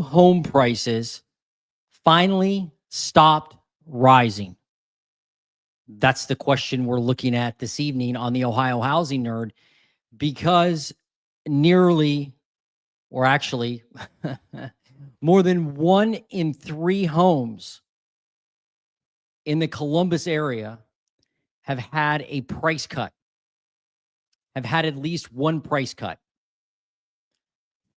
home prices finally stopped rising? That's the question we're looking at this evening on the Ohio Housing Nerd, because nearly, or actually, more than 1 in 3 homes in the Columbus area have had a price cut, have had at least one price cut.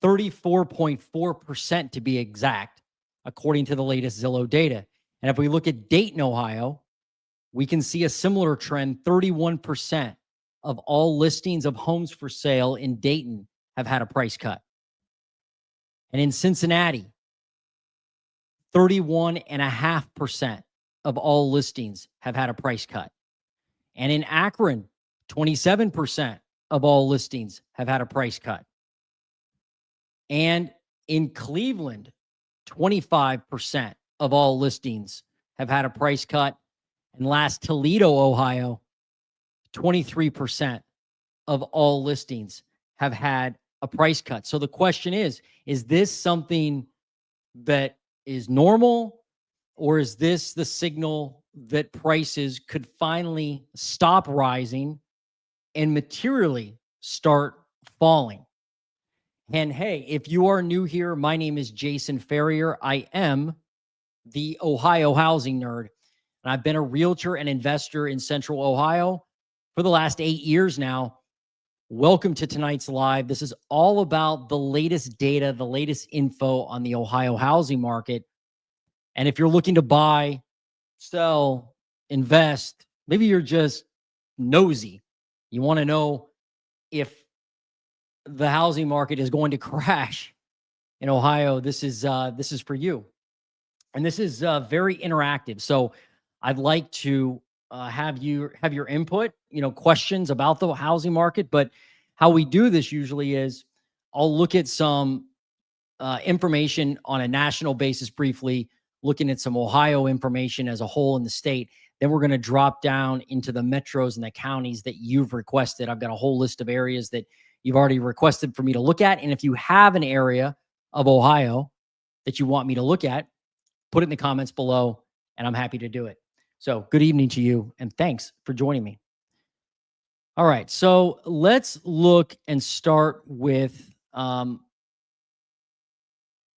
34.4% to be exact, according to the latest Zillow data. And if we look at Dayton, Ohio, we can see a similar trend. 31% of all listings of homes for sale in Dayton have had a price cut. And in Cincinnati, 31.5% of all listings have had a price cut. And in Akron, 27% of all listings have had a price cut. And in Cleveland, 25% of all listings have had a price cut. And last, Toledo, Ohio, 23% of all listings have had a price cut. So the question is this something that is normal, or is this the signal that prices could finally stop rising and materially start falling? And hey, if you are new here, my name is Jason Ferrier. I am the Ohio Housing Nerd, and I've been a realtor and investor in Central Ohio for the last 8 years now. Welcome to tonight's live. This is all about the latest data, the latest info on the Ohio housing market. And if you're looking to buy, sell, invest, maybe you're just nosy, you want to know if the housing market is going to crash in Ohio, this is for you. And this is very interactive. So I'd like to have your input, questions about the housing market. But how we do this usually is I'll look at some information on a national basis briefly, looking at some Ohio information as a whole in the state. Then we're going to drop down into the metros and the counties that you've requested. I've got a whole list of areas that you've already requested for me to look at. And if you have an area of Ohio that you want me to look at, put it in the comments below, and I'm happy to do it. So good evening to you, and thanks for joining me. All right, so let's look and start with,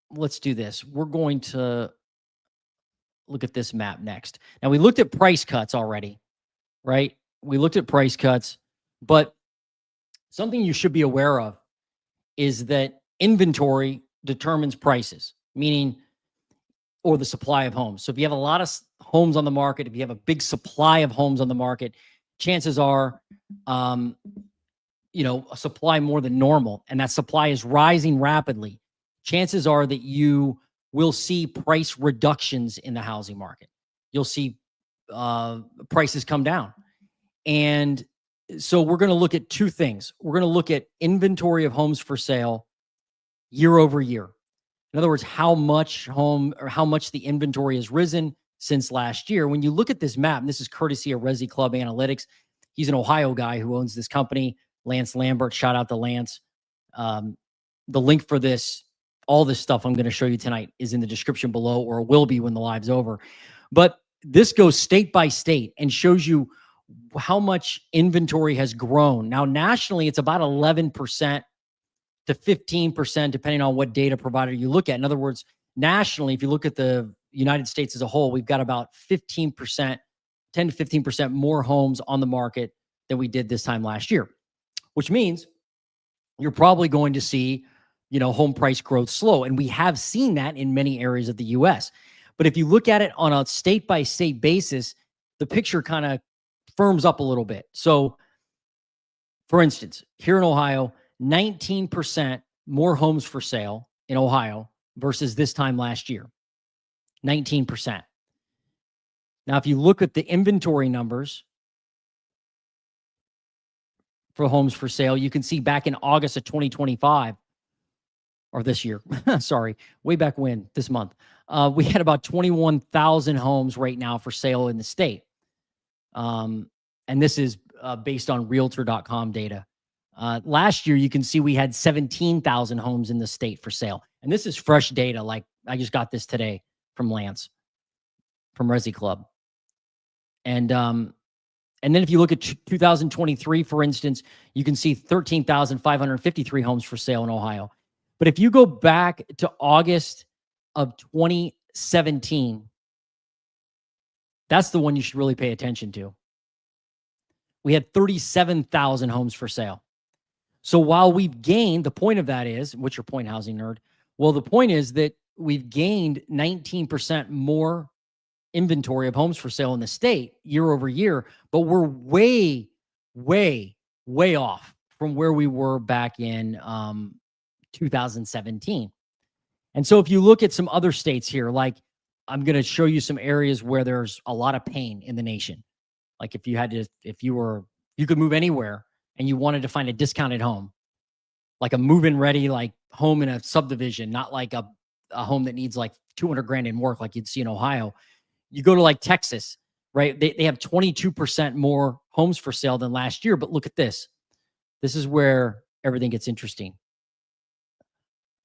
let's do this. We're going to look at this map next. Now, we looked at price cuts already, right? We looked at price cuts, but something you should be aware of is that inventory determines prices, meaning, or the supply of homes. So if you have a lot of homes on the market, if you have a big supply of homes on the market, chances are, a supply more than normal, and that supply is rising rapidly, chances are that you will see price reductions in the housing market. You'll see prices come down. And so we're going to look at two things. We're going to look at inventory of homes for sale year over year. In other words, how much the inventory has risen since last year. When you look at this map, and this is courtesy of Resi Club Analytics, he's an Ohio guy who owns this company, Lance Lambert. Shout out to Lance. The link for this, all this stuff I'm going to show you tonight, is in the description below, or will be when the live's over. But this goes state by state and shows you how much inventory has grown. Now, nationally, it's about 11% to 15%, depending on what data provider you look at. In other words, nationally, if you look at the United States as a whole, we've got about 15%, 10 to 15% more homes on the market than we did this time last year, which means you're probably going to see, home price growth slow. And we have seen that in many areas of the US. But if you look at it on a state by state basis, the picture kind of firms up a little bit. So for instance, here in Ohio, 19% more homes for sale in Ohio versus this time last year. 19%. Now, if you look at the inventory numbers for homes for sale, you can see back in August of 2025, or this year, sorry, way back when, this month, we had about 21,000 homes right now for sale in the state. And this is based on Realtor.com data. Last year, you can see we had 17,000 homes in the state for sale. And this is fresh data. Like I just got this today from Lance from Resi Club. And then if you look at 2023, for instance, you can see 13,553 homes for sale in Ohio. But if you go back to August of 2017, that's the one you should really pay attention to. We had 37,000 homes for sale. So while we've gained, the point of that is, what's your point, housing nerd? Well, the point is that we've gained 19% more inventory of homes for sale in the state year over year, but we're way, way, way off from where we were back in 2017. And so if you look at some other states here, like I'm going to show you some areas where there's a lot of pain in the nation. Like if you could move anywhere and you wanted to find a discounted home, like a move-in ready, like home in a subdivision, not like a home that needs like 200 grand in work like you'd see in Ohio. You go to like Texas, right? They have 22% more homes for sale than last year. But look at this. This is where everything gets interesting.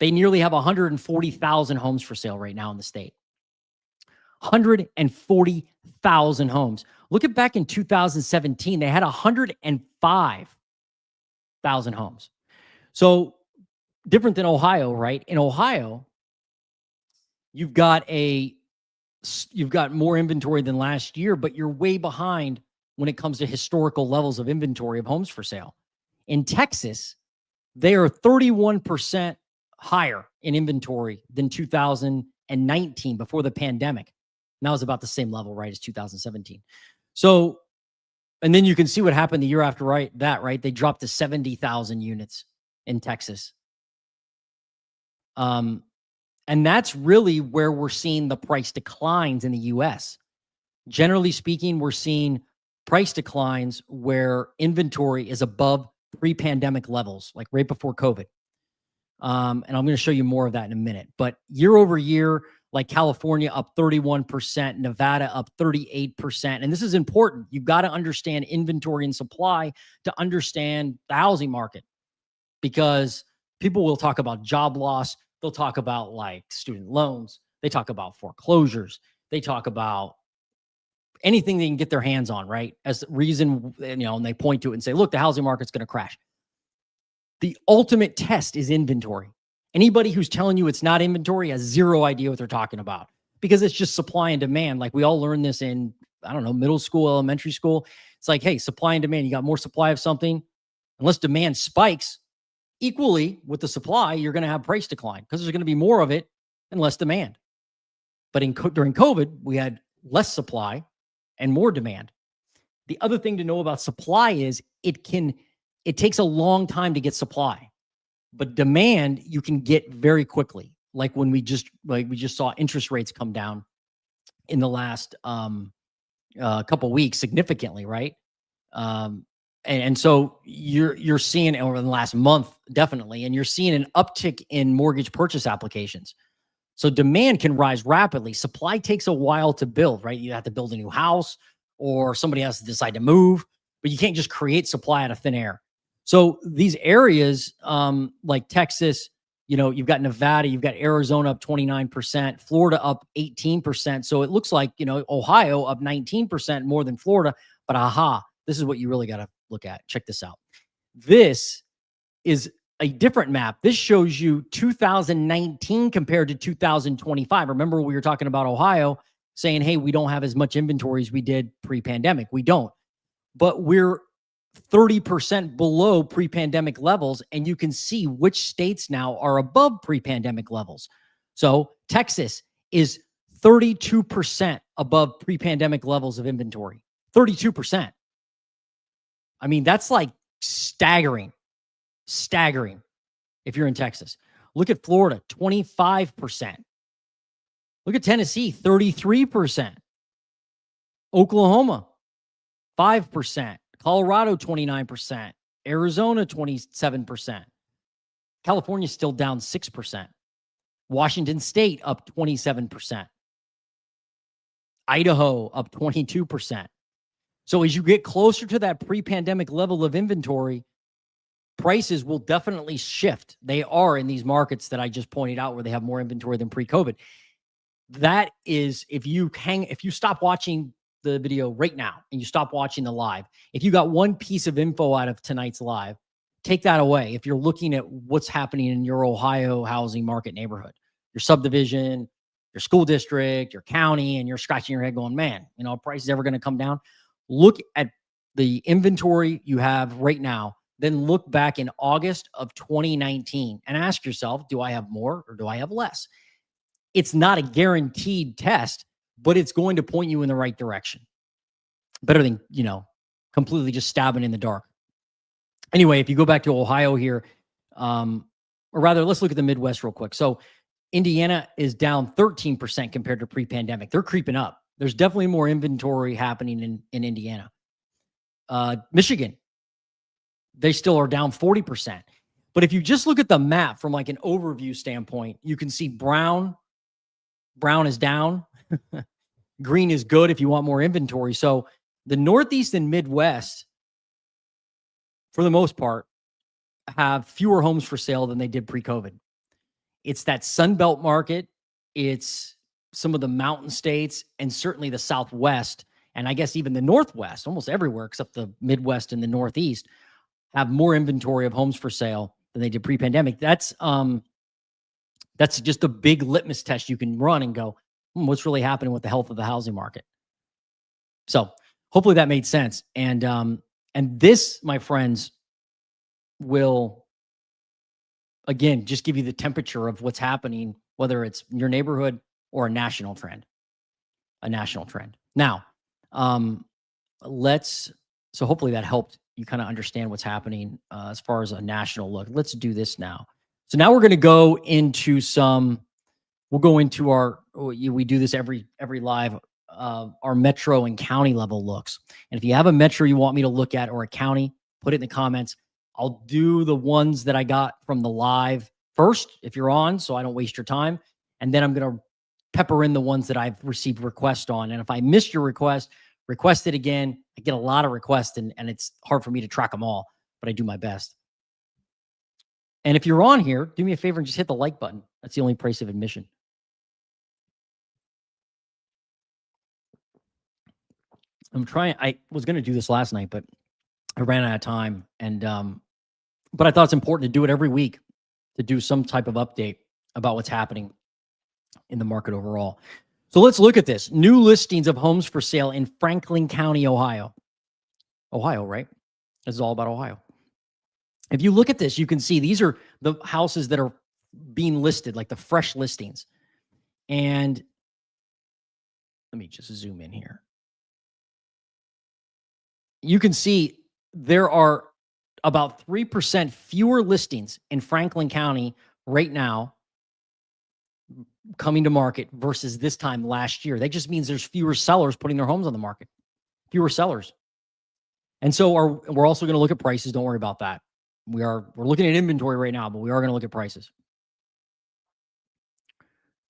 They nearly have 140,000 homes for sale right now in the state. 140,000 homes. Look at back in 2017, they had 105,000 homes. So different than Ohio, right? In Ohio, you've got more inventory than last year, but you're way behind when it comes to historical levels of inventory of homes for sale. In Texas, they are 31% higher in inventory than 2019 before the pandemic. And that was about the same level, right, as 2017. So, and then you can see what happened the year after, right? They dropped to 70,000 units in Texas. And that's really where we're seeing the price declines in the US. Generally speaking, we're seeing price declines where inventory is above pre-pandemic levels, like right before COVID. And I'm going to show you more of that in a minute. But year over year, like California up 31%, Nevada up 38%. And this is important. You've got to understand inventory and supply to understand the housing market, because people will talk about job loss. They'll talk about like student loans. They talk about foreclosures. They talk about anything they can get their hands on, right? As the reason, and they point to it and say, look, the housing market's going to crash. The ultimate test is inventory. Anybody who's telling you it's not inventory has zero idea what they're talking about, because it's just supply and demand. Like we all learned this in, I don't know, middle school, elementary school. It's like, hey, supply and demand. You got more supply of something. Unless demand spikes equally with the supply, you're going to have price decline because there's going to be more of it and less demand. But during COVID, we had less supply and more demand. The other thing to know about supply is it takes a long time to get supply, but demand you can get very quickly. Like when we just saw interest rates come down in the last couple of weeks significantly, right? And so you're seeing over the last month, definitely, and you're seeing an uptick in mortgage purchase applications. So demand can rise rapidly. Supply takes a while to build, right? You have to build a new house or somebody has to decide to move, but you can't just create supply out of thin air. So these areas like Texas, you've got Nevada, you've got Arizona up 29%, Florida up 18%. So it looks like, Ohio up 19% more than Florida, but this is what you really got to look at. Check this out. This is a different map. This shows you 2019 compared to 2025. Remember, we were talking about Ohio saying, hey, we don't have as much inventory as we did pre-pandemic. We don't, but we're 30% below pre-pandemic levels. And you can see which states now are above pre-pandemic levels. So Texas is 32% above pre-pandemic levels of inventory. 32%. I mean, that's like staggering if you're in Texas. Look at Florida, 25%. Look at Tennessee, 33%. Oklahoma, 5%. Colorado, 29%. Arizona, 27%. California still down 6%. Washington State up 27%. Idaho up 22%. So as you get closer to that pre-pandemic level of inventory, prices will definitely shift. They are in these markets that I just pointed out where they have more inventory than pre-COVID. That is, if you stop watching the video right now and you stop watching the live, if you got one piece of info out of tonight's live, take that away. If you're looking at what's happening in your Ohio housing market neighborhood, your subdivision, your school district, your county, and you're scratching your head going, man, price is ever going to come down. Look at the inventory you have right now, then look back in August of 2019 and ask yourself, do I have more or do I have less? It's not a guaranteed test, but it's going to point you in the right direction. Better than, completely just stabbing in the dark. Anyway, if you go back to Ohio here, or rather, let's look at the Midwest real quick. So Indiana is down 13% compared to pre-pandemic. They're creeping up. There's definitely more inventory happening in Indiana. Michigan, they still are down 40%. But if you just look at the map from like an overview standpoint, you can see brown is down. Green is good if you want more inventory. So the Northeast and Midwest, for the most part, have fewer homes for sale than they did pre-COVID. It's that Sun Belt market. It's some of the mountain states and certainly the Southwest. And I guess even the Northwest, almost everywhere except the Midwest and the Northeast, have more inventory of homes for sale than they did pre-pandemic. That's just a big litmus test you can run and go, what's really happening with the health of the housing market? So hopefully that made sense. And this, my friends, will, again, just give you the temperature of what's happening, whether it's in your neighborhood or a national trend. Now, so hopefully that helped you kind of understand what's happening as far as a national look. Let's do this now. So now we're going to go into we do this every live, our metro and county level looks. And if you have a metro you want me to look at or a county, put it in the comments. I'll do the ones that I got from the live first, if you're on, so I don't waste your time. And then I'm going to pepper in the ones that I've received requests on. And if I missed your request it again. I get a lot of requests and it's hard for me to track them all, but I do my best. And if you're on here, do me a favor and just hit the like button. That's the only price of admission. I was going to do this last night, but I ran out of time. And, but I thought it's important to do it every week, to do some type of update about what's happening in the market overall. So let's look at this. New listings of homes for sale in Franklin County, Ohio. Ohio, right? This is all about Ohio. If you look at this, you can see these are the houses that are being listed, like the fresh listings. And let me just zoom in here. You can see there are about 3% fewer listings in Franklin County right now coming to market versus this time last year. That just means there's fewer sellers putting their homes on the market, fewer sellers. And so we're also going to look at prices. Don't worry about that. We're looking at inventory right now, but we are going to look at prices.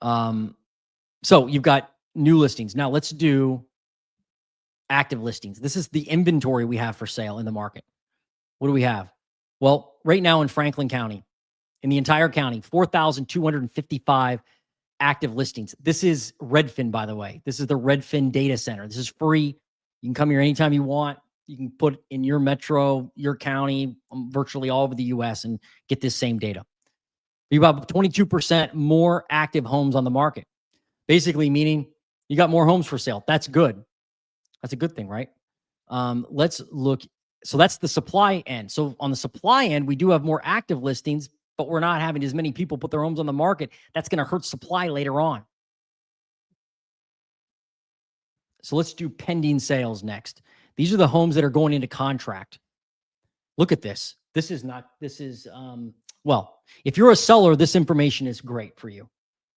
So you've got new listings. Now let's do active listings. This is the inventory we have for sale in the market. What do we have? Well, right now in Franklin County, in the entire county, 4,255 active listings. This is Redfin, by the way. This is the Redfin data center. This is free. You can come here anytime you want. You can put in your metro, your county, virtually all over the U.S. and get this same data. You have 22% more active homes on the market. Basically meaning you got more homes for sale. That's good. That's a good thing, right? Let's look. So that's the supply end. So on the supply end, we do have more active listings, but we're not having as many people put their homes on the market. That's going to hurt supply later on. So let's do pending sales next. These are the homes that are going into contract. Look at this. Well, if you're a seller, this information is great for you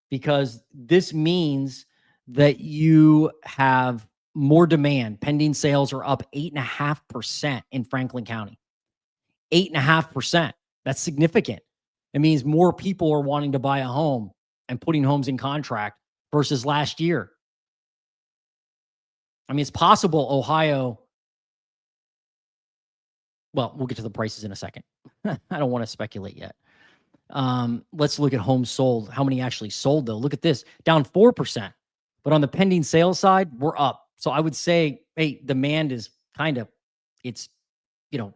because this means that you have more demand. Pending sales are up 8.5% in Franklin County. 8.5%. That's significant. It means more people are wanting to buy a home and putting homes in contract versus last year. I mean, it's possible Ohio Well, we'll get to the prices in a second. I don't want to speculate yet. Let's look at homes sold. How many actually sold though? Look at this, down 4%. But on the pending sales side, we're up. So I would say, hey, demand is kind of, it's, you know,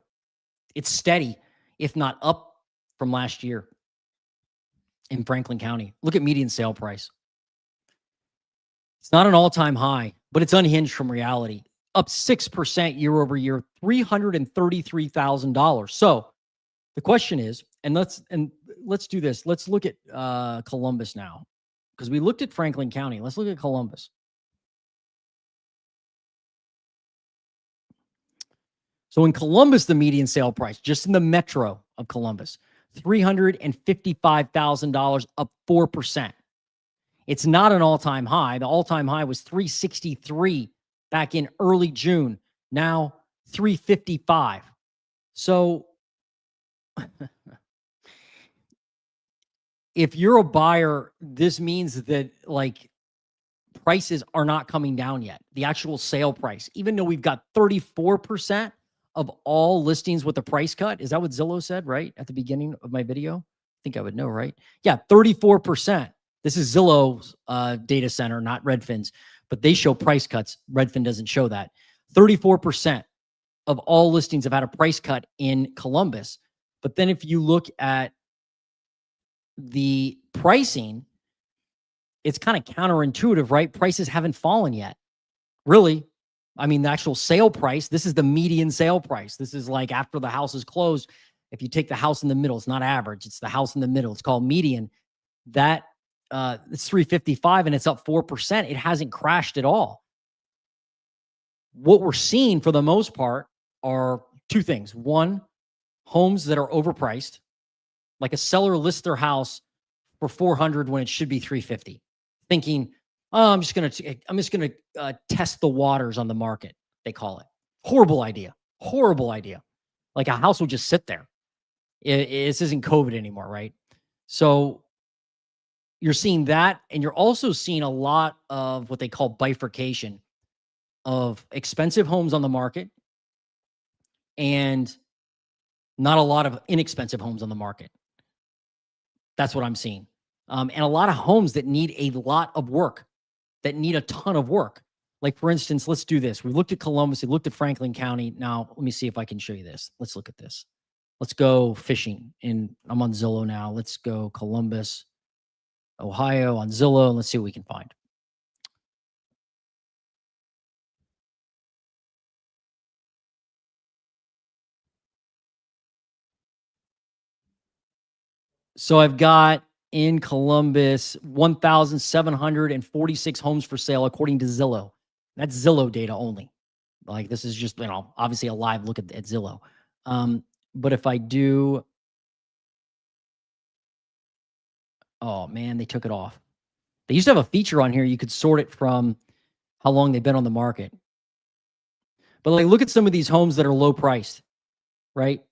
it's steady, if not up from last year in Franklin County. Look at median sale price. It's not an all-time high, but it's unhinged from reality. Up 6% year over year, $333,000. So the question is, and let's do this. Let's look at Columbus now, because we looked at Franklin County. Let's look at Columbus. So in Columbus, the median sale price, just in the metro of Columbus, $355,000, up 4%. It's not an all-time high. The all-time high was 363 back in early June. Now 355. So if you're a buyer, this means that like prices are not coming down yet. The actual sale price, even though we've got 34% of all listings with a price cut. Is that what Zillow said, right? At the beginning of my video? I think I would know, right? Yeah, 34%. This is Zillow's data center, not Redfin's, but they show price cuts. Redfin doesn't show that. 34% of all listings have had a price cut in Columbus. But then if you look at the pricing, it's kind of counterintuitive, right? Prices haven't fallen yet. Really. I mean, the actual sale price, this is the median sale price. This is like after the house is closed. If you take the house in the middle, it's not average. It's the house in the middle. It's called median. That it's 355 and it's up 4%. It hasn't crashed at all. What we're seeing for the most part are two things. One, homes that are overpriced, like a seller lists their house for 400 when it should be 350, thinking, oh, I'm just gonna test the waters on the market. They call it. Horrible idea. Horrible idea. Like a house will just sit there. This isn't COVID anymore, right? So you're seeing that, and you're also seeing a lot of what they call bifurcation of expensive homes on the market and not a lot of inexpensive homes on the market. That's what I'm seeing. And a lot of homes that need a lot of work, that need a ton of work. Like, for instance, let's do this. We looked at Columbus. We looked at Franklin County. Now, let me see if I can show you this. Let's look at this. Let's go fishing. And I'm on Zillow now. Let's go Columbus, Ohio on Zillow. And let's see what we can find. So I've got in Columbus 1,746 homes for sale according to Zillow. That's Zillow data only. Like, this is just, obviously a live look at Zillow. But if I do, oh man, they took it off. They used to have a feature on here. You could sort it from how long they've been on the market. But like, look at some of these homes that are low priced, right?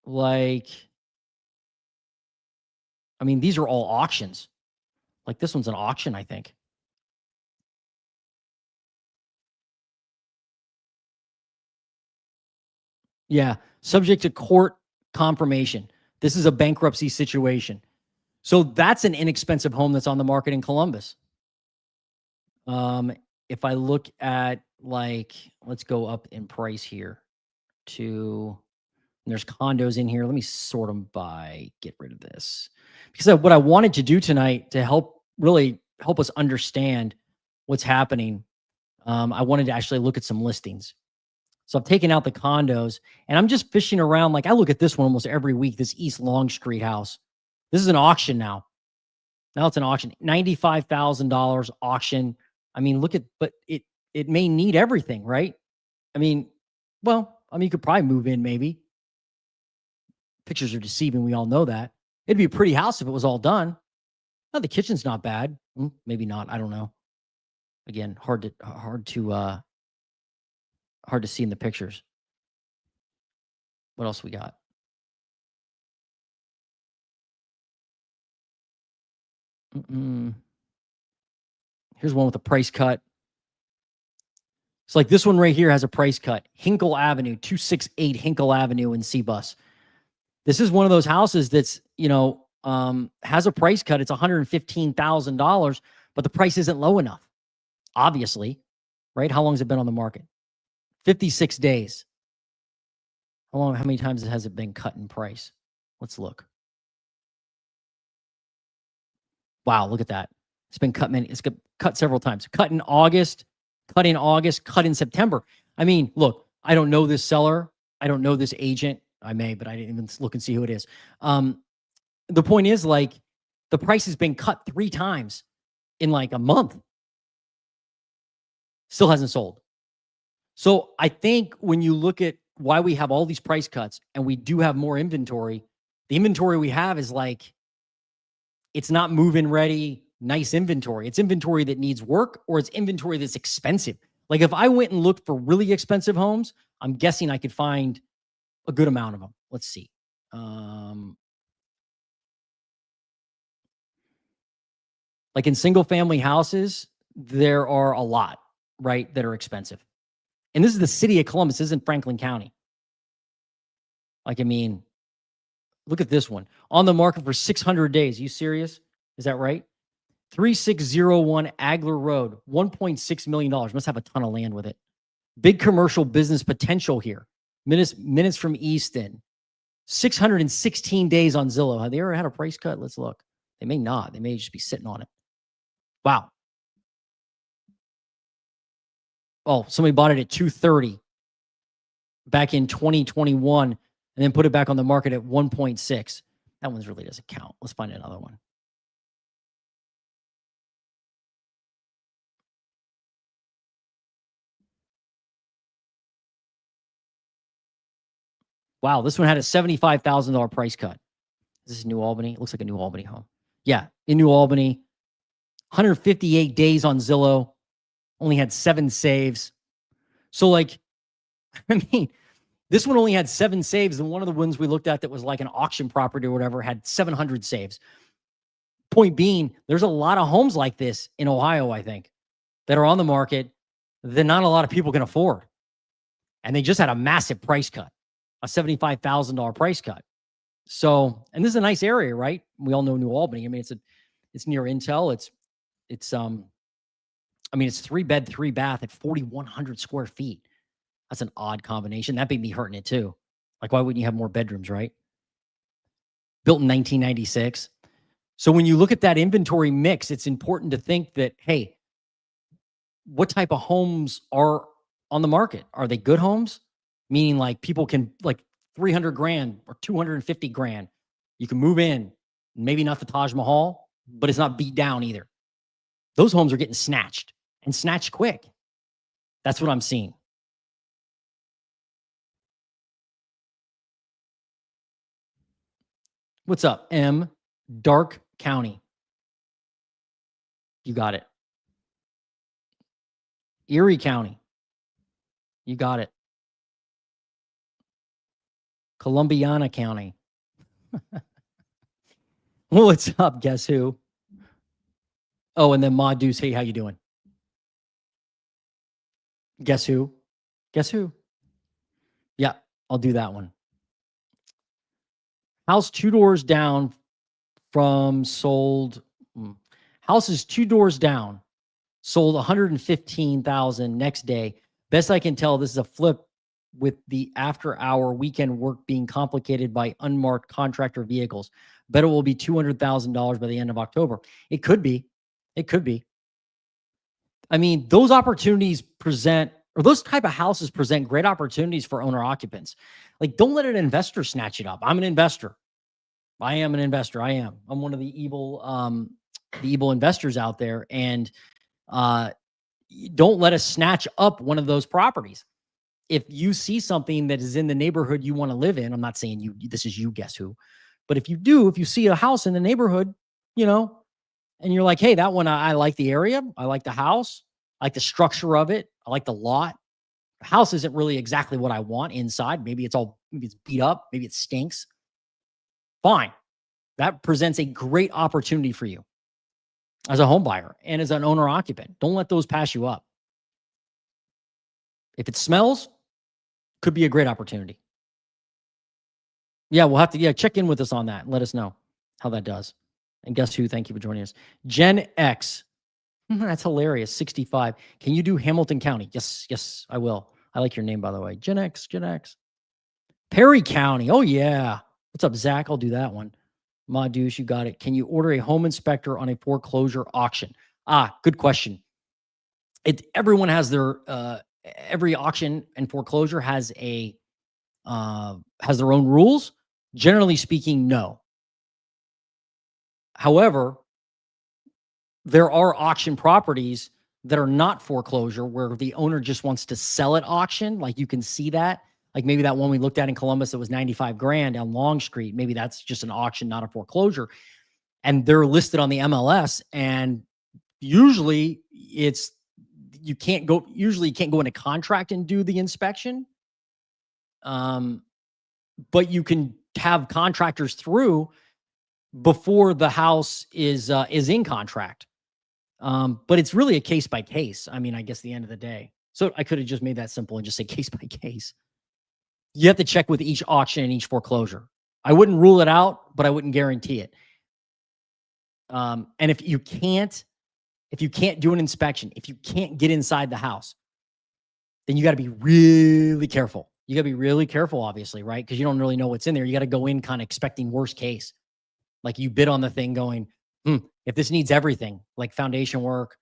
Like, I mean, these are all auctions. Like, this one's an auction, I think. Yeah, subject to court confirmation. This is a bankruptcy situation. So that's an inexpensive home that's on the market in Columbus. If I look at, like, let's go up in price here to, there's condos in here. Let me sort them by, get rid of this. Because what I wanted to do tonight to really help us understand what's happening, I wanted to actually look at some listings. So I've taken out the condos and I'm just fishing around. Like, I look at this one almost every week, this East Long Street house. This is an auction now. Now it's an auction, $95,000 auction. I mean, but it may need everything, right? I mean, you could probably move in maybe. Pictures are deceiving. We all know that. It'd be a pretty house if it was all done. Oh, the kitchen's not bad. Maybe not. I don't know. Again, hard to see in the pictures. What else we got? Here's one with a price cut. It's like this one right here has a price cut. Hinkle Avenue, 268 Hinkle Avenue in C-Bus. This is one of those houses that's, has a price cut. It's $115,000, but the price isn't low enough, obviously, right? How long has it been on the market? 56 days. How many times has it been cut in price? Let's look. Wow, look at that. It's been cut it's cut several times. Cut in August, cut in September. I mean, look, I don't know this seller. I don't know this agent. I may, but I didn't even look and see who it is. The point is, like, the price has been cut 3 times in like a month. Still hasn't sold. So I think when you look at why we have all these price cuts and we do have more inventory, the inventory we have is like, it's not move-in ready, nice inventory. It's inventory that needs work, or it's inventory that's expensive. Like if I went and looked for really expensive homes, I'm guessing I could find a good amount of them. Let's see. Like in single family houses, there are a lot, right, that are expensive. And this is the city of Columbus. This isn't Franklin County. Like, I mean, look at this one. On the market for 600 days. You serious? Is that right? 3601 Agler Road, $1.6 million. Must have a ton of land with it. Big commercial business potential here. Minutes from Easton. 616 days on Zillow. Have they ever had a price cut? Let's look. They may not. They may just be sitting on it. Wow. Oh, somebody bought it at 230 back in 2021 and then put it back on the market at 1.6. That one really doesn't count. Let's find another one. Wow, this one had a $75,000 price cut. This is New Albany. It looks like a New Albany home. Yeah, in New Albany. 158 days on Zillow. Only had 7 saves. So, like, I mean, this one only had 7 saves, and one of the ones we looked at that was like an auction property or whatever had 700 saves. Point being, there's a lot of homes like this in Ohio, I think, that are on the market that not a lot of people can afford. And they just had a massive price cut, a $75,000 price cut. So, and this is a nice area, right? We all know New Albany. I mean, it's near Intel. It's 3-bed, 3-bath at 4,100 square feet. That's an odd combination. That made me hurting it too. Like, why wouldn't you have more bedrooms, right? Built in 1996. So when you look at that inventory mix, it's important to think that, hey, what type of homes are on the market? Are they good homes? Meaning like people can, like, 300 grand or 250 grand. You can move in, maybe not the Taj Mahal, but it's not beat down either. Those homes are getting snatched, and snatched quick. That's what I'm seeing. What's up, M? Darke County. You got it. Erie County. You got it. Columbiana County. What's up? Guess who? Oh, and then Ma Deuce. Hey, how you doing? Guess who? Guess who? Yeah, I'll do that one. House 2 doors down from sold. House is 2 doors down. Sold 115,000 next day. Best I can tell, this is a flip with the after-hour weekend work being complicated by unmarked contractor vehicles. Bet it will be $200,000 by the end of October. It could be. It could be. I mean, those opportunities present, or those type of houses present great opportunities for owner occupants. Like, don't let an investor snatch it up. I'm an investor. I am an investor. I am. I'm one of the evil investors out there. And don't let us snatch up one of those properties. If you see something that is in the neighborhood you want to live in, I'm not saying this is you, guess who, but if you see a house in the neighborhood, and you're like, hey, that one, I like the area. I like the house. I like the structure of it. I like the lot. The house isn't really exactly what I want inside. Maybe it's beat up. Maybe it stinks. Fine. That presents a great opportunity for you as a home buyer and as an owner occupant. Don't let those pass you up. If it smells, could be a great opportunity. Yeah, we'll have to check in with us on that and let us know how that does. And guess who? Thank you for joining us. Gen X. That's hilarious. 65. Can you do Hamilton County? Yes, I will. I like your name, by the way. Gen X. Perry County. Oh, yeah. What's up, Zach? I'll do that one. Ma Douche, you got it. Can you order a home inspector on a foreclosure auction? Good question. Everyone has their every auction and foreclosure has their own rules. Generally speaking, no. However, there are auction properties that are not foreclosure where the owner just wants to sell at auction. Like you can see that. Like maybe that one we looked at in Columbus that was 95 grand on Long Street. Maybe that's just an auction, not a foreclosure. And they're listed on the MLS. And usually you can't go into contract and do the inspection. But you can have contractors through before the house is in contract. But it's really a case by case. I mean, I guess the end of the day. So I could have just made that simple and just say case by case. You have to check with each auction and each foreclosure. I wouldn't rule it out, but I wouldn't guarantee it. And if you can't do an inspection, if you can't get inside the house, then you got to be really careful. You got to be really careful, obviously, right? Because you don't really know what's in there. You got to go in kind of expecting worst case. Like you bid on the thing going, if this needs everything, like foundation work.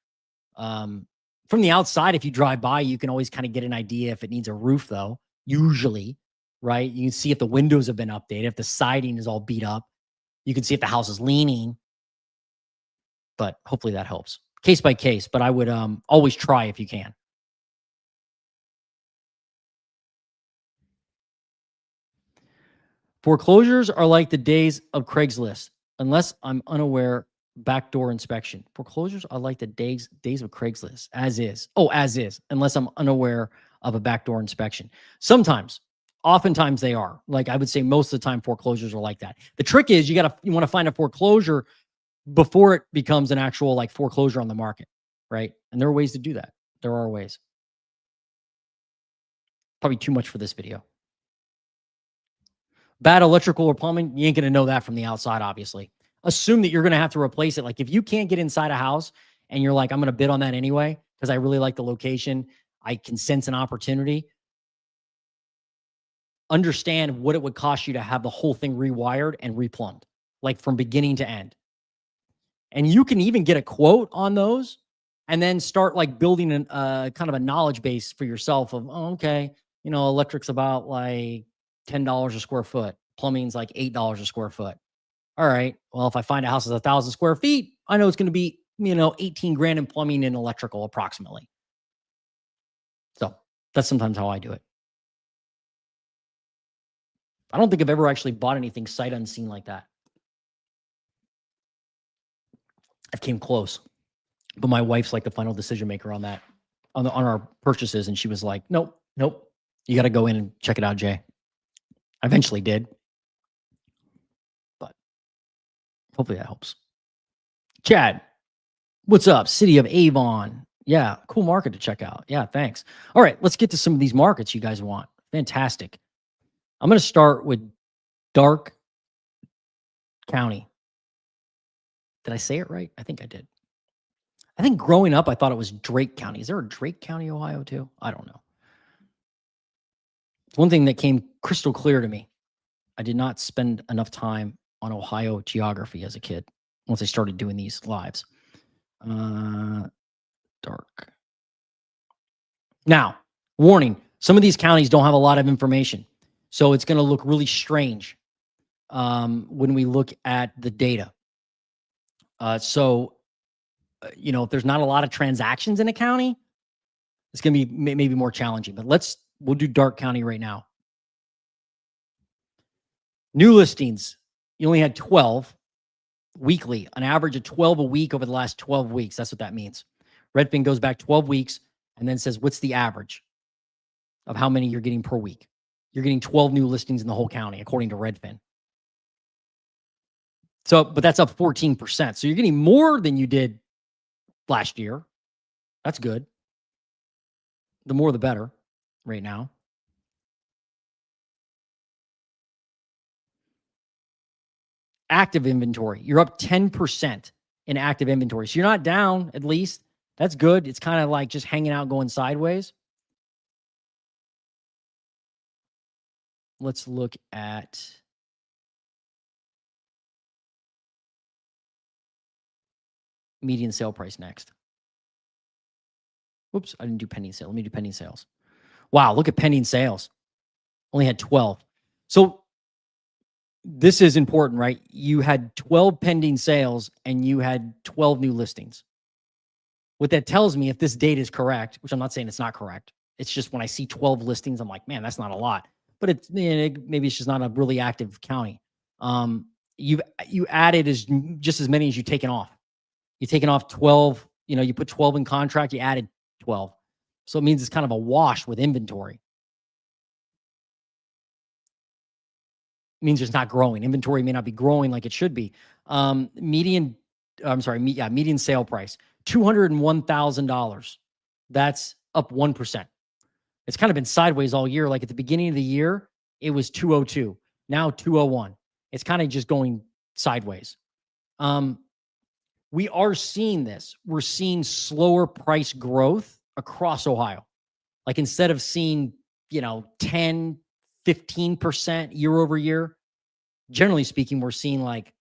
From the outside, if you drive by, you can always kind of get an idea if it needs a roof, though, usually, right? You can see if the windows have been updated, if the siding is all beat up. You can see if the house is leaning. But hopefully that helps. Case by case, but I would always try if you can. Foreclosures are like the days of Craigslist, unless I'm unaware. Backdoor inspection. Foreclosures are like the days of Craigslist, as is. Oh, as is, unless I'm unaware of a backdoor inspection. Sometimes, oftentimes they are. Like I would say most of the time foreclosures are like that. The trick is you want to find a foreclosure before it becomes an actual like foreclosure on the market, right? And there are ways to do that. There are ways. Probably too much for this video. Bad electrical or plumbing, you ain't going to know that from the outside, obviously. Assume that you're going to have to replace it. Like if you can't get inside a house and you're like, I'm going to bid on that anyway, because I really like the location, I can sense an opportunity. Understand what it would cost you to have the whole thing rewired and replumbed, like from beginning to end. And you can even get a quote on those and then start like building kind of a knowledge base for yourself of, oh, okay, electric's about like $10 a square foot. Plumbing's like $8 a square foot. All right. Well, if I find a house that's 1,000 square feet, I know it's going to be, 18 grand in plumbing and electrical approximately. So that's sometimes how I do it. I don't think I've ever actually bought anything sight unseen like that. I've came close, but my wife's like the final decision maker on that, on our purchases. And she was like, nope. You got to go in and check it out, Jay. I eventually did. Hopefully that helps. Chad, what's up? City of Avon. Yeah, cool market to check out. Yeah, thanks. All right, let's get to some of these markets you guys want. Fantastic. I'm going to start with Darke County. Did I say it right? I think I did. I think growing up, I thought it was Drake County. Is there a Drake County, Ohio, too? I don't know. One thing that came crystal clear to me, I did not spend enough time on Ohio geography as a kid once I started doing these lives. Darke. Now, warning, some of these counties don't have a lot of information. So it's going to look really strange when we look at the data. If there's not a lot of transactions in a county, it's going to be maybe more challenging. But we'll do Darke County right now. New listings, you only had 12 weekly, an average of 12 a week over the last 12 weeks. That's what that means. Redfin goes back 12 weeks and then says, what's the average of how many you're getting per week? You're getting 12 new listings in the whole county, according to Redfin. But that's up 14%. So you're getting more than you did last year. That's good. The more, the better. right now. Active inventory, you're up 10% in active inventory. So you're not down, at least. That's good. It's kind of like just hanging out, going sideways. Let's look at median sale price next. Whoops, I didn't do pending sale. Let me do pending sales. Wow, look at pending sales. Only had 12. So this is important, right? You had 12 pending sales and you had 12 new listings. What that tells me, if this data is correct, which I'm not saying it's not correct, it's just when I see 12 listings, I'm like, man, that's not a lot. But it's maybe it's just not a really active county. You added just as many as you've taken off. You've taken off 12. You put 12 in contract. You added 12, so it means it's kind of a wash with inventory. It means it's not growing. Inventory may not be growing like it should be. Median sale price $201,000. That's up 1%. It's kind of been sideways all year. Like at the beginning of the year, it was 202. Now 201. It's kind of just going sideways. We are seeing this. We're seeing slower price growth across Ohio. Like instead of seeing, 10, 15% year over year, generally speaking, we're seeing like,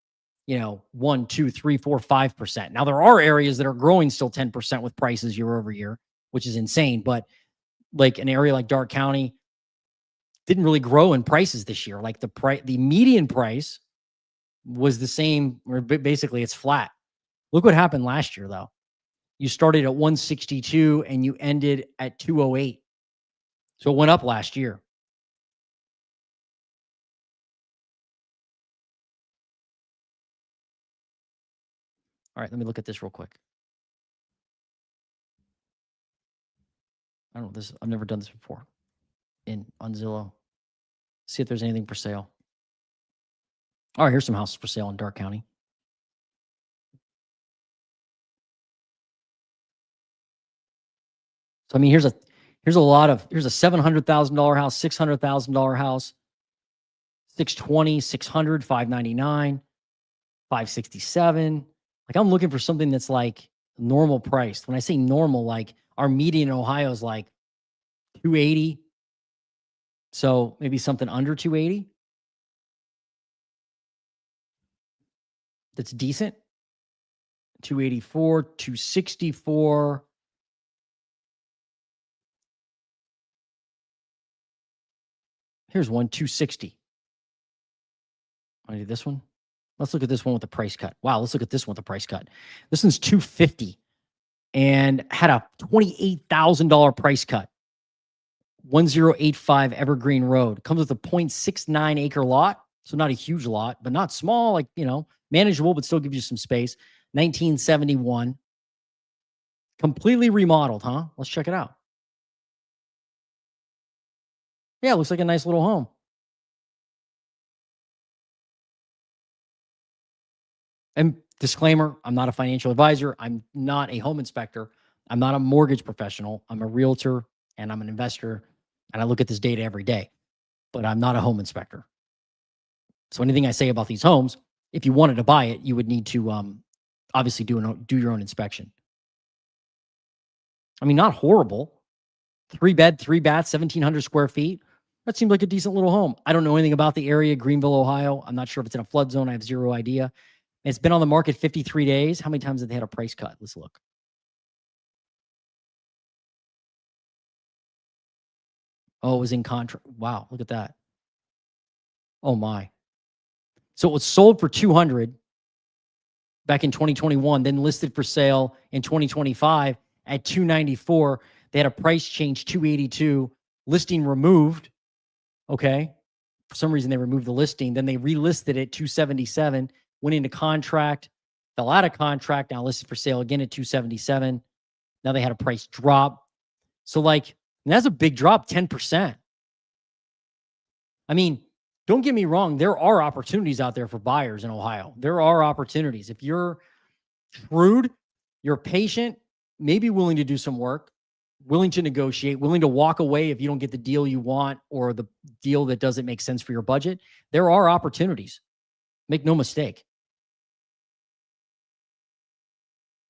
1, 2, 3, 4, 5%. Now there are areas that are growing still 10% with prices year over year, which is insane. But like an area like Darke County didn't really grow in prices this year. Like the median price was the same, or basically it's flat. Look what happened last year though. You started at 162 and you ended at 208. So it went up last year. All right, let me look at this real quick. I don't know this. I've never done this before. On Zillow. See if there's anything for sale. All right, here's some houses for sale in Darke County. So I mean, here's a $700,000 house, $600,000 house, 620, 600, 599, 567. Like I'm looking for something that's like normal priced. When I say normal, like our median in Ohio is like 280. So maybe something under 280. That's decent. 284, 264. Here's one, 260. Want to do this one? Let's look at this one with the price cut. Wow, let's look at this one with the price cut. This one's 250 and had a $28,000 price cut. 1085 Evergreen Road. Comes with a 0.69 acre lot. So not a huge lot, but not small, like, manageable, but still gives you some space. 1971. Completely remodeled, huh? Let's check it out. Yeah, it looks like a nice little home. And disclaimer, I'm not a financial advisor. I'm not a home inspector. I'm not a mortgage professional. I'm a realtor and I'm an investor. And I look at this data every day, but I'm not a home inspector. So anything I say about these homes, if you wanted to buy it, you would need to obviously do your own inspection. I mean, not horrible. 3-bed, 3-bath, 1,700 square feet. That seems like a decent little home. I don't know anything about the area, Greenville, Ohio. I'm not sure if it's in a flood zone. I have zero idea. It's been on the market 53 days. How many times have they had a price cut? Let's look. Oh, it was in contract. Wow, look at that. Oh my. So it was sold for 200 back in 2021, then listed for sale in 2025 at 294. They had a price change, 282. Listing removed. Okay. For some reason, they removed the listing. Then they relisted it 277. Went into contract, fell out of contract, now listed for sale again at 277. Now they had a price drop. So like, that's a big drop, 10%. I mean, don't get me wrong. There are opportunities out there for buyers in Ohio. There are opportunities. If you're shrewd, you're patient, maybe willing to do some work, willing to negotiate, willing to walk away if you don't get the deal you want or the deal that doesn't make sense for your budget, there are opportunities. Make no mistake.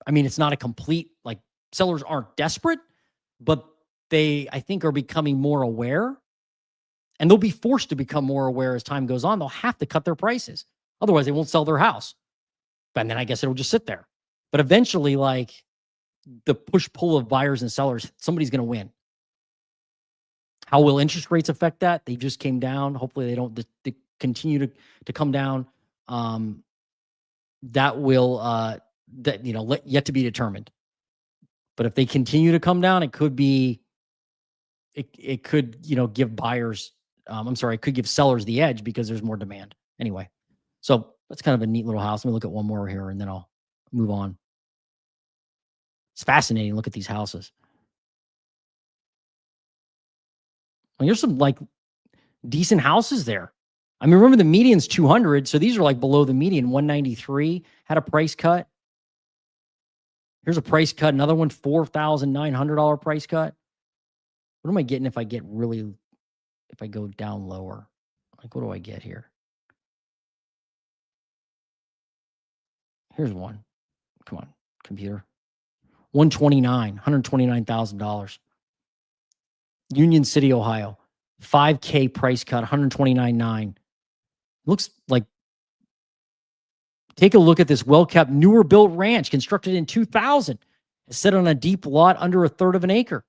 I mean, it's not a complete, like, sellers aren't desperate, but they, I think, are becoming more aware, and they'll be forced to become more aware as time goes on. They'll have to cut their prices. Otherwise, they won't sell their house. And then I guess it'll just sit there. But eventually, like, the push-pull of buyers and sellers, somebody's going to win. How will interest rates affect that? They just came down. Hopefully they don't they continue to come down. That will, yet to be determined. But if they continue to come down, it could be, it could, give buyers, it could give sellers the edge because there's more demand. Anyway, so that's kind of a neat little house. Let me look at one more here and then I'll move on. It's fascinating. Look at these houses. Well, here's some like decent houses there. I mean, remember the median's 200, so these are like below the median. 193 had a price cut. Here's a price cut. Another one, $4,900 price cut. What am I getting if I go down lower? Like, what do I get here? Here's one. Come on, computer. $129,000. Union City, Ohio. 5K price cut, 129.9. Looks like, take a look at this well-kept, newer built ranch constructed in 2000. It's set on a deep lot under a third of an acre.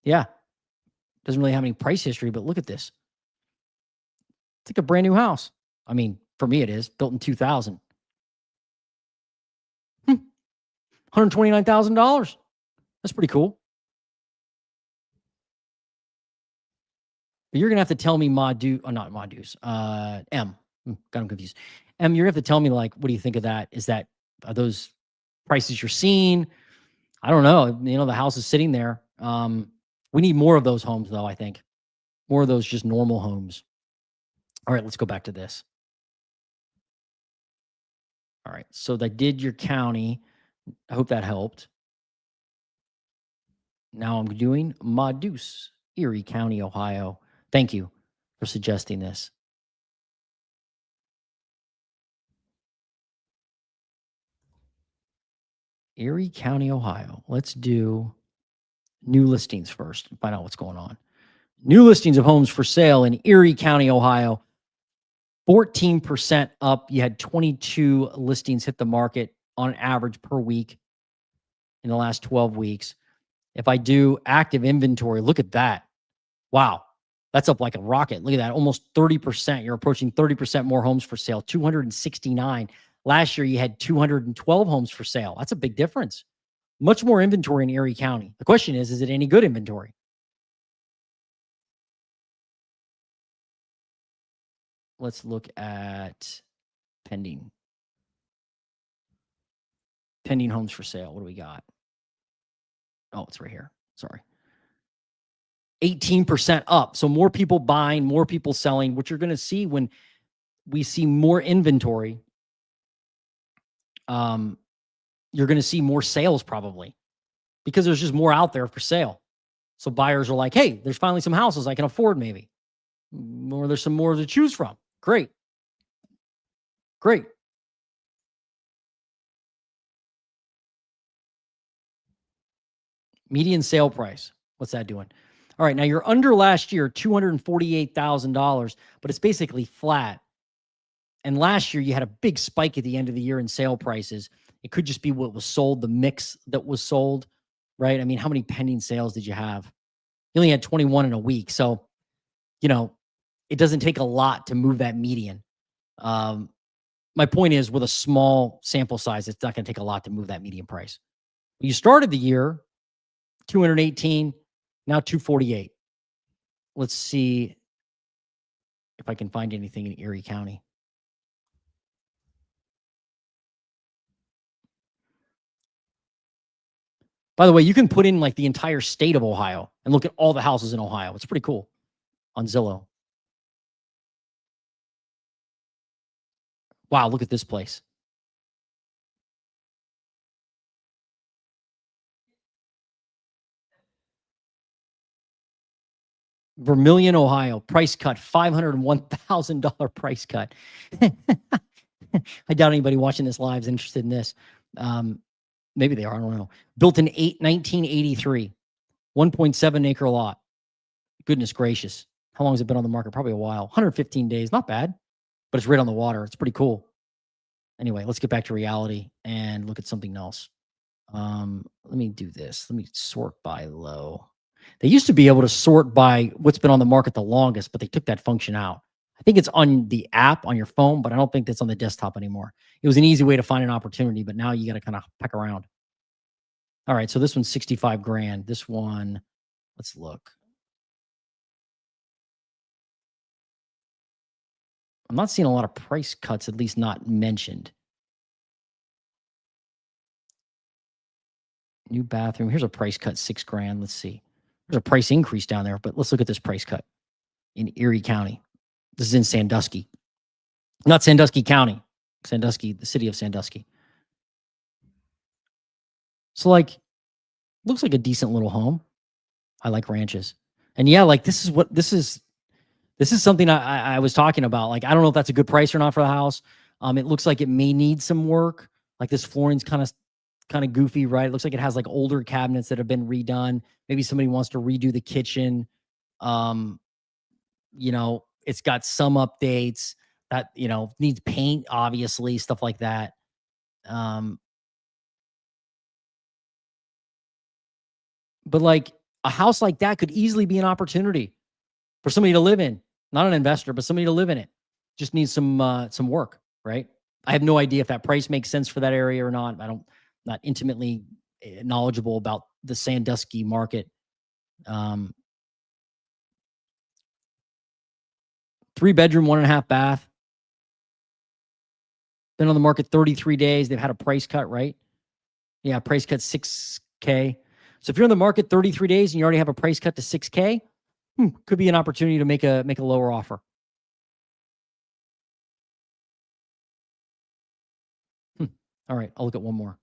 Yeah. Doesn't really have any price history, but look at this. It's like a brand new house. I mean, for me it is. Built in 2000. $129,000. That's pretty cool. But you're going to have to tell me not Modus, M. Got him confused. M, you're going to have to tell me, like, what do you think of that? Are those prices you're seeing? I don't know. The house is sitting there. We need more of those homes, though, I think. More of those just normal homes. All right, let's go back to this. All right, so that did your county. I hope that helped. Now I'm doing Modus, Erie County, Ohio. Thank you for suggesting this. Erie County, Ohio. Let's do new listings first and find out what's going on. New listings of homes for sale in Erie County, Ohio. 14% up. You had 22 listings hit the market on average per week in the last 12 weeks. If I do active inventory, look at that. Wow. That's up like a rocket. Look at that. Almost 30%. You're approaching 30% more homes for sale. 269. Last year, you had 212 homes for sale. That's a big difference. Much more inventory in Erie County. The question is it any good inventory? Let's look at pending homes for sale. What do we got? Oh, it's right here. Sorry. 18% up. So more people buying, more people selling. What you're going to see when we see more inventory, you're going to see more sales probably because there's just more out there for sale. So buyers are like, hey, there's finally some houses I can afford maybe. Or there's some more to choose from. Great. Great. Median sale price. What's that doing? All right, now you're under last year, $248,000, but it's basically flat. And last year you had a big spike at the end of the year in sale prices. It could just be what was sold, the mix that was sold, right? I mean, how many pending sales did you have? You only had 21 in a week. So, it doesn't take a lot to move that median. My point is, with a small sample size, it's not going to take a lot to move that median price. You started the year 218, now 248. Let's see if I can find anything in Erie County. By the way, you can put in like the entire state of Ohio and look at all the houses in Ohio. It's pretty cool on Zillow. Wow, look at this place. Vermilion, Ohio, price cut, $501,000 price cut. I doubt anybody watching this live is interested in this. Maybe they are, I don't know. Built in 1983, 1.7 acre lot. Goodness gracious. How long has it been on the market? Probably a while. 115 days, not bad, but it's right on the water. It's pretty cool. Anyway, let's get back to reality and look at something else. Let me do this. Let me sort by low. They used to be able to sort by what's been on the market the longest, but they took that function out. I think it's on the app on your phone, but I don't think that's on the desktop anymore. It was an easy way to find an opportunity, but now you got to kind of peck around. All right, so this one's 65 grand. This one, let's look. I'm not seeing a lot of price cuts, at least not mentioned. New bathroom. Here's a price cut, 6 grand. Let's see. There's a price increase down there, but let's look at this price cut in Erie County. This is in Sandusky. Not Sandusky County. Sandusky, the city of Sandusky. So like, looks like a decent little home. I like ranches. And yeah, like this is something I was talking about. Like, I don't know if that's a good price or not for the house. It looks like it may need some work. Like this flooring's kind of goofy, right? It looks like it has like older cabinets that have been redone. Maybe somebody wants to redo the kitchen. You know, it's got some updates that, you know, needs paint, obviously, stuff like that. But like a house like that could easily be an opportunity for somebody to live in, not an investor, but somebody to live in it. Just needs some work, right? I have no idea if that price makes sense for that area or not. Not intimately knowledgeable about the Sandusky market. 3-bedroom, 1.5 bath. Been on the market 33 days. They've had a price cut, right? Yeah, price cut $6K. So if you're in the market 33 days and you already have a price cut to $6K, could be an opportunity to make a lower offer. All right, I'll look at one more.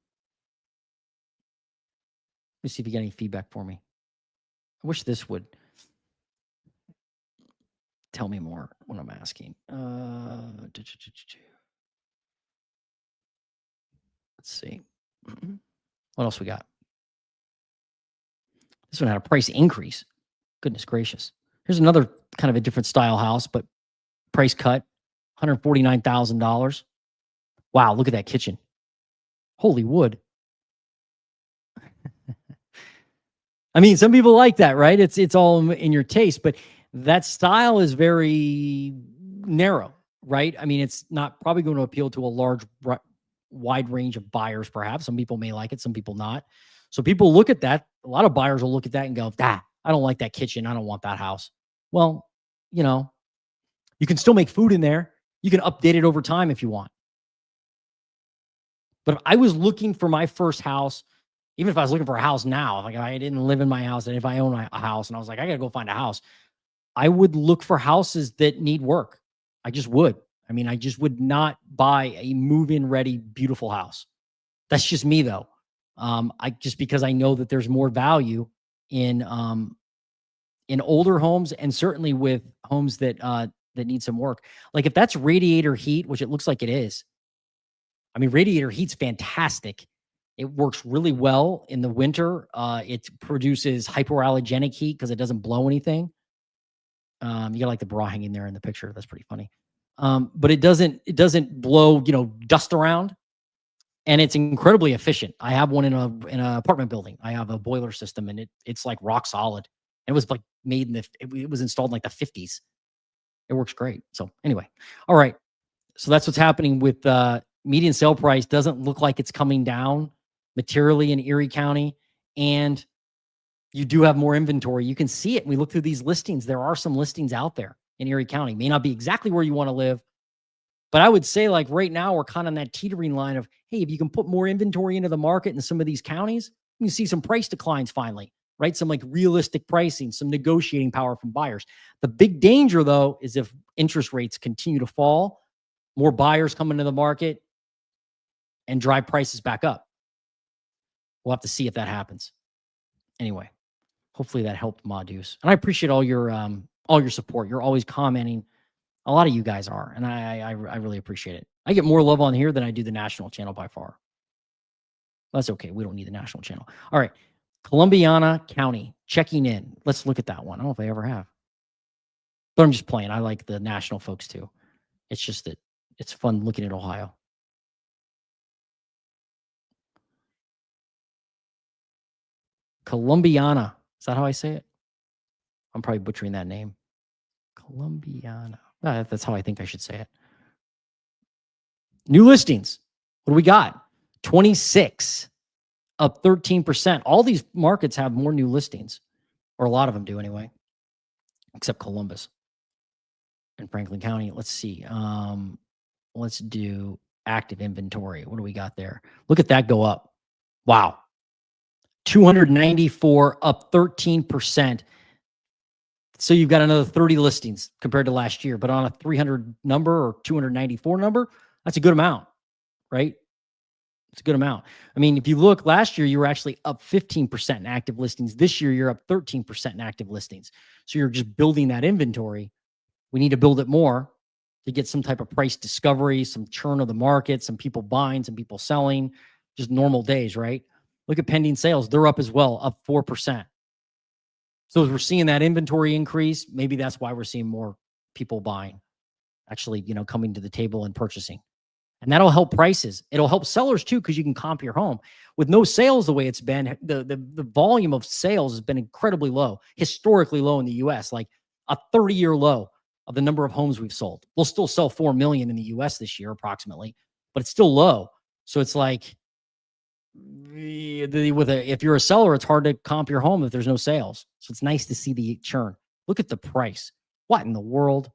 Let me see if you get any feedback for me. I wish this would tell me more when I'm asking. Let's see. What else we got? This one had a price increase. Goodness gracious. Here's another kind of a different style house, but price cut, $149,000. Wow, look at that kitchen. Holy wood. I mean, some people like that, right? It's all in your taste, but that style is very narrow, right? I mean, it's not probably going to appeal to a wide range of buyers, perhaps. Some people may like it, some people not. So people look at that. A lot of buyers will look at that and go, I don't like that kitchen. I don't want that house. Well, you know, you can still make food in there. You can update it over time if you want. But if I was looking for my first house, even if I was looking for a house now, like if I didn't live in my house and if I own a house and I was like, I got to go find a house, I would look for houses that need work. I just would. I mean, I just would not buy a move-in ready, beautiful house. That's just me though. Because I know that there's more value in older homes and certainly with homes that need some work. Like if that's radiator heat, which it looks like it is. I mean, radiator heat's fantastic. It works really well in the winter. It produces hypoallergenic heat because it doesn't blow anything. You got like the bra hanging there in the picture. That's pretty funny. But it doesn't blow, dust around. And it's incredibly efficient. I have one in an apartment building. I have a boiler system and it's like rock solid. It was like made it was installed in like the 50s. It works great. So anyway, all right. So that's what's happening with median sale price. Doesn't look like it's coming down materially in Erie County. And you do have more inventory. You can see it. We look through these listings. There are some listings out there in Erie County. May not be exactly where you want to live, but I would say like right now we're kind of on that teetering line of, hey, if you can put more inventory into the market in some of these counties, you can see some price declines finally, right? Some like realistic pricing, some negotiating power from buyers. The big danger though is if interest rates continue to fall, more buyers come into the market and drive prices back up. We'll have to see if that happens. Anyway, hopefully that helped Modus. And I appreciate all your support. You're always commenting. A lot of you guys are, and I really appreciate it. I get more love on here than I do the national channel by far. That's okay. We don't need the national channel. All right. Columbiana County checking in. Let's look at that one. I don't know if I ever have, but I'm just playing. I like the national folks too. It's just that it's fun looking at Ohio. Columbiana. Is that how I say it? I'm probably butchering that name. Columbiana. That's how I think I should say it. New listings. What do we got? 26, up 13%. All these markets have more new listings, or a lot of them do anyway, except Columbus and Franklin County. Let's see. Let's do active inventory. What do we got there? Look at that go up. Wow. 294, up 13%. So you've got another 30 listings compared to last year, but on a 300 number or 294 number, that's a good amount, right? It's a good amount. I mean, if you look last year, you were actually up 15% in active listings. This year, you're up 13% in active listings. So you're just building that inventory. We need to build it more to get some type of price discovery, some churn of the market, some people buying, some people selling, just normal days, right? Look at pending sales. They're up as well, up 4%. So as we're seeing that inventory increase, maybe that's why we're seeing more people buying, actually, coming to the table and purchasing. And that'll help prices. It'll help sellers too, because you can comp your home. With no sales the way it's been, the volume of sales has been incredibly low, historically low in the US, like a 30-year low of the number of homes we've sold. We'll still sell 4 million in the US this year, approximately, but it's still low. So it's like, if you're a seller, it's hard to comp your home if there's no sales. So it's nice to see the churn. Look at the price. What in the world?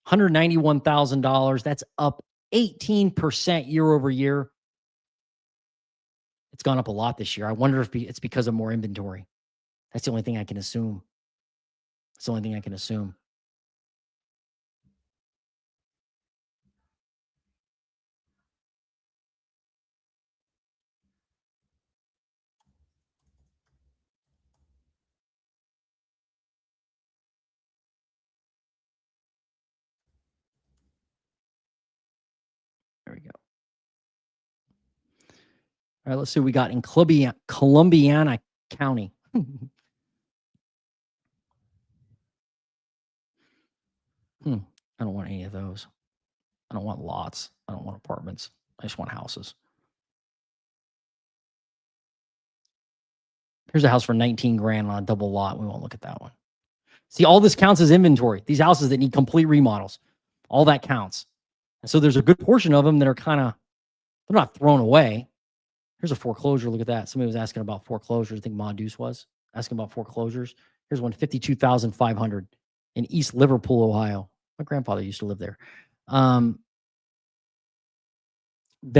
$191,000. That's up 18% year over year. It's gone up a lot this year. I wonder if it's because of more inventory. That's the only thing I can assume. That's the only thing I can assume. There we go. All right, let's see what we got in Columbiana County. I don't want any of those. I don't want lots. I don't want apartments. I just want houses. Here's a house for 19 grand on a double lot. We won't look at that one. See, all this counts as inventory. These houses that need complete remodels, all that counts. And so there's a good portion of them that are they're not thrown away. Here's a foreclosure. Look at that. Somebody was asking about foreclosures. I think Modus was asking about foreclosures. Here's one, 52,500 in East Liverpool, Ohio. My grandfather used to live there. Been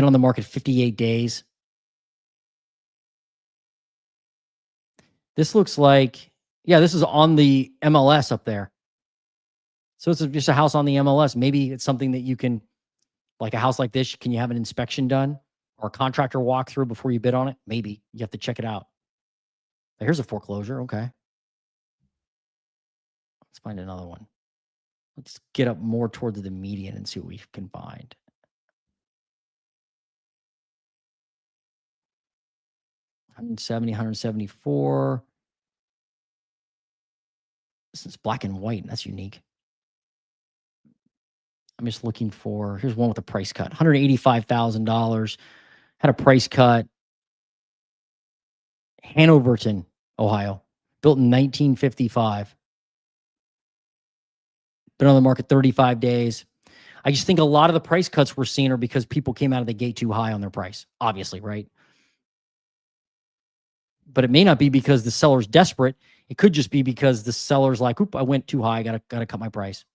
on the market 58 days. This looks like, yeah, this is on the MLS up there. So it's just a house on the MLS. Maybe it's something that you can, like a house like this, can you have an inspection done or a contractor walk through before you bid on it? Maybe. You have to check it out. Here's a foreclosure. Okay. Let's find another one. Let's get up more towards the median and see what we can find. $170, $174. This is black and white. That's unique. I'm just looking for, here's one with a price cut. $185,000. Had a price cut. Hanoverton, Ohio. Built in 1955. Been on the market 35 days. I just think a lot of the price cuts we're seeing are because people came out of the gate too high on their price, obviously, right? But it may not be because the seller's desperate. It could just be because the seller's like, oop, I went too high. Gotta cut my price.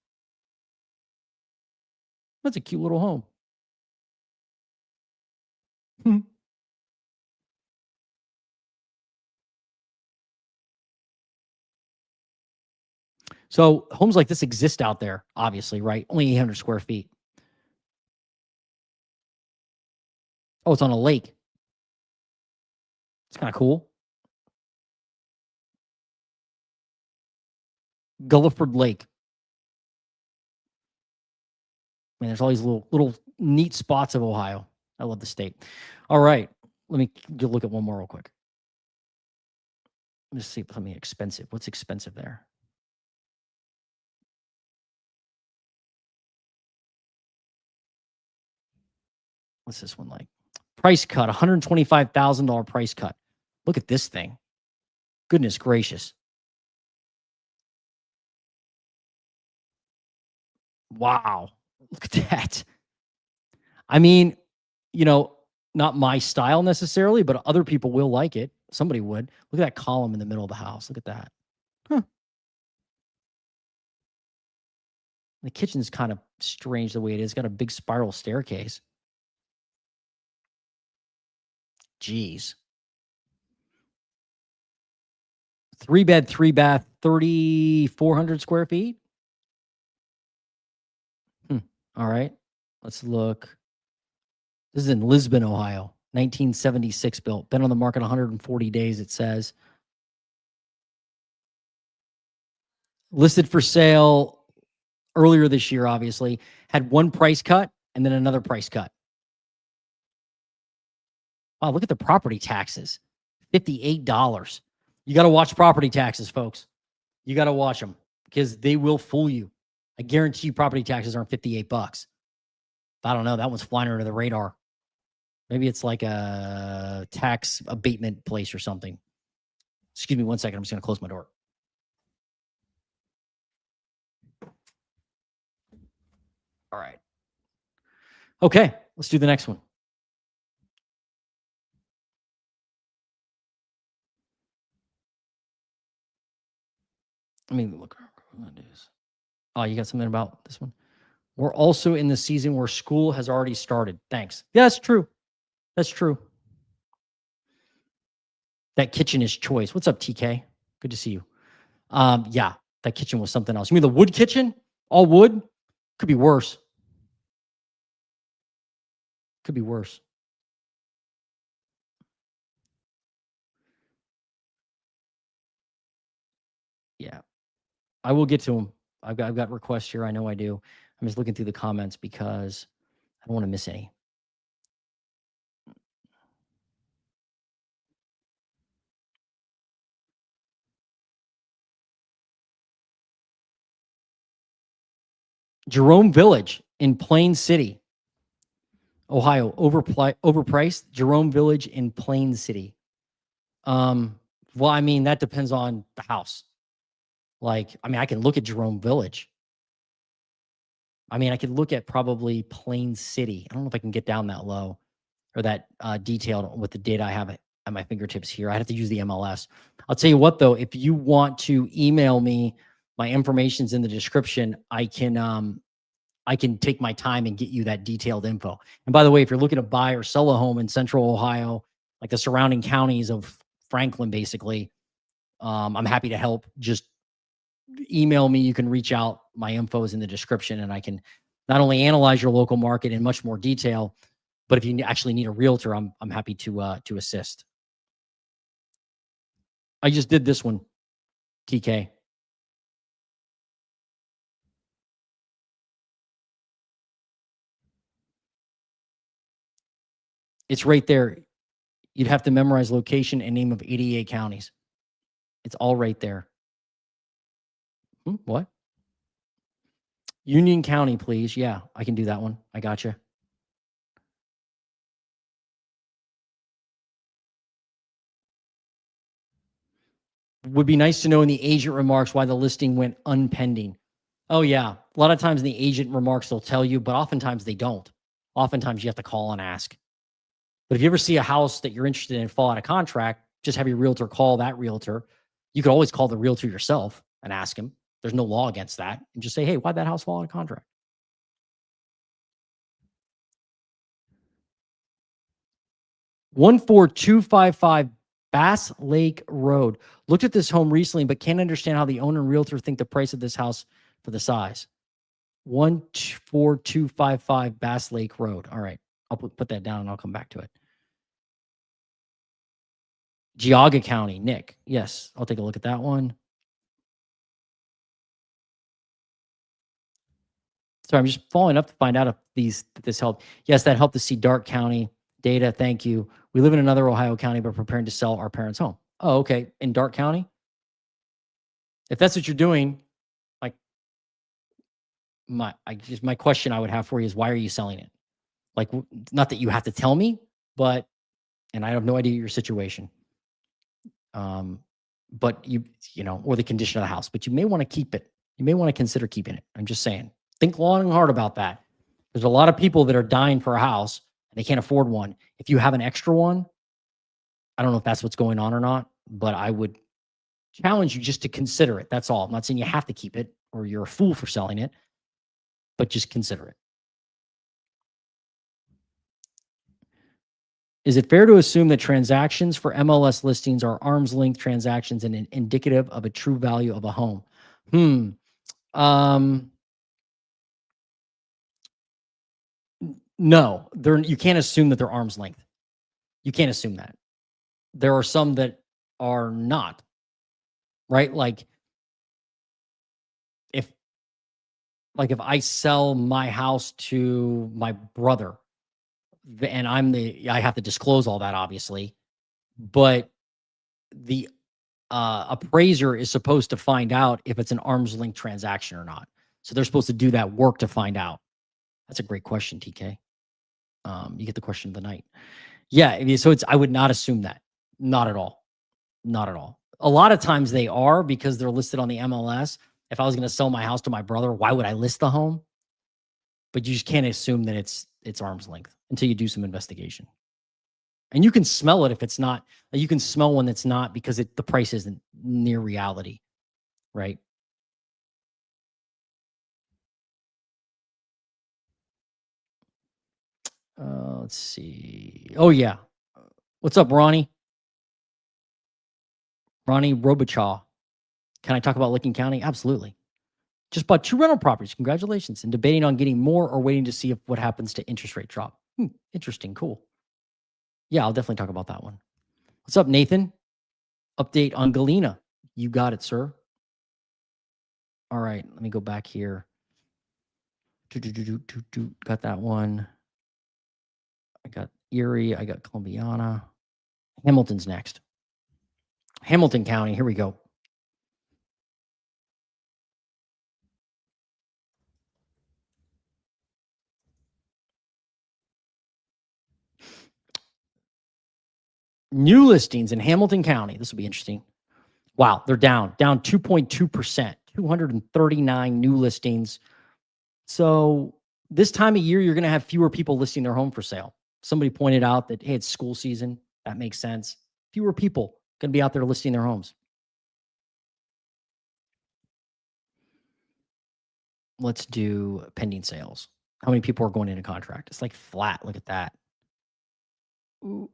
That's a cute little home. So homes like this exist out there, obviously, right? Only 800 square feet. Oh, it's on a lake. It's kind of cool. Gulliford Lake. Man, there's all these little neat spots of Ohio. I love the state. All right. Let me look at one more real quick. Let's see something expensive. What's expensive there? What's this one like? Price cut, $125,000 price cut. Look at this thing. Goodness gracious. Wow. Look at that. I mean, not my style necessarily, but other people will like it. Somebody would. Look at that column in the middle of the house. Look at that. Huh. The kitchen's kind of strange the way it is. It's got a big spiral staircase. Jeez. 3-bed, 3-bath, 3,400 square feet. All right. Let's look. This is in Lisbon, Ohio. 1976 built. Been on the market 140 days, it says. Listed for sale earlier this year, obviously. Had one price cut and then another price cut. Wow, look at the property taxes. $58. You got to watch property taxes, folks. You got to watch them because they will fool you. I guarantee you property taxes aren't $58. I don't know. That one's flying under the radar. Maybe it's like a tax abatement place or something. Excuse me 1 second. I'm just going to close my door. All right. Okay, let's do the next one. Let me look. Oh, you got something about this one? We're also in the season where school has already started. Thanks. Yeah, that's true. That's true. That kitchen is choice. What's up, TK? Good to see you. Yeah, that kitchen was something else. You mean the wood kitchen? All wood? Could be worse. Could be worse. Yeah. I will get to them. I've got requests here. I know I do. I'm just looking through the comments because I don't want to miss any. Jerome Village in Plain City, Ohio, overpriced. Jerome Village in Plain City. Well, I mean, that depends on the house. Like, I mean, I can look at Jerome Village. I mean, I could look at probably Plain City. I don't know if I can get down that low or that detailed with the data I have at my fingertips here. I have to use the MLS. I'll tell you what, though, if you want to email me, my information's in the description. I can take my time and get you that detailed info. And by the way, if you're looking to buy or sell a home in Central Ohio, like the surrounding counties of Franklin, basically, I'm happy to help. Just email me. You can reach out. My info is in the description, and I can not only analyze your local market in much more detail, but if you actually need a realtor, I'm happy to assist. I just did this one, TK. It's right there. You'd have to memorize location and name of 88 counties. It's all right there. What? Union County, please. Yeah, I can do that one. I got you. Would be nice to know in the agent remarks why the listing went unpending. Oh, yeah. A lot of times in the agent remarks, they'll tell you, but oftentimes they don't. Oftentimes you have to call and ask. But if you ever see a house that you're interested in fall out of contract, just have your realtor call that realtor. You could always call the realtor yourself and ask him. There's no law against that. And just say, hey, why'd that house fall out of contract? 14255 Bass Lake Road. Looked at this home recently, but can't understand how the owner and realtor think the price of this house for the size. 14255 Bass Lake Road. All right. I'll put that down and I'll come back to it. Geauga County, Nick. Yes, I'll take a look at that one. Sorry, I'm just following up to find out if this helped. Yes, that helped to see Darke County data. Thank you. We live in another Ohio county, but preparing to sell our parents' home. Oh, okay. In Darke County? If that's what you're doing, like my question I would have for you is why are you selling it? Like, not that you have to tell me, but and I have no idea your situation. But you know, or the condition of the house, but you may want to keep it. You may want to consider keeping it. I'm just saying. Think long and hard about that. There's a lot of people that are dying for a house and they can't afford one. If you have an extra one, I don't know if that's what's going on or not, but I would challenge you just to consider it. That's all. I'm not saying you have to keep it or you're a fool for selling it, but just consider it. Is it fair to assume that transactions for MLS listings are arm's length transactions and indicative of a true value of a home? No, you can't assume that they're arm's length. You can't assume that. There are some that are not, right? Like if I sell my house to my brother and I have to disclose all that obviously, but the appraiser is supposed to find out if it's an arm's length transaction or not. So they're supposed to do that work to find out. That's a great question, TK. You get the question of the night. Yeah, I mean, so I would not assume that. Not at all. Not at all. A lot of times they are because they're listed on the MLS. If I was going to sell my house to my brother, why would I list the home? But you just can't assume that it's arm's length until you do some investigation. And you can smell it if it's not. You can smell when it's not because the price isn't near reality, right? Let's see. Oh, yeah. What's up, Ronnie? Ronnie Robichaw. Can I talk about Licking County? Absolutely. Just bought 2 rental properties. Congratulations. And debating on getting more or waiting to see what happens to interest rate drop. Interesting. Cool. Yeah, I'll definitely talk about that one. What's up, Nathan? Update on Galena. You got it, sir. All right. Let me go back here. Got that one. I got Erie. I got Columbiana. Hamilton's next. Hamilton County. Here we go. New listings in Hamilton County. This will be interesting. Wow, they're down 2.2%, 239 new listings. So this time of year, you're going to have fewer people listing their home for sale. Somebody pointed out that, hey, it's school season. That makes sense. Fewer people going to be out there listing their homes. Let's do pending sales. How many people are going into contract? It's like flat. Look at that. Ooh.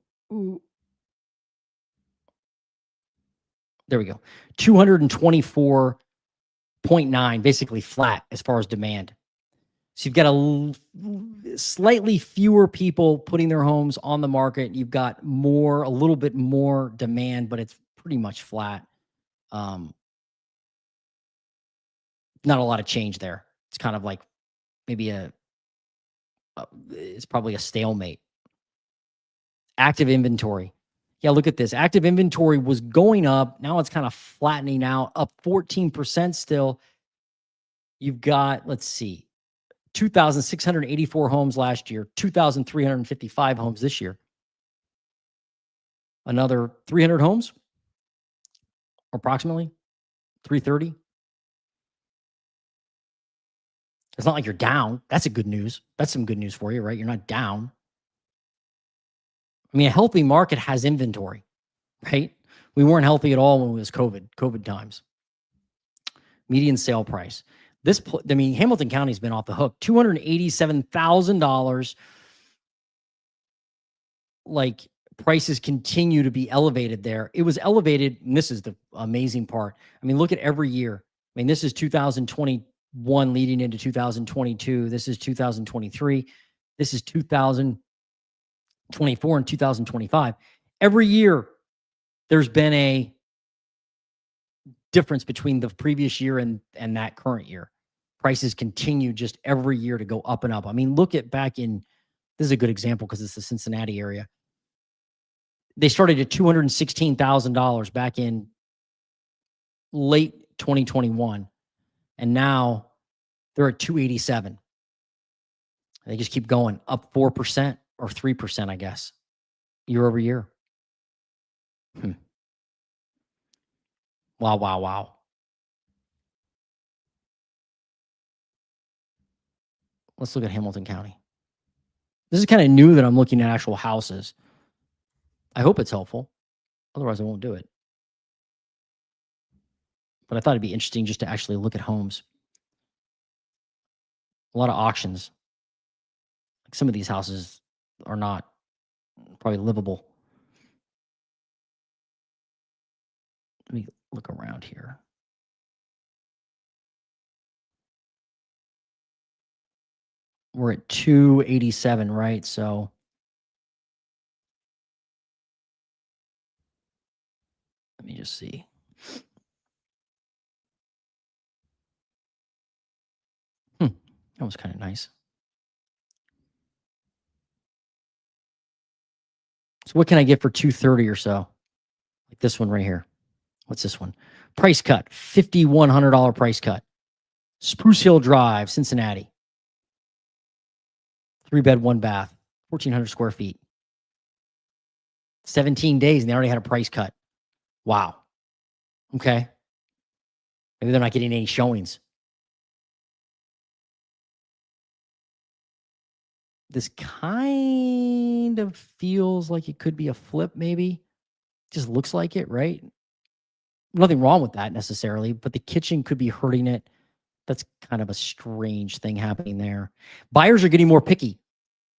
There we go. 224.9, basically flat as far as demand. So you've got a slightly fewer people putting their homes on the market. You've got a little bit more demand, but it's pretty much flat. Not a lot of change there. It's kind of like maybe it's probably a stalemate. Active inventory. Yeah, look at this. Active inventory was going up. Now it's kind of flattening out, up 14% still. You've got, let's see, 2,684 homes last year, 2,355 homes this year. Another 300 homes, approximately 330. It's not like you're down. That's a good news. That's some good news for you, right? You're not down. I mean, a healthy market has inventory, right? We weren't healthy at all when it was COVID times. Median sale price. Hamilton County's been off the hook. $287,000. Like, prices continue to be elevated there. It was elevated, and this is the amazing part. I mean, look at every year. I mean, this is 2021 leading into 2022. This is 2023. This is 2000. 24 and 2025. Every year, there's been a difference between the previous year and that current year. Prices continue just every year to go up and up. I mean, look at back in, this is a good example because it's the Cincinnati area. They started at $216,000 back in late 2021, and now they're at 287. They just keep going up 4% or 3%, I guess, year over year. Wow, wow, wow. Let's look at Hamilton County. This is kind of new that I'm looking at actual houses. I hope it's helpful. Otherwise, I won't do it. But I thought it'd be interesting just to actually look at homes. A lot of auctions. Like some of these houses are not probably livable. Let me look around here. We're at 287, right? So let me just see. That was kind of nice. So what can I get for 230 or so? Like this one right here. What's this one? Price cut, $5,100 price cut. Spruce Hill Drive, Cincinnati. 3-bed, 1-bath, 1,400 square feet. 17 days and they already had a price cut. Wow. Okay. Maybe they're not getting any showings. This kind of feels like it could be a flip, maybe. Just looks like it, right? Nothing wrong with that necessarily, but the kitchen could be hurting it. That's kind of a strange thing happening there. Buyers are getting more picky,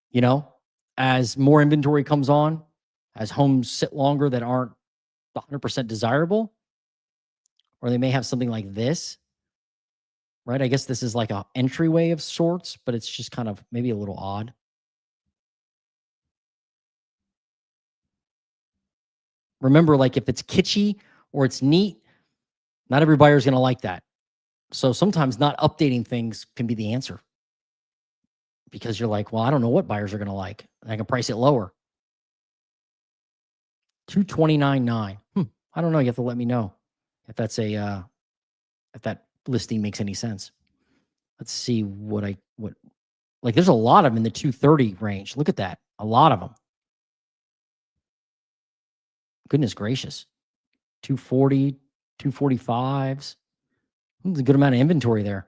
you know, as more inventory comes on, as homes sit longer that aren't 100% desirable, or they may have something like this, right? I guess this is like a entryway of sorts, but it's just kind of maybe a little odd. Remember, like if it's kitschy or it's neat, not every buyer is going to like that. So sometimes not updating things can be the answer because you're like, well, I don't know what buyers are going to like. I can price it lower. 229.9. I don't know. You have to let me know if that's a if that listing makes any sense. Let's see what like. There's a lot of them in the 230 range. Look at that. A lot of them. Goodness gracious. 240, 245s. There's a good amount of inventory there.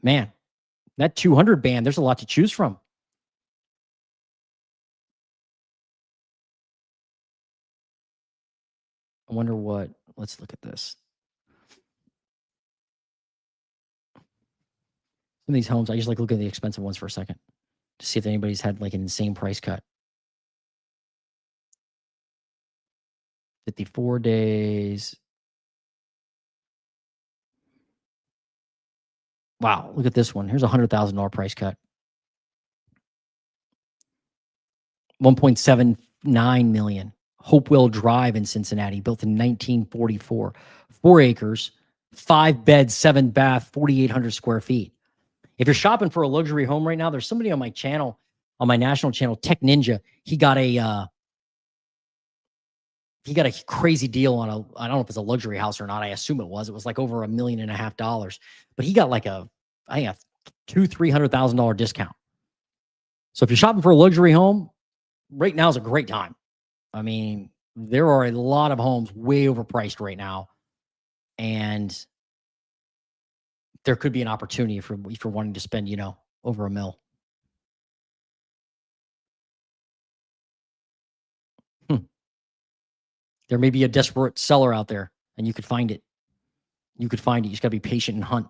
Man, that 200 band, there's a lot to choose from. I wonder what, let's look at this. Some of these homes, I just like looking at the expensive ones for a second to see if anybody's had like an insane price cut. 54 days. Wow, look at this one. Here's a $100,000 price cut. 1.79 million. Hopewell Drive in Cincinnati, built in 1944. 4 acres, 5 beds, 7 bath, 4,800 square feet. If you're shopping for a luxury home right now, there's somebody on my channel, on my national channel, Tech Ninja. He got a crazy deal on I don't know if it's a luxury house or not. I assume it was. It was like over $1.5 million. But he got like I think a $200,000-$300,000 discount. So if you're shopping for a luxury home, right now is a great time. I mean, there are a lot of homes way overpriced right now, and there could be an opportunity if you're wanting to spend, over $1 million. There may be a desperate seller out there, and you could find it. You just got to be patient and hunt.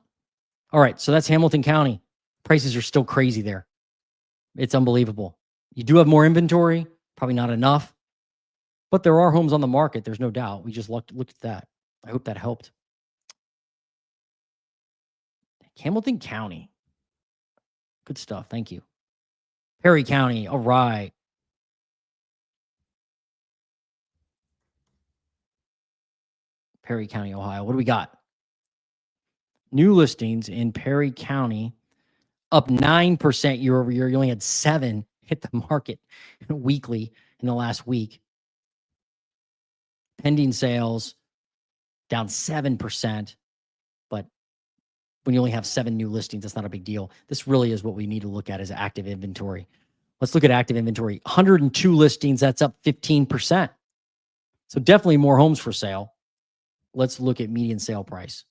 All right, so that's Hamilton County. Prices are still crazy there. It's unbelievable. You do have more inventory, probably not enough, but there are homes on the market. There's no doubt. We just looked at that. I hope that helped. Hamilton County. Good stuff. Thank you. Perry County. All right. Perry County, Ohio. What do we got? New listings in Perry County up 9% year over year. You only had 7 hit the market weekly in the last week. Pending sales down 7%. But when you only have 7 new listings, that's not a big deal. This really is what we need to look at as active inventory. Let's look at active inventory. 102 listings, that's up 15%. So definitely more homes for sale. Let's look at median sale price.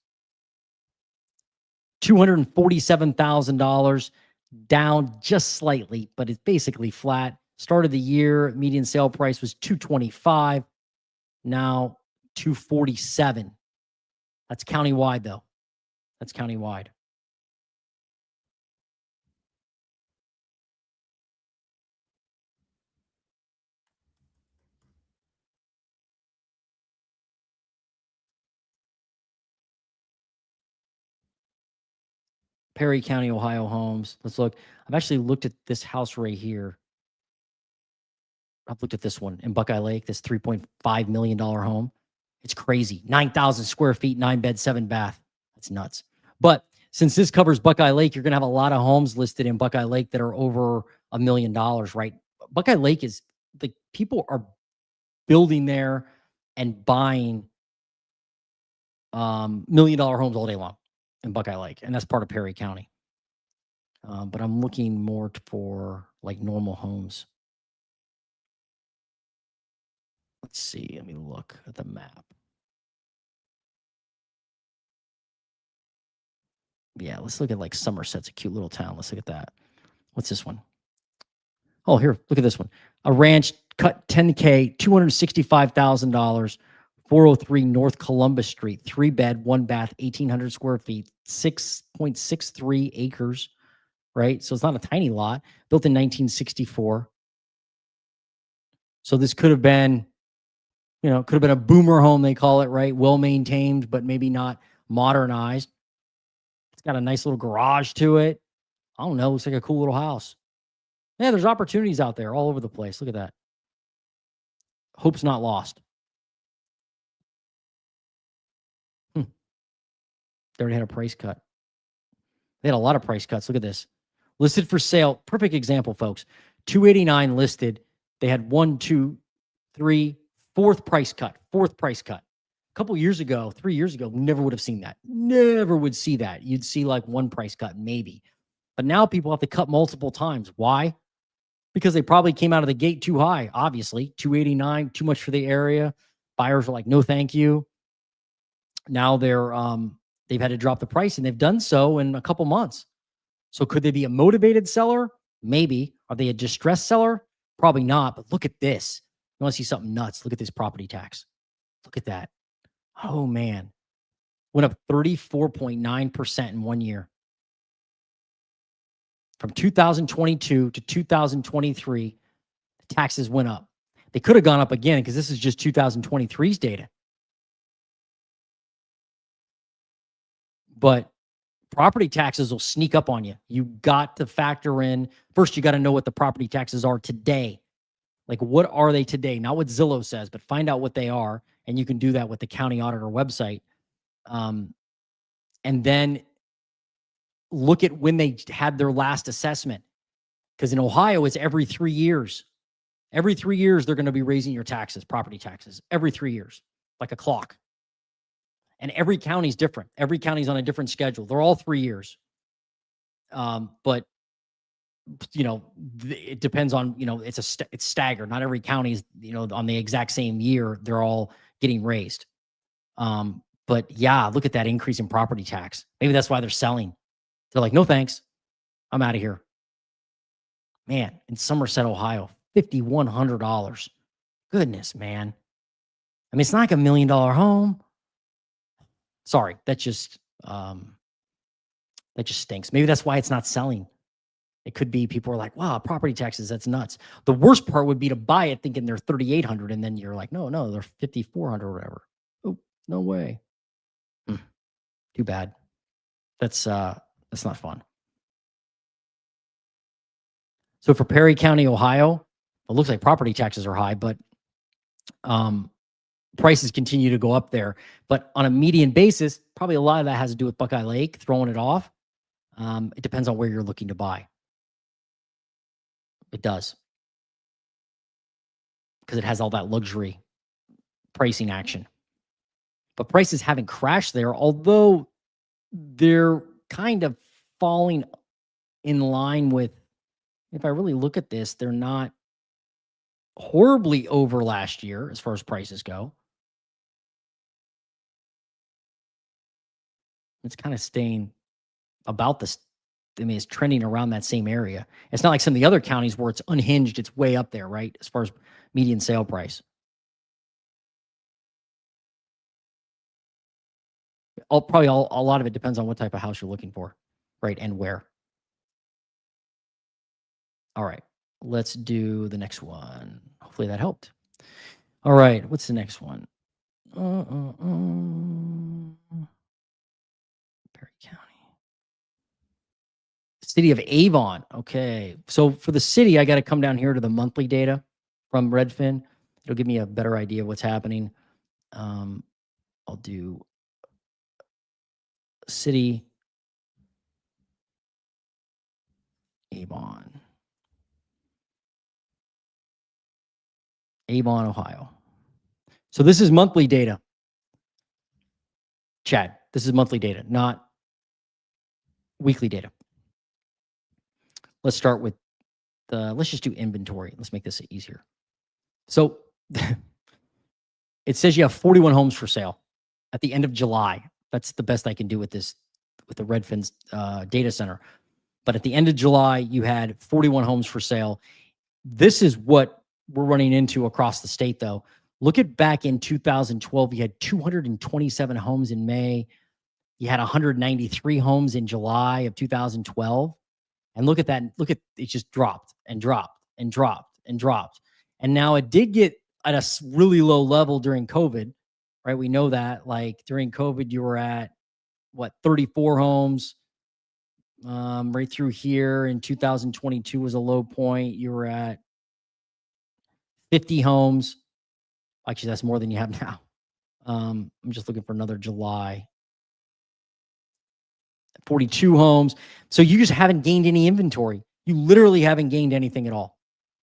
$247,000, down just slightly, but it's basically flat. Start of the year, median sale price was 225. Now 247. That's countywide though. That's countywide. Perry County, Ohio homes. Let's look. I've actually looked at this house right here. I've looked at this one in Buckeye Lake, this $3.5 million home. It's crazy. 9,000 square feet, 9 bed, 7 bath. That's nuts. But since this covers Buckeye Lake, you're going to have a lot of homes listed in Buckeye Lake that are over $1 million, right? Buckeye Lake is like people are building there and buying $1 million homes all day long in Buckeye Lake. And that's part of Perry County. But I'm looking more for like normal homes. Let's see. Let me look at the map. Yeah, let's look at like Somerset's a cute little town. Let's look at that. What's this one? Oh, here, look at this one. A ranch cut 10K, $265,000, 403 North Columbus Street, 3 bed, 1 bath, 1,800 square feet, 6.63 acres, right? So it's not a tiny lot, built in 1964. So this could have been, could have been a boomer home, they call it, right? Well maintained, but maybe not modernized. It's got a nice little garage to it. I don't know. Looks like a cool little house. Yeah, there's opportunities out there all over the place. Look at that. Hope's not lost. They already had a price cut. They had a lot of price cuts. Look at this. Listed for sale. Perfect example, folks. 289 listed. They had 1, 2, 3, fourth price cut. Fourth price cut. A couple years ago, 3 years ago, never would have seen that. Never would see that. You'd see like 1 price cut, maybe. But now people have to cut multiple times. Why? Because they probably came out of the gate too high, obviously. 289, too much for the area. Buyers are like, no, thank you. Now they've had to drop the price, and they've done so in a couple months. So could they be a motivated seller? Maybe. Are they a distressed seller? Probably not. But look at this. You want to see something nuts? Look at this property tax. Look at that. Oh, man. Went up 34.9% in 1 year. From 2022 to 2023, the taxes went up. They could have gone up again because this is just 2023's data. But property taxes will sneak up on you. You got to factor in, first, you got to know what the property taxes are today. Like, what are they today? Not what Zillow says, but find out what they are. And you can do that with the county auditor website. And then look at when they had their last assessment. Because in Ohio, it's every 3 years. Every 3 years, they're going to be raising your taxes, property taxes, every 3 years, like a clock. And every county is different. Every county's on a different schedule. They're all 3 years. But it depends on, it's staggered. Not every county is, on the exact same year, they're all getting raised. But yeah, look at that increase in property tax. Maybe that's why they're selling. They're like, no, thanks. I'm out of here. Man, in Somerset, Ohio, $5,100. Goodness, man. I mean, it's not like $1 million home. Sorry, that just stinks. Maybe that's why it's not selling. It could be people are like, wow, property taxes, that's nuts. The worst part would be to buy it thinking they're $3,800, and then you're like, no, they're $5,400 or whatever. Oh, no way. Too bad. That's not fun. So for Perry County, Ohio, it looks like property taxes are high, but prices continue to go up there. But on a median basis, probably a lot of that has to do with Buckeye Lake throwing it off. It depends on where you're looking to buy. It does, because it has all that luxury pricing action. But prices haven't crashed there, although they're kind of falling in line with, if I really look at this, they're not horribly over last year as far as prices go. It's kind of staying about this. I mean, it's trending around that same area. It's not like some of the other counties where it's unhinged. It's way up there, right? As far as median sale price. A lot of it depends on what type of house you're looking for, right? And where. All right, let's do the next one. Hopefully that helped. All right, what's the next one? Perry County. City of Avon. Okay. So for the city, I got to come down here to the monthly data from Redfin. It'll give me a better idea of what's happening. I'll do city Avon. Avon, Ohio. So this is monthly data. Chad, this is monthly data, not weekly data. Let's start with let's just do inventory. Let's make this easier. So it says you have 41 homes for sale at the end of July. That's the best I can do with this, with the Redfin's data center. But at the end of July, you had 41 homes for sale. This is what we're running into across the state, though. Look at back in 2012, you had 227 homes in May. You had 193 homes in July of 2012. And look at that. Look at it, just dropped and dropped and dropped and dropped. And now it did get at a really low level during COVID, right? We know that, like during COVID, you were at what, 34 homes right through here. In 2022 was a low point. You were at 50 homes. Actually, that's more than you have now. I'm just looking for another July. 42 homes. So you just haven't gained any inventory. You literally haven't gained anything at all.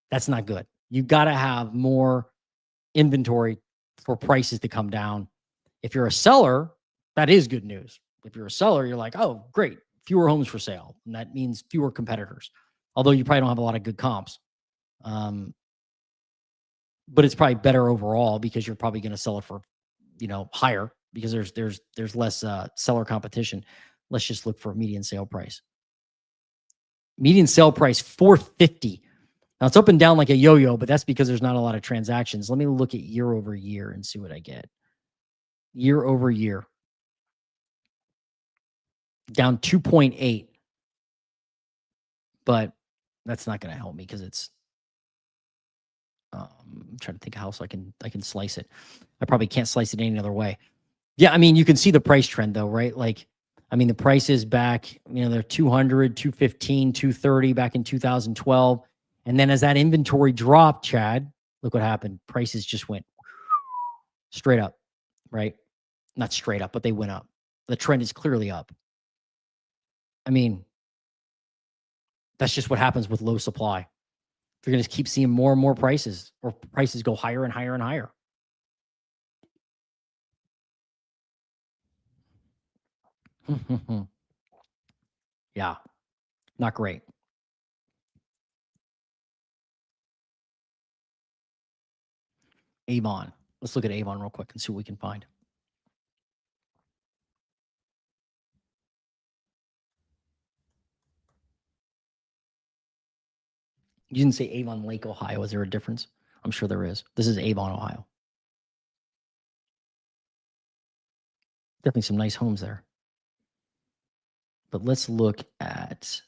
That's not good. You got to have more inventory for prices to come down. If you're a seller, that is good news. If you're a seller, you're like, oh, great, fewer homes for sale. And that means fewer competitors. Although you probably don't have a lot of good comps. But it's probably better overall because you're probably going to sell it for, higher because there's less seller competition. Let's just look for median sale price. Median sale price, $450. Now it's up and down like a yo-yo, but that's because there's not a lot of transactions. Let me look at year over year and see what I get. Year over year. Down 2.8. But that's not going to help me because it's I'm trying to think how else I can slice it. I probably can't slice it any other way. Yeah, I mean, you can see the price trend though, right? Like, I mean, the prices back, they're 200, 215, 230 back in 2012. And then as that inventory dropped, Chad, look what happened. Prices just went straight up, right? Not straight up, but they went up. The trend is clearly up. I mean, that's just what happens with low supply. You're going to keep seeing more and more prices, or prices go higher and higher and higher. Yeah, not great. Avon. Let's look at Avon real quick and see what we can find. You didn't say Avon Lake, Ohio. Is there a difference? I'm sure there is. This is Avon, Ohio. Definitely some nice homes there. But let's look at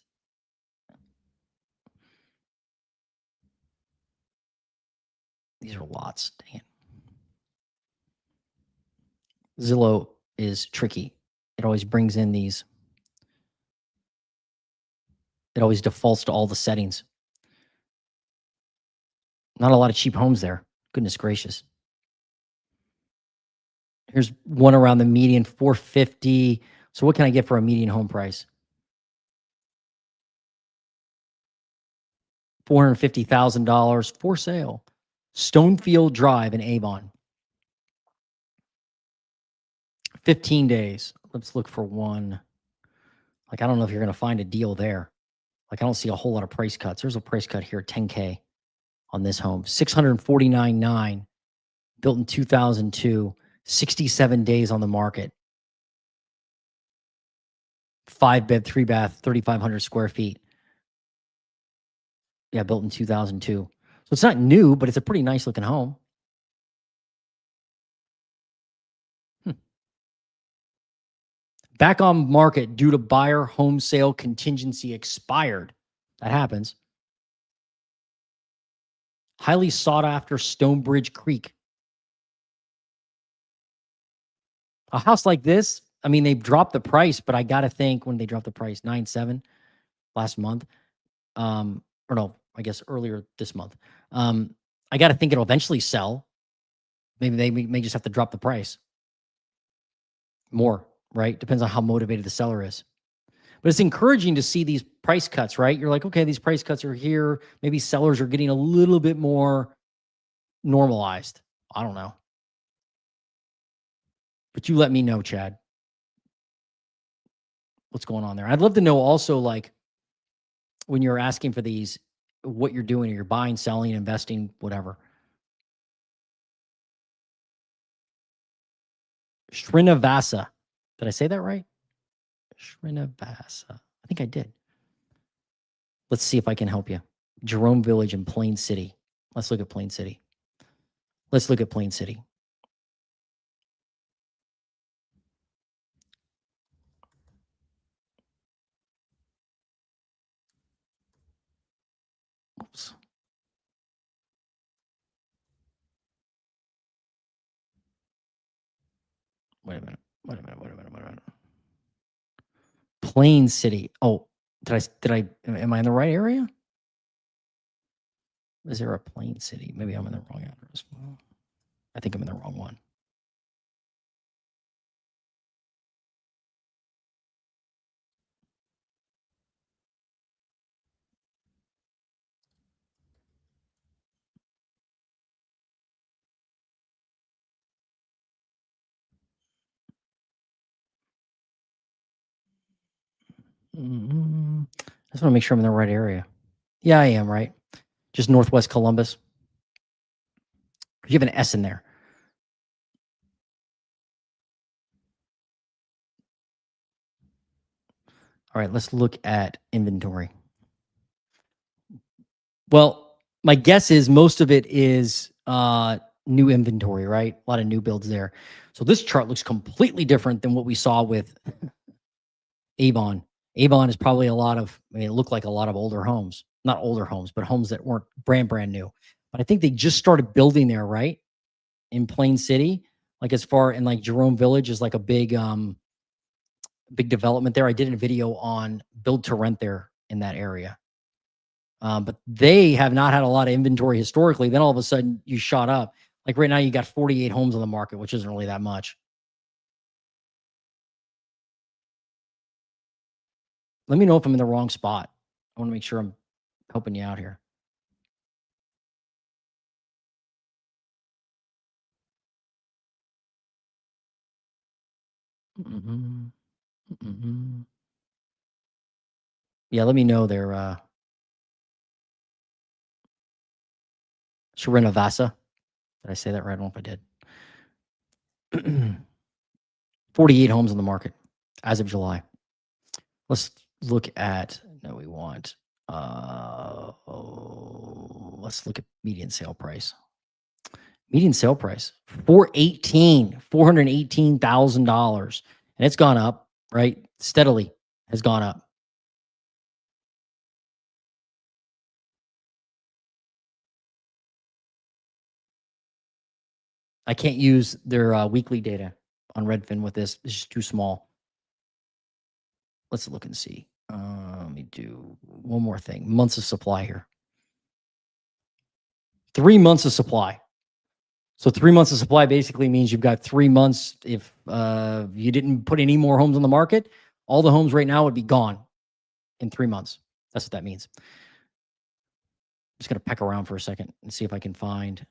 these are lots. Dang it. Zillow is tricky. It always brings in these. It always defaults to all the settings. Not a lot of cheap homes there. Goodness gracious. Here's one around the median, 450. So what can I get for a median home price? $450,000 for sale. Stonefield Drive in Avon. 15 days. Let's look for one. Like, I don't know if you're going to find a deal there. Like, I don't see a whole lot of price cuts. There's a price cut here, 10K on this home. 649.9, built in 2002, 67 days on the market. 5-bed, 3-bath, 3,500 square feet. Yeah, built in 2002. So it's not new, but it's a pretty nice looking home. Hmm. Back on market due to buyer home sale contingency expired. That happens. Highly sought after Stonebridge Creek. A house like this, I mean, they dropped the price, but I got to think when they dropped the price, 9.7 last month. Or no, I guess earlier this month. I got to think it'll eventually sell. Maybe they may just have to drop the price more, right? Depends on how motivated the seller is. But it's encouraging to see these price cuts, right? You're like, okay, these price cuts are here. Maybe sellers are getting a little bit more normalized. I don't know. But you let me know, Chad, what's going on there. I'd love to know also, like, when you're asking for these, what you're doing, you're buying, selling, investing, whatever. Srinivasa. Did I say that right? Srinivasa. I think I did. Let's see if I can help you. Jerome Village in Plain City. Let's look at Plain City. Let's look at Plain City. Oops. Wait a minute. Wait a minute. Wait a minute. Wait a minute. Plain City. Oh, am I in the right area? Is there a Plain City? Maybe I'm in the wrong address. I think I'm in the wrong one. I just want to make sure I'm in the right area. Yeah, I am, right? Just northwest Columbus. You have an S in there. All right, let's look at inventory. Well, my guess is most of it is new inventory, right? A lot of new builds there. So this chart looks completely different than what we saw with Avon. Avon is probably it looked like a lot of older homes. Not older homes, but homes that weren't brand new. But I think they just started building there, right? In Plain City. Like as far and like Jerome Village is like a big development there. I did a video on build to rent there in that area. But they have not had a lot of inventory historically. Then all of a sudden you shot up. Like right now you got 48 homes on the market, which isn't really that much. Let me know if I'm in the wrong spot. I want to make sure I'm helping you out here. Mm-hmm. Mm-hmm. Yeah, let me know there. Srinivasa. Did I say that right? I don't know if I did. 48 homes on the market as of July. Let's look at, no, we want, let's look at median sale price. Median sale price, $418,000. And it's gone up, right? Steadily has gone up. I can't use their weekly data on Redfin with this. It's just too small. Let's look and see. Let me do one more thing. Months of supply here. 3 months of supply. So 3 months of supply basically means you've got 3 months. If you didn't put any more homes on the market, all the homes right now would be gone in 3 months. That's what that means. I'm just going to peck around for a second and see if I can find.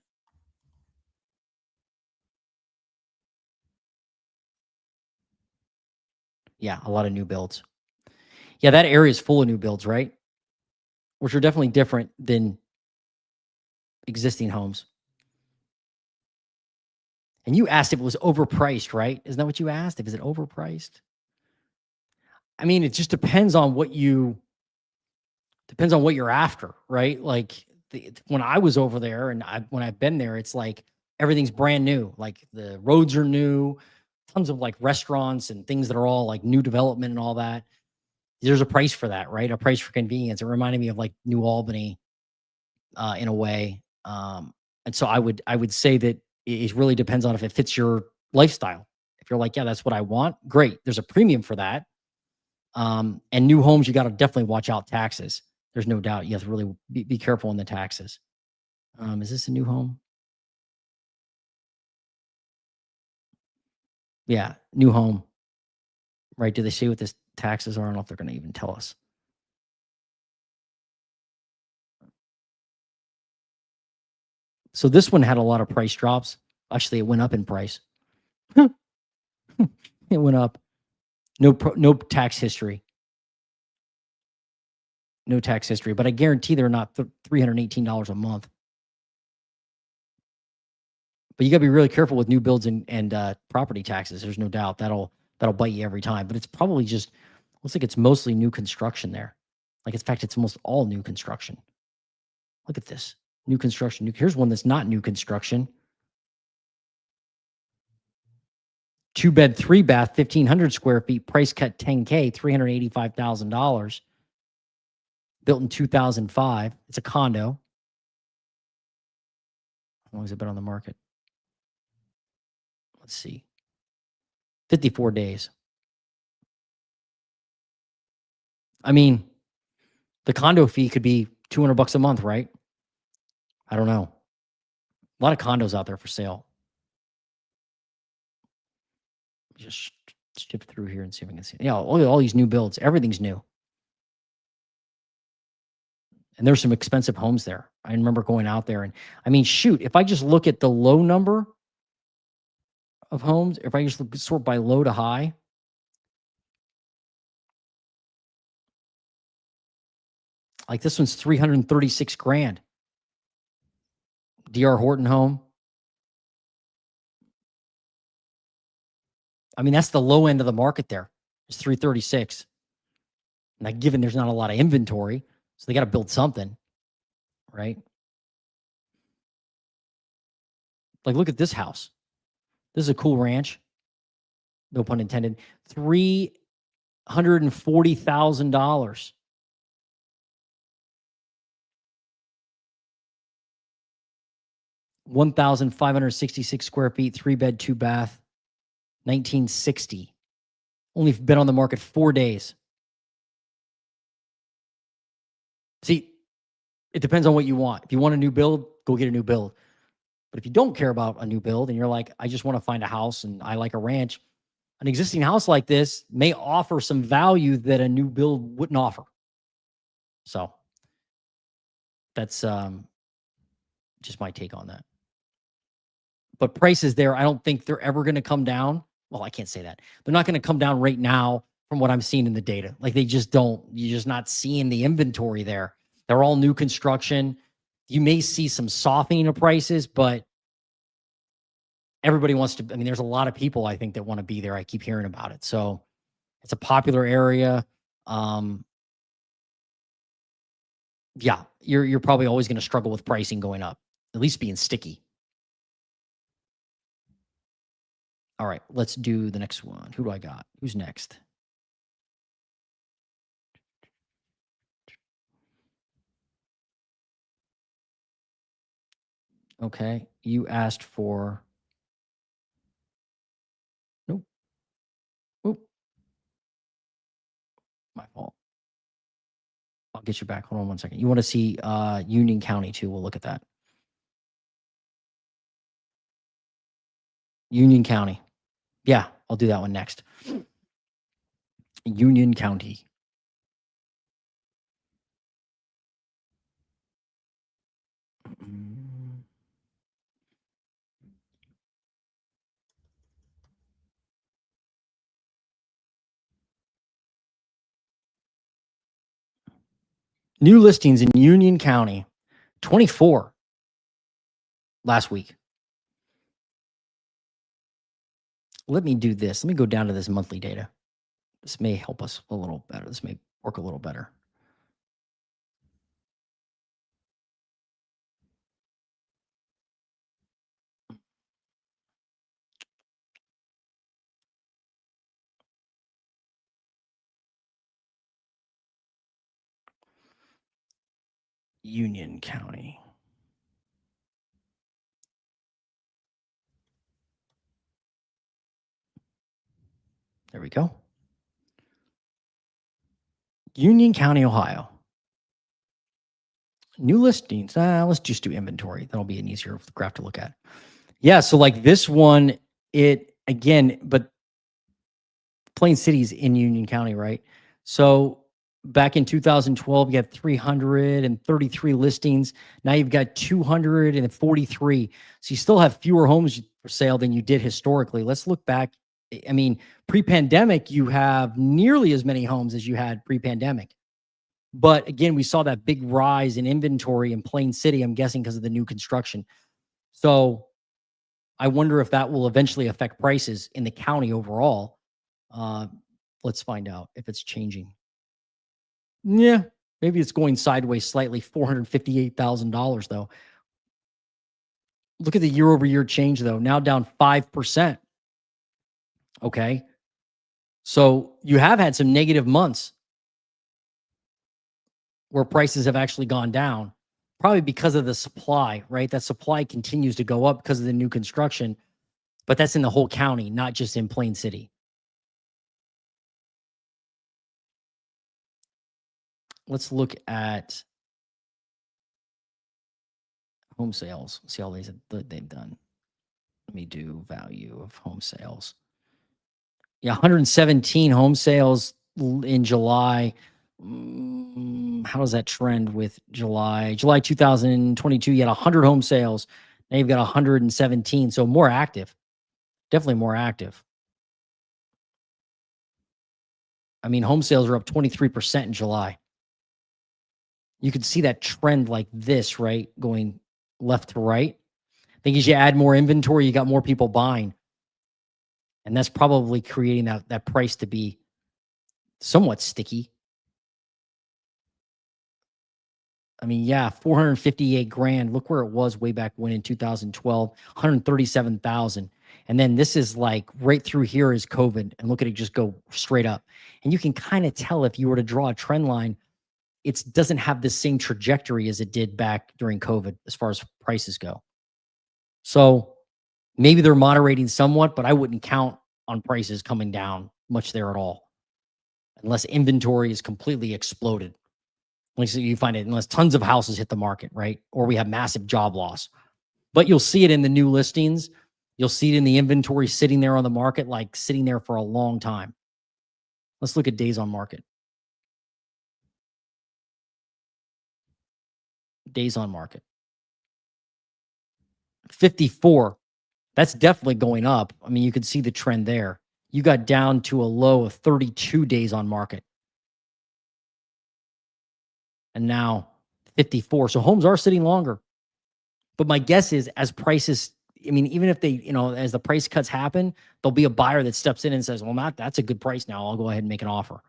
Yeah, a lot of new builds. Yeah, that area is full of new builds, right? Which are definitely different than existing homes. And you asked if it was overpriced, right? Isn't that what you asked? If is it overpriced? I mean, it just depends on what you're after, right? Like when I was over there and when I've been there, it's like everything's brand new. Like the roads are new, tons of like restaurants and things that are all like new development and all that. There's a price for that, right? A price for convenience. It reminded me of like New Albany in a way. And so I would say that it really depends on if it fits your lifestyle. If you're like, yeah, that's what I want, great. There's a premium for that. And new homes, you got to definitely watch out taxes. There's no doubt. You have to really be careful on the taxes. Is this a new home? Yeah, new home. Right? Do they say what this taxes are? I don't know if they're going to even tell us. So this one had a lot of price drops. Actually, it went up in price. It went up. No tax history. No tax history. But I guarantee they're not $318 a month. But you got to be really careful with new builds and property taxes. There's no doubt that'll bite you every time. But it's probably just looks like it's mostly new construction there. Like in fact, it's almost all new construction. Look at this new construction. Here's one that's not new construction. 2-bed, 3-bath, 1,500 square feet. Price cut $10K, $385,000. Built in 2005. It's a condo. How long has it been on the market? Let's see. 54 days. I mean, the condo fee could be $200 a month, right? I don't know. A lot of condos out there for sale. Just skip through here and see if I can see. Yeah, all these new builds. Everything's new. And there's some expensive homes there. I remember going out there and I mean, shoot, if I just look at the low number of homes, if I just sort by low to high, like this one's 336 grand. DR Horton home. I mean, that's the low end of the market there. It's 336. Now, given there's not a lot of inventory, so they got to build something, right? Like, look at this house. This is a cool ranch. No pun intended. $340,000. $1,566 square feet, 3-bed, 2-bath, 1960. Only been on the market 4 days. See, it depends on what you want. If you want a new build, go get a new build. But if you don't care about a new build and you're like, I just want to find a house and I like a ranch, an existing house like this may offer some value that a new build wouldn't offer. So that's just my take on that. But prices there, I don't think they're ever going to come down. Well, I can't say that. They're not going to come down right now from what I'm seeing in the data. Like they just don't. You're just not seeing the inventory there. They're all new construction. You may see some softening of prices, but everybody wants to. I mean, there's a lot of people I think that want to be there. I keep hearing about it. So it's a popular area. Yeah, you're probably always going to struggle with pricing going up, at least being sticky. All right, let's do the next one. Who do I got? Who's next? Okay, you asked for. Nope. Oop. My fault. I'll get you back. Hold on one second. You want to see Union County too? We'll look at that. Union County. Yeah, I'll do that one next. Union County. Mm. New listings in Union County, 24 last week. Let me do this. Let me go down to this monthly data. This may help us a little better. This may work a little better. Union County. There we go. Union County, Ohio. New listings. Let's just do inventory. That'll be an easier graph to look at. Yeah. So like this one, it again, but Plain City's in Union County, right? So back in 2012, you had 333 listings. Now you've got 243. So you still have fewer homes for sale than you did historically. Let's look back. I mean, pre-pandemic, you have nearly as many homes as you had pre-pandemic. But again, we saw that big rise in inventory in Plain City, I'm guessing because of the new construction. So I wonder if that will eventually affect prices in the county overall. Uh, let's find out if it's changing. Yeah, maybe it's going sideways slightly. $458,000 though. Look at the year over year change though. Now down 5%. Okay, so you have had some negative months where prices have actually gone down, probably because of the supply. Right, that supply continues to go up because of the new construction, but that's in the whole county, not just in Plain City. Let's look at home sales. See all these that they've done. Let me do value of home sales. Yeah, 117 home sales in July. How does that trend with July? July 2022, you had 100 home sales. Now you've got 117. So more active, definitely more active. I mean, home sales are up 23% in July. You could see that trend like this, right? Going left to right. I think as you add more inventory, you got more people buying. And that's probably creating that price to be somewhat sticky. I mean, yeah, 458 grand. Look where it was way back when in 2012, 137,000. And then this is like right through here is COVID. And look at it just go straight up. And you can kind of tell if you were to draw a trend line, it doesn't have the same trajectory as it did back during COVID as far as prices go. So maybe they're moderating somewhat, but I wouldn't count on prices coming down much there at all unless inventory is completely exploded. Like so you find it unless tons of houses hit the market, right? Or we have massive job loss. But you'll see it in the new listings. You'll see it in the inventory sitting there on the market, like sitting there for a long time. Let's look at days on market. Days on market. 54. That's definitely going up. I mean, you can see the trend there. You got down to a low of 32 days on market. And now 54. So homes are sitting longer. But my guess is as prices, I mean, even if they, as the price cuts happen, there'll be a buyer that steps in and says, well, that's a good price now. I'll go ahead and make an offer.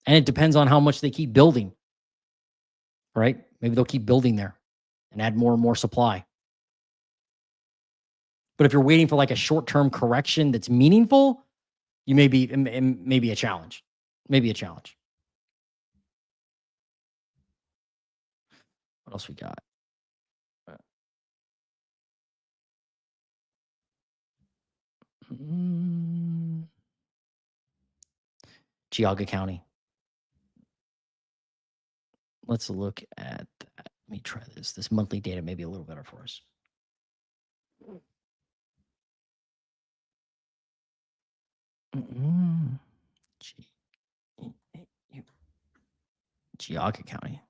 And it depends on how much they keep building, right? Maybe they'll keep building there and add more and more supply. But if you're waiting for like a short-term correction that's meaningful, you may be, maybe a challenge, maybe a challenge. What else we got? Geauga County. Let's look at that. Let me try this. This monthly data may be a little better for us. Mm-mm. Geauga County.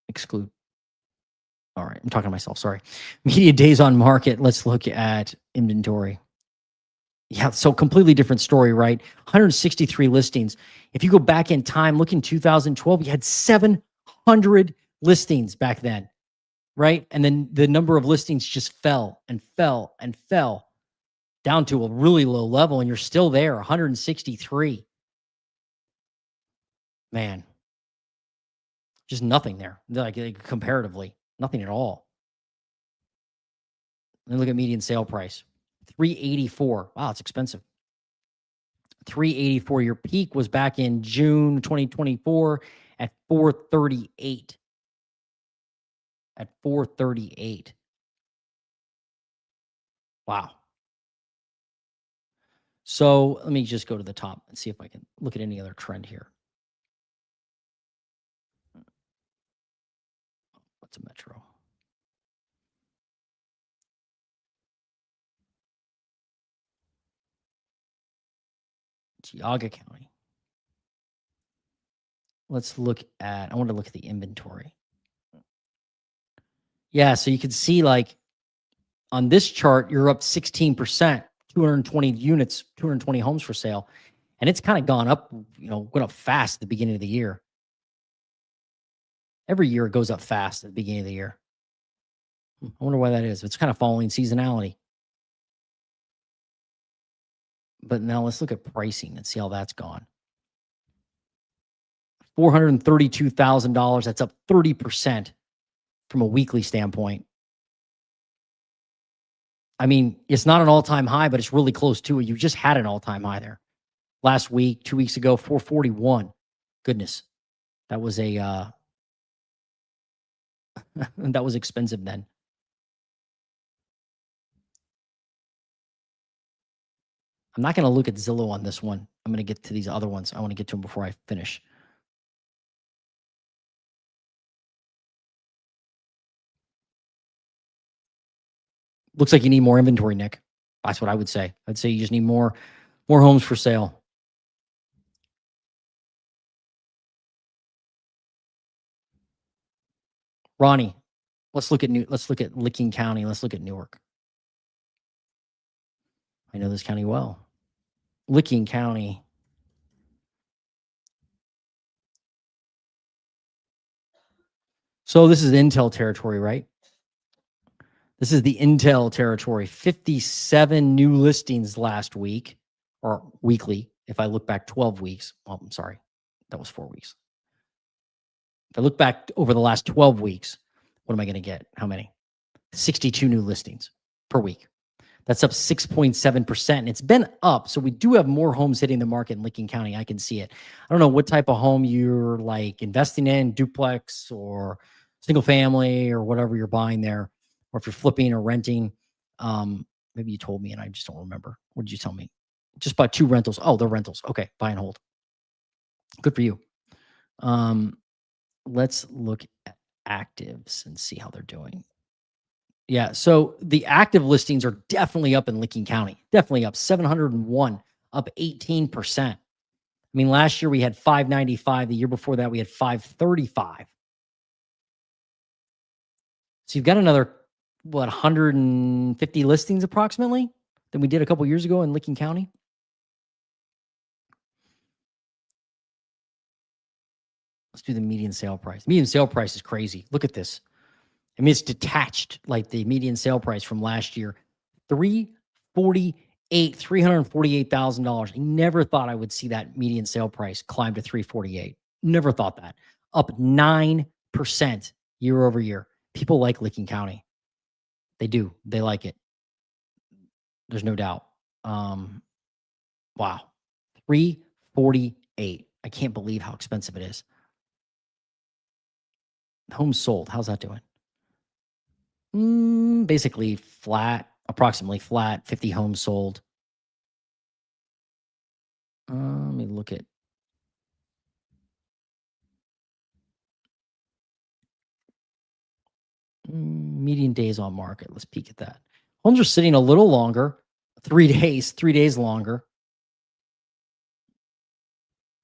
Exclude. All right, I'm talking to myself. Sorry. Media days on market. Let's look at inventory. Yeah, so completely different story, right? 163 listings. If you go back in time, look in 2012, you had 700 listings back then, right? And then the number of listings just fell and fell and fell down to a really low level, and you're still there, 163. Man, just nothing there, like comparatively, nothing at all. And then look at median sale price, 384. Wow, it's expensive. 384. Your peak was back in June 2024 at 438. At 438. Wow. So let me just go to the top and see if I can look at any other trend here. What's a metro? Geauga County. Let's look at, I want to look at the inventory. Yeah, so you can see like on this chart, you're up 16%, 220 units, 220 homes for sale. And it's kind of gone up, went up fast at the beginning of the year. Every year it goes up fast at the beginning of the year. I wonder why that is. It's kind of following seasonality. But now let's look at pricing and see how that's gone. $432,000. That's up 30% from a weekly standpoint. I mean, it's not an all-time high, but it's really close to it. You just had an all-time high there. Last week, 2 weeks ago, 441. Goodness. That was that was expensive then. I'm not going to look at Zillow on this one. I'm going to get to these other ones. I want to get to them before I finish. Looks like you need more inventory, Nick. That's what I would say. I'd say you just need more homes for sale. Ronnie, let's look at Licking County. Let's look at Newark. I know this county well. Licking County. So this is Intel territory, right? This is the Intel territory. 57 new listings last week or weekly. If I look back 12 weeks, well, I'm sorry, that was 4 weeks. If I look back over the last 12 weeks, what am I going to get? How many? 62 new listings per week. That's up 6.7%. And it's been up. So we do have more homes hitting the market in Licking County. I can see it. I don't know what type of home you're like investing in, duplex or single family or whatever you're buying there, or if you're flipping or renting. Maybe you told me and I just don't remember. What did you tell me? Just bought 2 rentals. Oh, they're rentals. Okay, buy and hold. Good for you. Let's look at actives and see how they're doing. Yeah. So the active listings are definitely up in Licking County. Definitely up 701, up 18%. I mean, last year we had 595. The year before that we had 535. So you've got another, 150 listings approximately than we did a couple years ago in Licking County. Let's do the median sale price. Median sale price is crazy. Look at this. I mean, it's detached like the median sale price from last year, $348,000. I never thought I would see that median sale price climb to 348. Never thought that. Up 9% year over year. People like Licking County. They do. They like it. There's no doubt. Wow. 348. I can't believe how expensive it is. Homes sold. How's that doing? Basically flat, approximately flat, 50 homes sold. Let me look at median days on market. Let's peek at that. Homes are sitting a little longer, 3 days longer.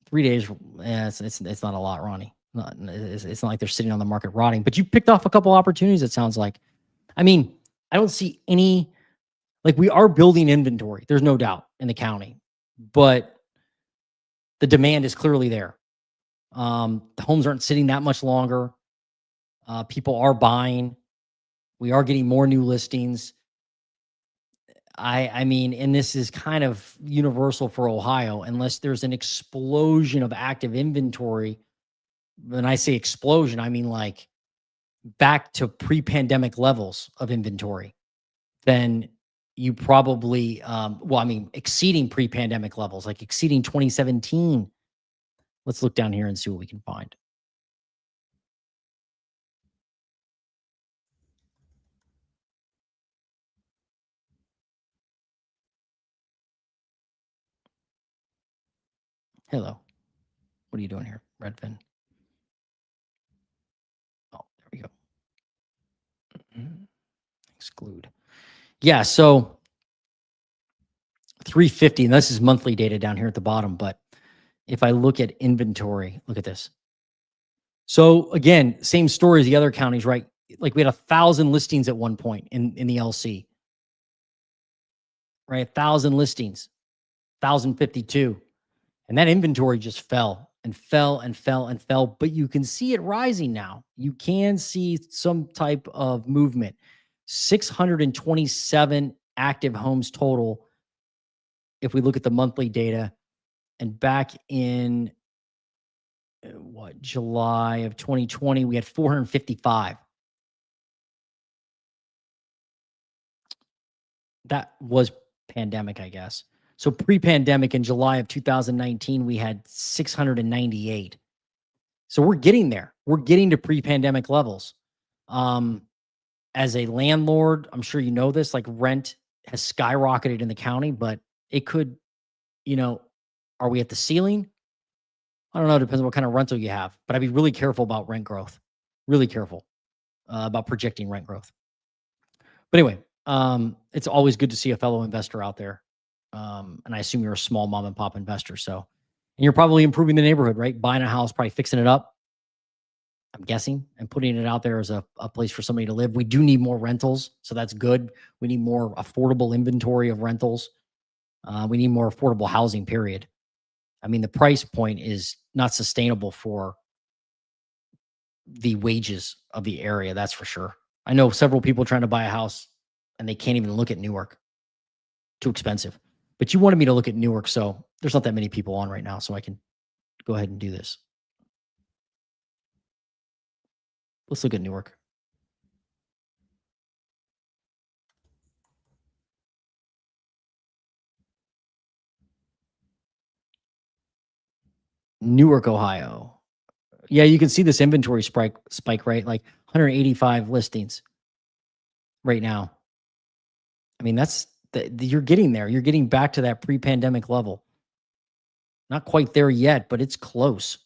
3 days, yeah, it's not a lot, Ronnie. It's not like they're sitting on the market rotting, but you picked off a couple opportunities, it sounds like. I mean, I don't see any, like, we are building inventory. There's no doubt in the county, but the demand is clearly there. The homes aren't sitting that much longer. People are buying. We are getting more new listings. I mean, and this is kind of universal for Ohio, unless there's an explosion of active inventory. When I say explosion, I mean like back to pre-pandemic levels of inventory. Then you probably, well, I mean, exceeding pre-pandemic levels, like exceeding 2017. Let's look down here and see what we can find. Hello. What are you doing here, Redfin? Oh, there we go. Exclude. Yeah, so 350, and this is monthly data down here at the bottom, but if I look at inventory, look at this. So again, same story as the other counties, right? Like we had 1,000 listings at one point in the LC, right? 1,000 listings, 1,052. And that inventory just fell and fell and fell and fell, but you can see it rising now. You can see some type of movement. 627 active homes total if we look at the monthly data. And back in July of 2020, we had 455. That was pandemic, I guess. So pre-pandemic in July of 2019, we had 698. So we're getting there. We're getting to pre-pandemic levels. As a landlord, I'm sure you know this, like rent has skyrocketed in the county, but it could, are we at the ceiling? I don't know. It depends on what kind of rental you have, but I'd be really careful about rent growth. Really careful about projecting rent growth. But anyway, it's always good to see a fellow investor out there. And I assume you're a small mom and pop investor. So, and you're probably improving the neighborhood, right? Buying a house, probably fixing it up, I'm guessing, and putting it out there as a place for somebody to live. We do need more rentals. So that's good. We need more affordable inventory of rentals. We need more affordable housing, period. I mean, the price point is not sustainable for the wages of the area. That's for sure. I know several people trying to buy a house and they can't even look at Newark. Too expensive. But you wanted me to look at Newark, so there's not that many people on right now, so I can go ahead and do this. Let's look at Newark. Newark, Ohio. Yeah, you can see this inventory spike, right? Like 185 listings right now. I mean, you're getting there. You're getting back to that pre-pandemic level. Not quite there yet, but it's close.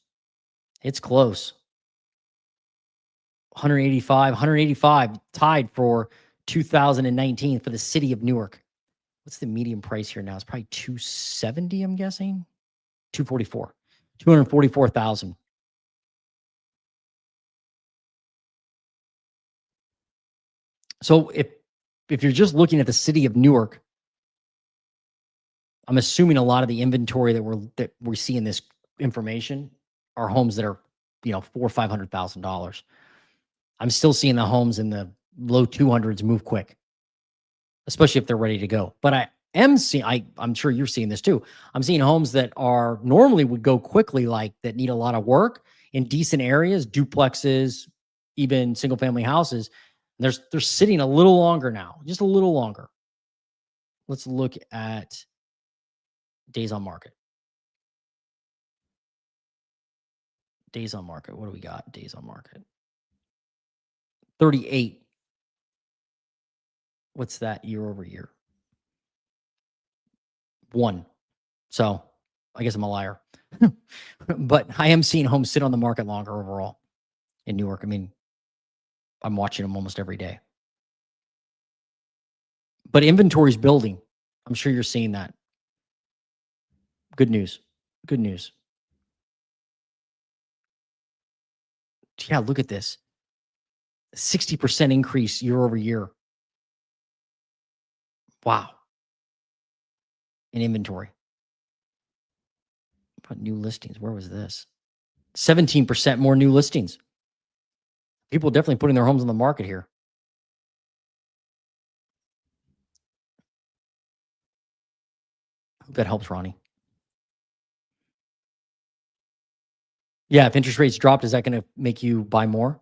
It's close. 185 tied for 2019 for the city of Newark. What's the median price here now? It's probably 270, I'm guessing. 244. 244,000. So if you're just looking at the city of Newark, I'm assuming a lot of the inventory that we're seeing this information are homes that are, $400,000 or $500,000. I'm still seeing the homes in the low 200s move quick, especially if they're ready to go. But I am seeing, I'm sure you're seeing this too. I'm seeing homes that are normally would go quickly, like that need a lot of work in decent areas, duplexes, even single family houses. They're sitting a little longer now, just a little longer. Let's look at days on market. Days on market. What do we got? Days on market. 38. What's that year over year? 1. So I guess I'm a liar. But I am seeing homes sit on the market longer overall in Newark. I mean, I'm watching them almost every day. But inventory's building. I'm sure you're seeing that. Good news. Good news. Yeah, look at this. 60% increase year over year. Wow. In inventory. But new listings. Where was this? 17% more new listings. People definitely putting their homes on the market here. Hope that helps, Ronnie. Yeah, if interest rates dropped, is that going to make you buy more?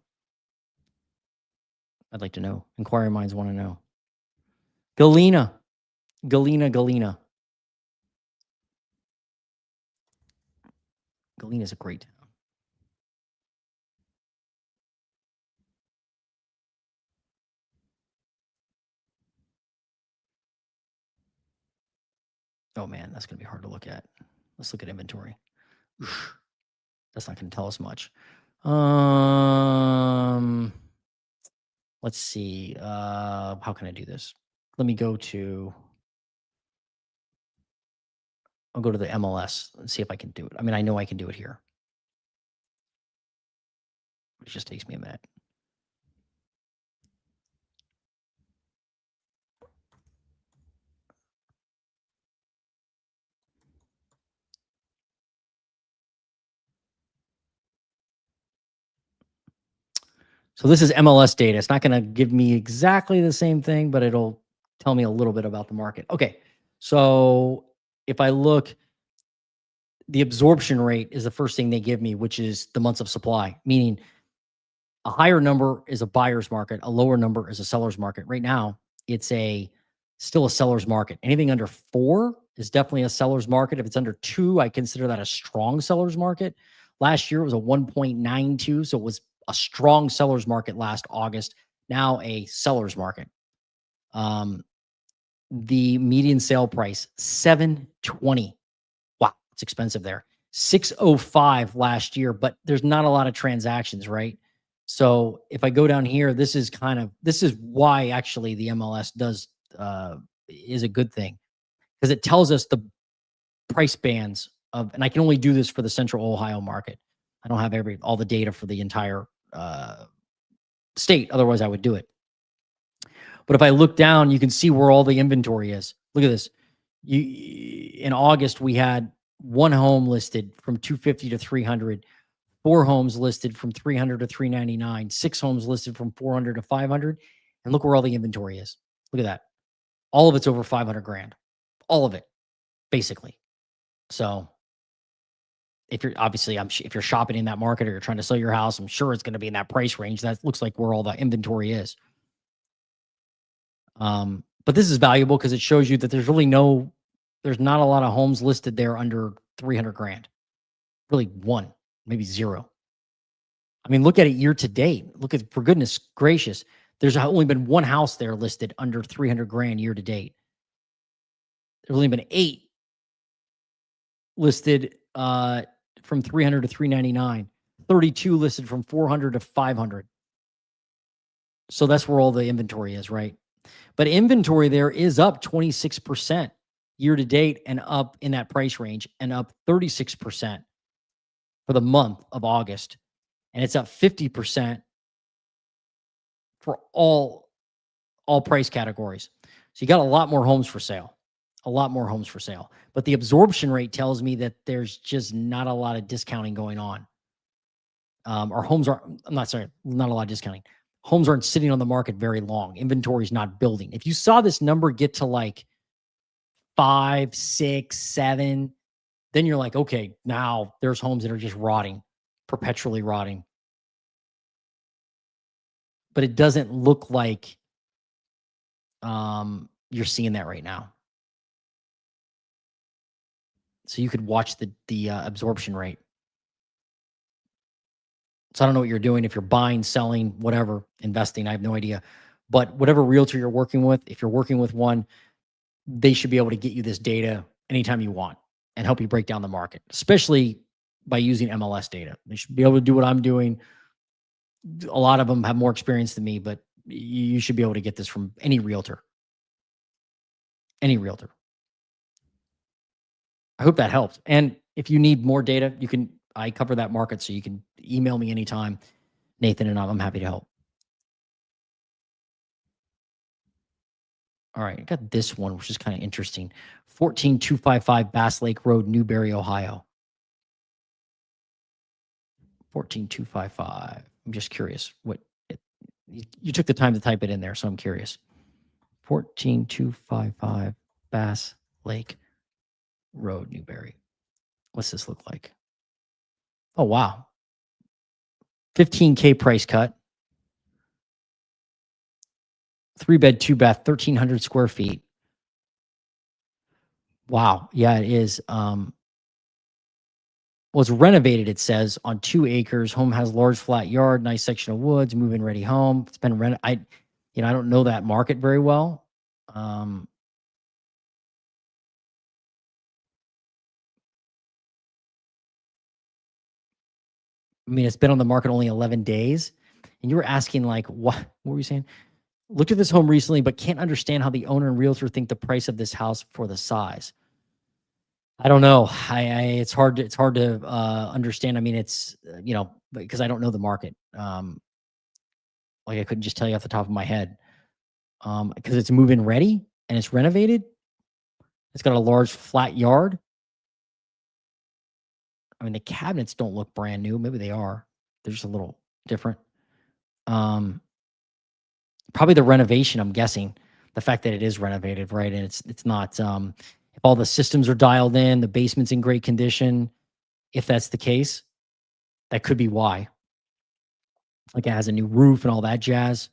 I'd like to know. Inquiry minds want to know. Galena. Galena. Galena's a great town. Oh man, that's going to be hard to look at. Let's look at inventory. Oof, that's not going to tell us much. Let's see. How can I do this? Let me go to. I'll go to the MLS and see if I can do it. I mean, I know I can do it here. It just takes me a minute. So this is MLS data. It's not going to give me exactly the same thing, but it'll tell me a little bit about the market. Okay. So if I look, the absorption rate is the first thing they give me, which is the months of supply, meaning a higher number is a buyer's market, a lower number is a seller's market. Right now, it's still a seller's market. Anything under 4 is definitely a seller's market. If it's under 2, I consider that a strong seller's market. Last year it was a 1.92, so it was a strong seller's market last August. Now a seller's market. The median sale price $720. Wow, it's expensive there. $605 last year, but there's not a lot of transactions, right? So if I go down here, this is why actually the MLS is a good thing, because it tells us the price bands of, and I can only do this for the Central Ohio market. I don't have all the data for the entire state. Otherwise I would do it. But if I look down, you can see where all the inventory is. Look at this. In August, we had 1 home listed from 250 to 300, 4 homes listed from 300 to 399, 6 homes listed from 400 to 500. And look where all the inventory is. Look at that. All of it's over 500 grand. All of it, basically. So if you're if you're shopping in that market or you're trying to sell your house, I'm sure it's going to be in that price range. That looks like where all the inventory is. But this is valuable because it shows you that there's not a lot of homes listed there under 300 grand. Really 1, maybe 0. I mean, look at it year to date. For goodness gracious, there's only been 1 house there listed under 300 grand year to date. There's only been 8 listed from 300 to 399, 32 listed from 400 to 500. So that's where all the inventory is, right? But inventory there is up 26% year to date and up in that price range, and up 36% for the month of August. And it's up 50% for all price categories. So you got a lot more homes for sale. But the absorption rate tells me that there's just not a lot of discounting going on. Our homes are, not a lot of discounting. Homes aren't sitting on the market very long. Inventory is not building. If you saw this number get to like 5, 6, 7, then you're like, okay, now there's homes that are just rotting, perpetually rotting. But it doesn't look like you're seeing that right now. So you could watch the absorption rate. So I don't know what you're doing, if you're buying, selling, whatever, investing, I have no idea. But whatever realtor you're working with, if you're working with one, they should be able to get you this data anytime you want and help you break down the market, especially by using MLS data. They should be able to do what I'm doing. A lot of them have more experience than me, but you should be able to get this from any realtor. Any realtor. I hope that helped. And if you need more data, I cover that market, so you can email me anytime, Nathan, and I'm happy to help. All right, I got this one, which is kind of interesting. 14255 Bass Lake Road, Newberry, Ohio. 14255. I'm just curious you took the time to type it in there, so I'm curious. 14255 Bass Lake Road, Newberry. What's this look like? Oh, wow. 15K price cut. 3-bed, 2-bath, 1,300 square feet. Wow. Yeah, it is. Was renovated, it says, on 2 acres. Home has large flat yard, nice section of woods, move-in ready home. It's been I don't know that market very well. I mean, it's been on the market only 11 days. And you were asking, like, what were you saying? Looked at this home recently, but can't understand how the owner and realtor think the price of this house for the size. I don't know. It's hard to understand. I mean, it's because I don't know the market. Like, I couldn't just tell you off the top of my head. Because it's move-in ready and it's renovated. It's got a large flat yard. I mean, the cabinets don't look brand new. Maybe they are. They're just a little different. Probably the renovation, I'm guessing. The fact that it is renovated, right? And it's not if all the systems are dialed in, the basement's in great condition. If that's the case, that could be why. Like, it has a new roof and all that jazz.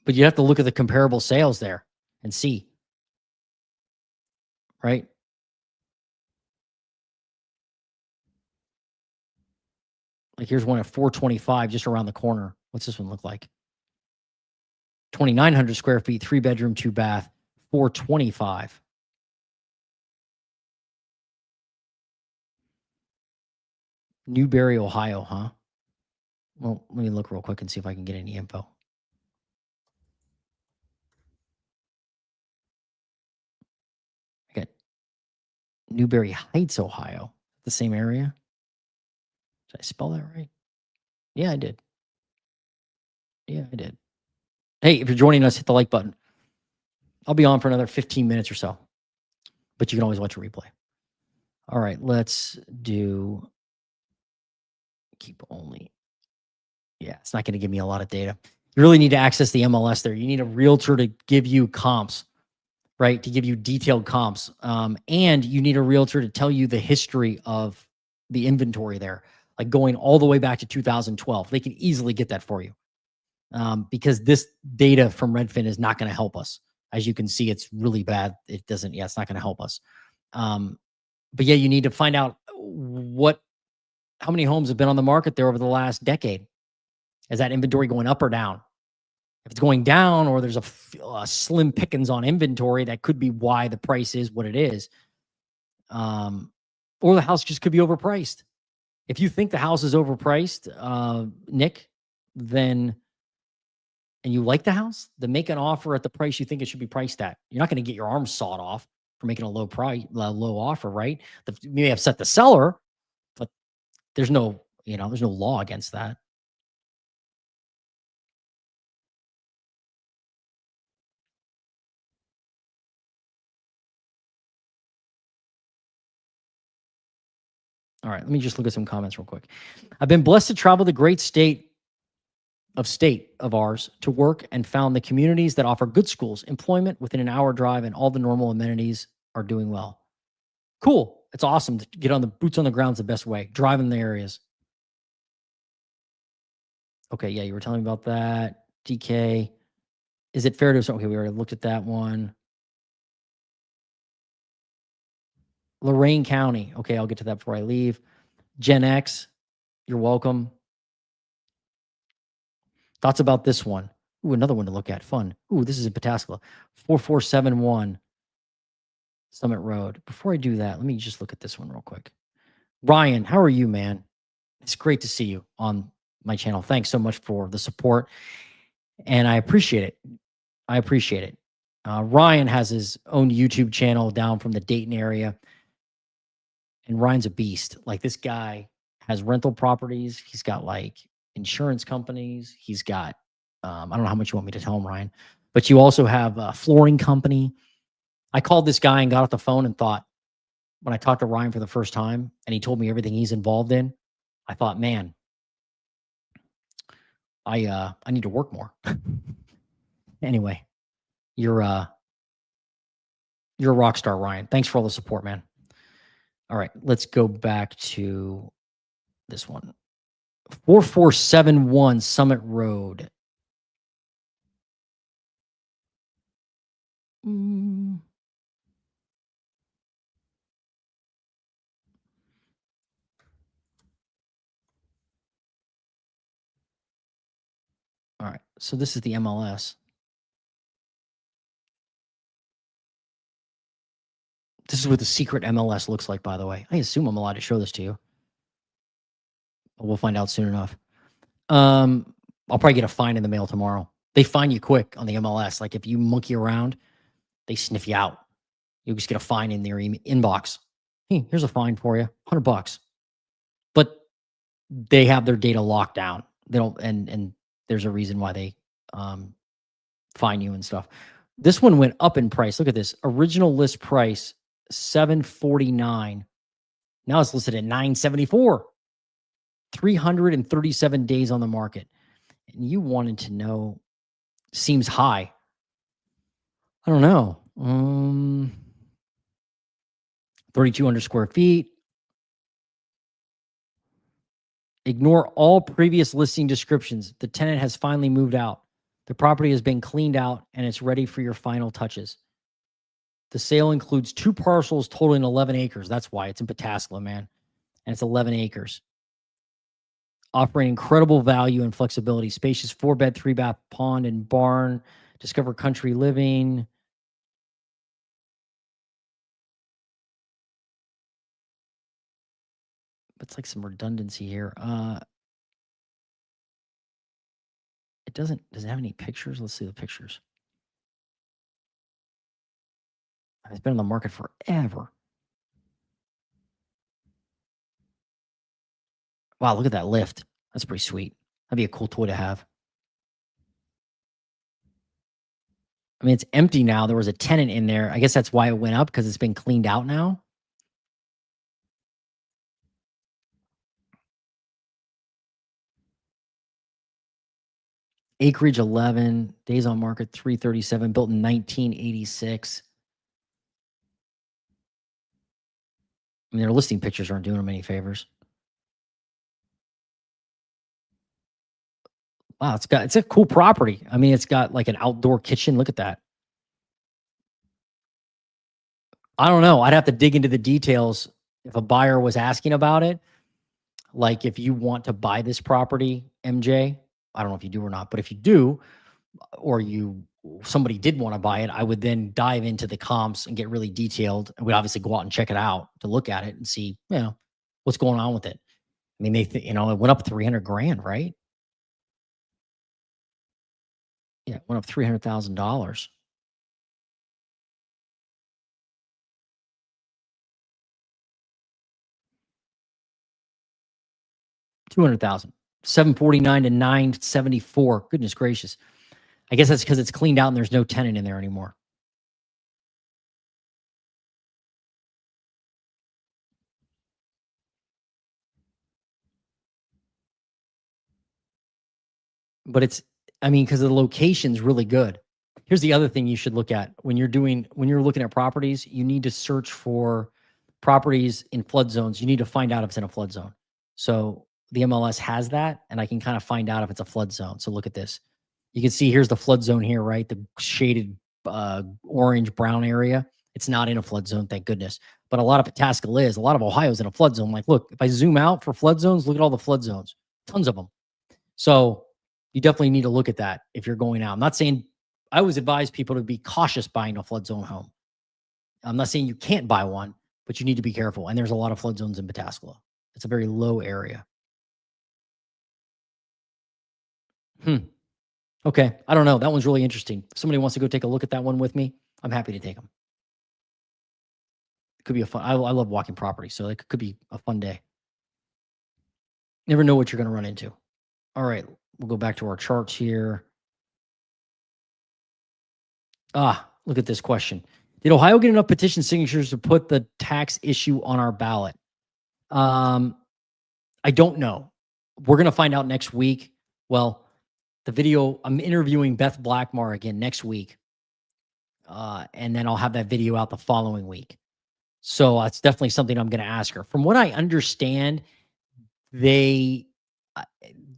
But you have to look at the comparable sales there and see, right? Like, here's one at 425 just around the corner. What's this one look like? 2,900 square feet, 3-bedroom, 2-bath, 425. Newberry, Ohio, huh? Well, let me look real quick and see if I can get any info. I got Newberry Heights, Ohio. The same area? Did I spell that right? Yeah, I did. Yeah, I did. Hey, if you're joining us, hit the like button. I'll be on for another 15 minutes or so, but you can always watch a replay. All right, let's do keep only. Yeah, it's not going to give me a lot of data. You really need to access the MLS there. You need a realtor to give you comps, right? To give you detailed comps. And you need a realtor to tell you the history of the inventory there, like going all the way back to 2012. They can easily get that for you. Because this data from Redfin is not going to help us. As you can see, it's really bad. It's not going to help us. But yeah, you need to find out how many homes have been on the market there over the last decade. Is that inventory going up or down? If it's going down, or there's a slim pickings on inventory, that could be why the price is what it is. Or the house just could be overpriced. If you think the house is overpriced, Nick, and you like the house, then make an offer at the price you think it should be priced at. You're not going to get your arms sawed off for making a low offer, right? You may upset the seller, but there's no law against that. All right, let me just look at some comments real quick. I've been blessed to travel the great state of ours to work, and found the communities that offer good schools, employment within an hour drive, and all the normal amenities are doing well. Cool. It's awesome to get on the boots on the ground is the best way. Drive in the areas. Okay, yeah, you were telling me about that. DK. Is it fair to assume? Okay, we already looked at that one. Loraine County. Okay, I'll get to that before I leave. Gen X, you're welcome. Thoughts about this one? Ooh, another one to look at. Fun. Ooh, this is in Pataskala. 4471 Summit Road. Before I do that, let me just look at this one real quick. Ryan, how are you, man? It's great to see you on my channel. Thanks so much for the support, and I appreciate it. Ryan has his own YouTube channel down from the Dayton area, and Ryan's a beast. Like this guy has rental properties. He's got like insurance companies. He's got I don't know how much you want me to tell him, Ryan, but you also have a flooring company. I called this guy and got off the phone and thought, when I talked to Ryan for the first time and he told me everything he's involved in, I thought, man, I need to work more. Anyway, you're you're a rock star, Ryan. Thanks for all the support, man. All right, let's go back to this one. 4471 Summit Road. Mm. All right, so this is the MLS. This is what the secret MLS looks like, by the way. I assume I'm allowed to show this to you. But we'll find out soon enough. I'll probably get a fine in the mail tomorrow. They fine you quick on the MLS. Like if you monkey around, they sniff you out. You just get a fine in their inbox. Hey, here's a fine for you, $100. But they have their data locked down. They don't, and there's a reason why they fine you and stuff. This one went up in price. Look at this. Original list price $749. Now it's listed at $974. 337 days on the market. And you wanted to know, seems high. I don't know. 3,200 square feet. Ignore all previous listing descriptions. The tenant has finally moved out. The property has been cleaned out and it's ready for your final touches. The sale includes 2 parcels totaling 11 acres. That's why it's in Pataskala, man. And it's 11 acres. Offering incredible value and flexibility. Spacious 4-bed, 3-bath pond and barn. Discover country living. It's like some redundancy here. It does it have any pictures? Let's see the pictures. It's been on the market forever. Wow, look at that lift. That's pretty sweet. That'd be a cool toy to have. I mean, it's empty now. There was a tenant in there. I guess that's why it went up, because it's been cleaned out now. Acreage 11, days on market 337, built in 1986. I mean, their listing pictures aren't doing them any favors. Wow, it's a cool property. I mean, it's got like an outdoor kitchen. Look at that. I don't know. I'd have to dig into the details if a buyer was asking about it. Like if you want to buy this property, MJ, I don't know if you do or not, but if you do, or somebody did want to buy it, I would then dive into the comps and get really detailed. And we'd obviously go out and check it out to look at it and see, what's going on with it. I mean, it went up 300 grand, right? Yeah, it went up $300,000. 200,000. 749 to 974. Goodness gracious. I guess that's because it's cleaned out and there's no tenant in there anymore. But because the location's really good. Here's the other thing you should look at when you're looking at properties. You need to search for properties in flood zones. You need to find out if it's in a flood zone. So the MLS has that, and I can kind of find out if it's a flood zone. So look at this. You can see here's the flood zone here, right? The shaded orange brown area. It's not in a flood zone, thank goodness. But a lot of Pataskala is. A lot of Ohio's in a flood zone. Like, look, if I zoom out for flood zones, look at all the flood zones. Tons of them. So you definitely need to look at that if you're going out. I'm not saying, I always advise people to be cautious buying a flood zone home. I'm not saying you can't buy one, but you need to be careful. And there's a lot of flood zones in Pataskala. It's a very low area. Okay. I don't know. That one's really interesting. If somebody wants to go take a look at that one with me, I'm happy to take them. It could be a fun, I love walking property. So it could be a fun day. Never know what you're going to run into. All right. We'll go back to our charts here. Look at this question. Did Ohio get enough petition signatures to put the tax issue on our ballot? I don't know. We're going to find out next week. Well, the video, I'm interviewing Beth Blackmar again next week. And then I'll have that video out the following week. So it's definitely something I'm going to ask her. From what I understand,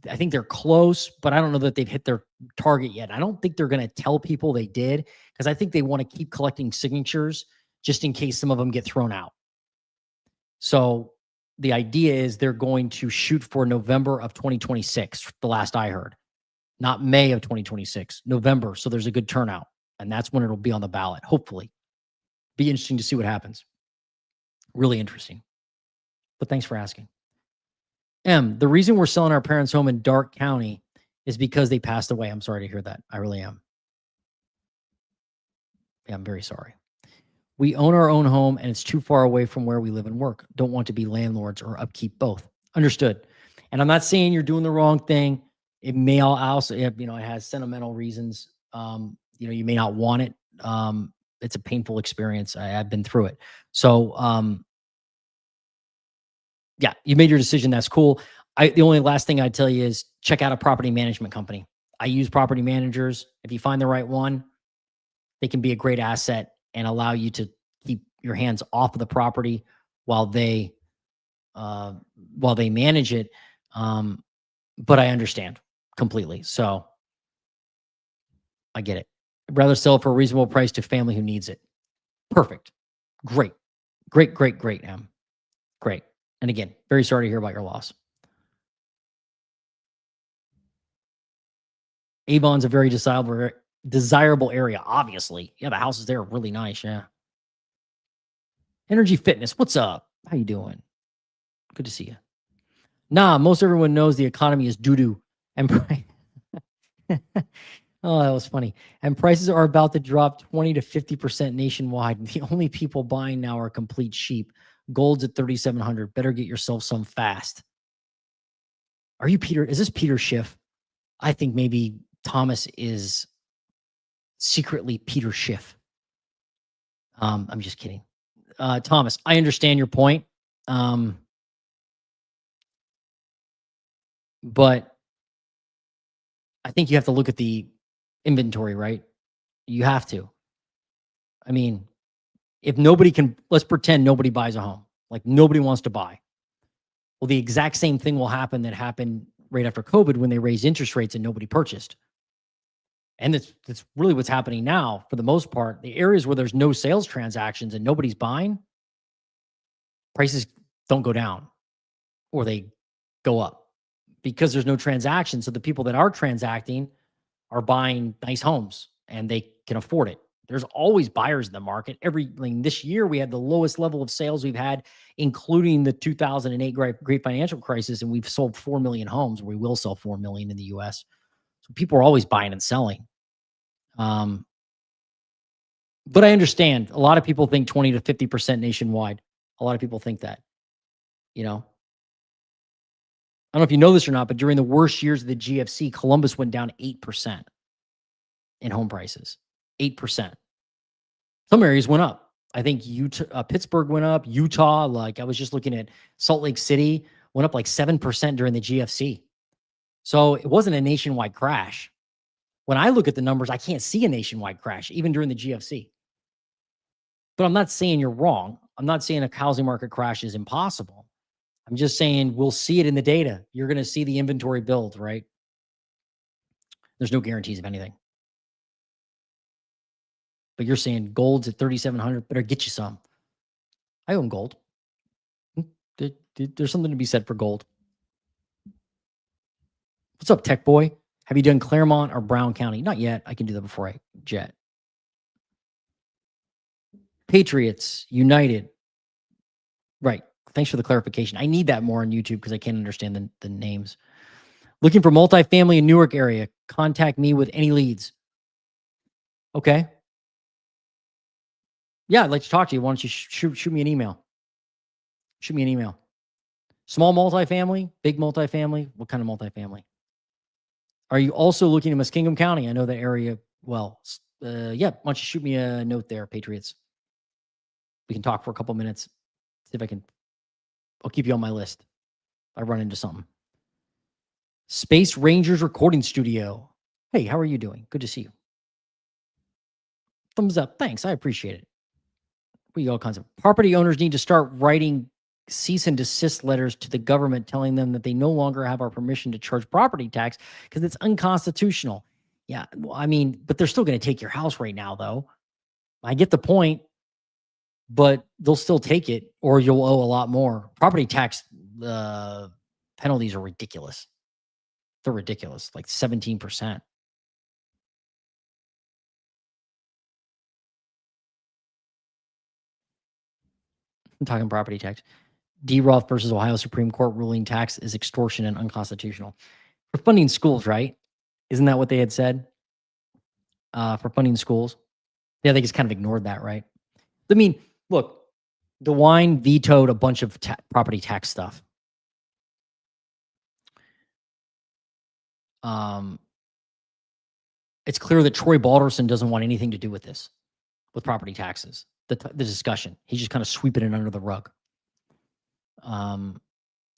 I think they're close, but I don't know that they've hit their target yet. I don't think they're going to tell people they did, because I think they want to keep collecting signatures just in case some of them get thrown out. So the idea is they're going to shoot for November of 2026, the last I heard, not May of 2026, November. So there's a good turnout, and that's when it'll be on the ballot, hopefully. Be interesting to see what happens. Really interesting. But thanks for asking. The reason we're selling our parents' home in Darke County is because they passed away. I'm sorry to hear that. I really am. Yeah, I'm very sorry. We own our own home and it's too far away from where we live and work. Don't want to be landlords or upkeep both. Understood. And I'm not saying you're doing the wrong thing. It may also, it has sentimental reasons. You may not want it. It's a painful experience. I've been through it. So, yeah, you made your decision. That's cool. The only last thing I'd tell you is check out a property management company. I use property managers. If you find the right one, they can be a great asset and allow you to keep your hands off of the property while they manage it. But I understand completely. So I get it. I'd rather sell it for a reasonable price to family who needs it. Perfect. Great. Great, Em. Great. And again, very sorry to hear about your loss. Avon's a very desirable area, obviously. Yeah, the houses there are really nice, yeah. Energy Fitness, what's up? How you doing? Good to see you. Nah, most everyone knows the economy is doo-doo. And oh, that was funny. And prices are about to drop 20 to 50% nationwide. The only people buying now are complete sheep. Gold's at 3,700. Better get yourself some fast. Are you Peter? Is this Peter Schiff? I think maybe Thomas is secretly Peter Schiff. I'm just kidding. Thomas, I understand your point. But I think you have to look at the inventory, right? You have to. I mean, if nobody can, let's pretend nobody buys a home. Like nobody wants to buy. Well, the exact same thing will happen that happened right after COVID when they raised interest rates and nobody purchased. And that's really what's happening now for the most part. The areas where there's no sales transactions and nobody's buying, prices don't go down or they go up because there's no transaction. So the people that are transacting are buying nice homes and they can afford it. There's always buyers in the market. This year we had the lowest level of sales we've had, including the 2008 great financial crisis, and we've sold 4 million homes. We will sell 4 million in the U.S. So people are always buying and selling. But I understand a lot of people think 20 to 50% nationwide. A lot of people think that, I don't know if you know this or not, but during the worst years of the GFC, Columbus went down 8% in home prices. 8%. Some areas went up. I think Pittsburgh went up. Utah, like I was just looking at Salt Lake City, went up like 7% during the GFC. So it wasn't a nationwide crash. When I look at the numbers, I can't see a nationwide crash, even during the GFC. But I'm not saying you're wrong. I'm not saying a housing market crash is impossible. I'm just saying we'll see it in the data. You're going to see the inventory build, right? There's no guarantees of anything. But you're saying gold's at 3,700. Better get you some. I own gold. There's something to be said for gold. What's up, Tech Boy? Have you done Claremont or Brown County? Not yet. I can do that before I jet. Patriots, United. Right. Thanks for the clarification. I need that more on YouTube because I can't understand the names. Looking for multifamily in Newark area. contact me with any leads. Okay. Yeah, I'd like to talk to you. Why don't you shoot me an email? Shoot me an email. Small multifamily, big multifamily. What kind of multifamily? Are you also looking at Muskingum County? I know that area well. Yeah, why don't you shoot me a note there, Patriots? We can talk for a couple minutes. See if I can. I'll keep you on my list. I run into something. Space Rangers Recording Studio. Hey, how are you doing? Good to see you. Thumbs up. Thanks. I appreciate it. We all kinds of property owners need to start writing cease and desist letters to the government telling them that they no longer have our permission to charge property tax because it's unconstitutional. Yeah, well, I mean, but they're still going to take your house right now, though. I get the point, but they'll still take it, or you'll owe a lot more. Property tax penalties are ridiculous. They're ridiculous, like 17%. I'm talking property tax. D. Roth versus Ohio Supreme Court ruling tax is extortion and unconstitutional. For funding schools, right? Isn't that what they had said? For funding schools. Yeah, they just kind of ignored that, right? I mean, look, DeWine vetoed a bunch of property tax stuff. It's clear that Troy Balderson doesn't want anything to do with this, with property taxes, the discussion. He's just kind of sweeping it under the rug.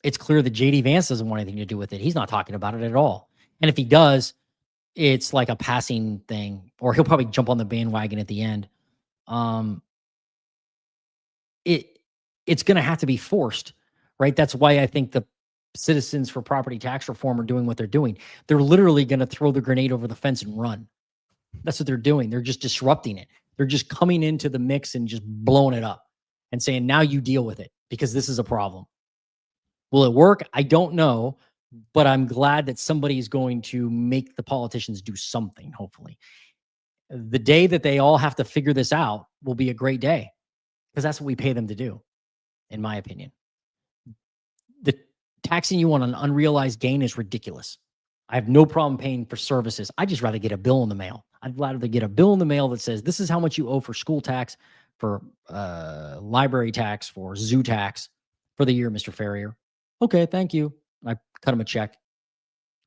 It's clear that JD Vance doesn't want anything to do with it. He's not talking about it at all. And if he does, it's like a passing thing, or he'll probably jump on the bandwagon at the end. It's going to have to be forced, right? That's why I think the Citizens for Property Tax Reform are doing what they're doing. They're literally going to throw the grenade over the fence and run. That's what they're doing. They're just disrupting it. They're just coming into the mix and just blowing it up and saying, now you deal with it because this is a problem. Will it work? I don't know, but I'm glad that somebody is going to make the politicians do something, hopefully. The day that they all have to figure this out will be a great day because that's what we pay them to do, in my opinion. The taxing you on an unrealized gain is ridiculous. I have no problem paying for services. I'd just rather get a bill in the mail. I'd rather get a bill in the mail that says, this is how much you owe for school tax, for library tax, for zoo tax for the year, Mr. Ferrier. Okay, thank you. I cut him a check,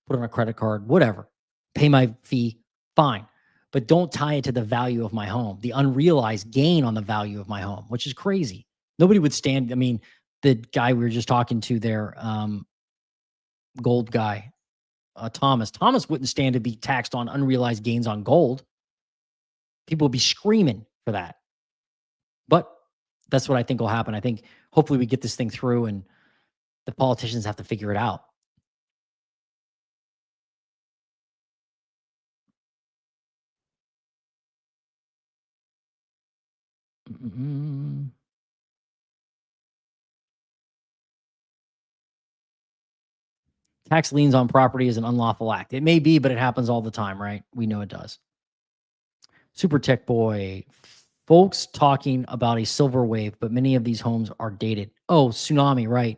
put it on a credit card, whatever. Pay my fee, fine. But don't tie it to the value of my home, the unrealized gain on the value of my home, which is crazy. Nobody would stand. I mean, the guy we were just talking to there, gold guy, Thomas wouldn't stand to be taxed on unrealized gains on gold. People would be screaming for that. But that's what I think will happen. I think hopefully we get this thing through and the politicians have to figure it out. Tax liens on property is an unlawful act. It may be, but it happens all the time, right? We know it does. Super Tech Boy. Folks talking about a silver wave, but many of these homes are dated. Oh, tsunami, right.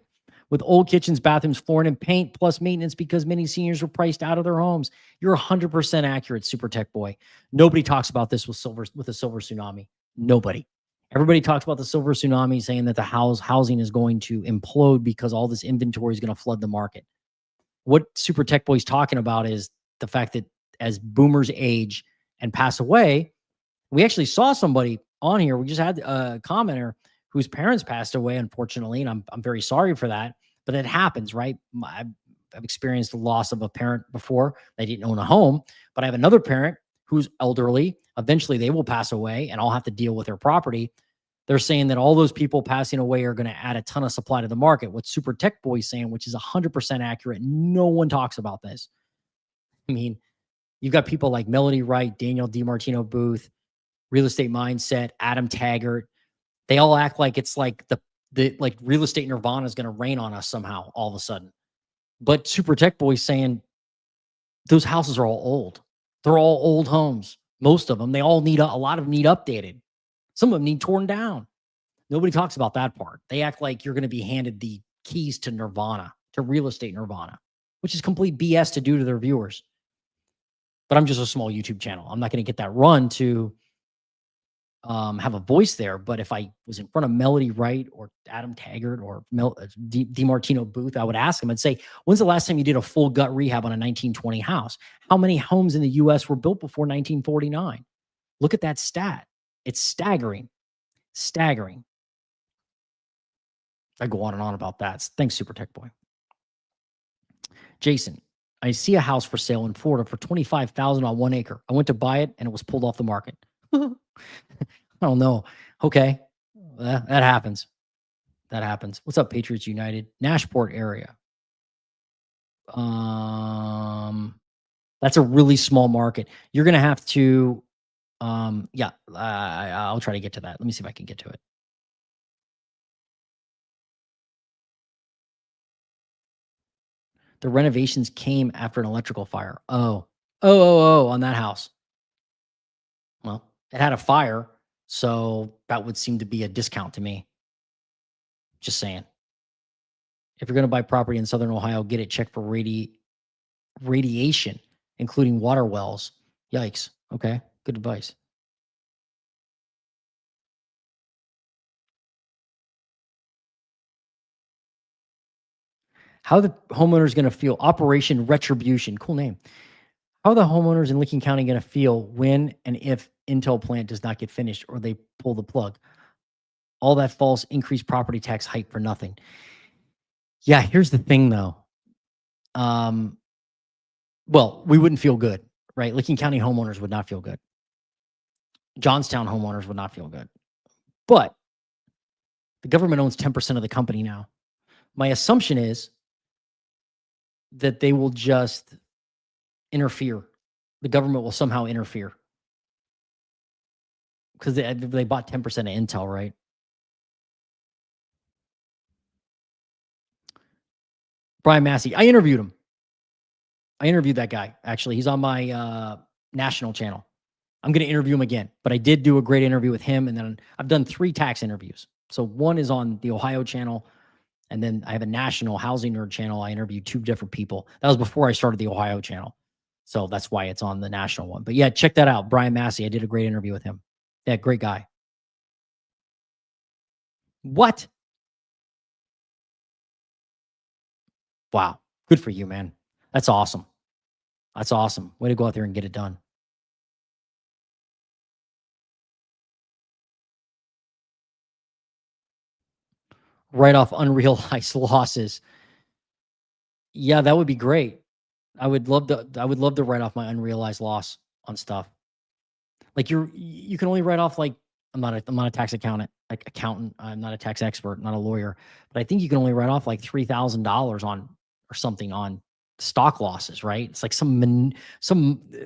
With old kitchens, bathrooms, flooring, and paint, plus maintenance because many seniors were priced out of their homes. You're 100% accurate, Super Tech Boy. Nobody talks about this with a silver tsunami. Nobody. Everybody talks about the silver tsunami, saying that the housing is going to implode because all this inventory is going to flood the market. What Super Tech Boy's talking about is the fact that as boomers age and pass away, we actually saw somebody on here. We just had a commenter whose parents passed away, unfortunately, and I'm very sorry for that. But it happens, right? I've experienced the loss of a parent before. They didn't own a home, but I have another parent who's elderly. Eventually, they will pass away, and I'll have to deal with their property. They're saying that all those people passing away are going to add a ton of supply to the market. What Super Tech Boy's saying, which is 100% accurate, no one talks about this. I mean, you've got people like Melody Wright, Daniel DiMartino Booth, Real Estate Mindset, Adam Taggart. They all act like it's like the like real estate nirvana is going to rain on us somehow all of a sudden. But Super Tech Boy's saying those houses are all old. They're all old homes. Most of them, they all need a lot of them need updated. Some of them need torn down. Nobody talks about that part. They act like you're going to be handed the keys to nirvana, to real estate nirvana, which is complete BS to do to their viewers. but I'm just a small YouTube channel. I'm not going to get that run to have a voice there. But if I was in front of Melody Wright or Adam Taggart or DiMartino Booth, I would ask him and say, when's the last time you did a full gut rehab on a 1920 house? How many homes in the US were built before 1949? Look at that stat. It's staggering. Staggering. I go on and on about that. Thanks, Super Tech Boy. Jason, I see a house for sale in Florida for $25,000 on 1 acre. I went to buy it and it was pulled off the market. I don't know. Okay. That happens. That happens. What's up, Patriots United? Nashport area. That's a really small market. You're going to have to, yeah, I'll try to get to that. Let me see if I can get to it. The renovations came after an electrical fire. Oh, on that house. Well, it had a fire, so that would seem to be a discount to me. Just saying. If you're going to buy property in Southern Ohio, get it checked for radiation, including water wells. Yikes. Okay, good advice. How the homeowners going to feel? Operation Retribution. Cool name. How are the homeowners in Licking County going to feel when and if Intel plant does not get finished or they pull the plug? All that false increased property tax hype for nothing. Yeah, here's the thing though. Well, we wouldn't feel good, right? Licking County homeowners would not feel good. Johnstown homeowners would not feel good. But the government owns 10% of the company now. My assumption is that they will just interfere. The government will somehow interfere because they bought 10% of Intel, right? Brian Massey, I interviewed him. I interviewed that guy. Actually, he's on my national channel. I'm going to interview him again, but I did do a great interview with him. And then I've done 3 tax interviews. So one is on the Ohio channel. And then I have a national housing nerd channel. I interviewed 2 different people. That was before I started the Ohio channel. So that's why it's on the national one. But yeah, check that out. Brian Massey. I did a great interview with him. Yeah, great guy. What? Wow. Good for you, man. That's awesome. That's awesome. Way to go out there and get it done. Write off unrealized losses. Yeah, that would be great. I would love to write off my unrealized loss on stuff. Like you can only write off like I'm not a tax accountant, I'm not a tax expert, not a lawyer, but I think you can only write off like $3,000 on or something on stock losses, right? It's like some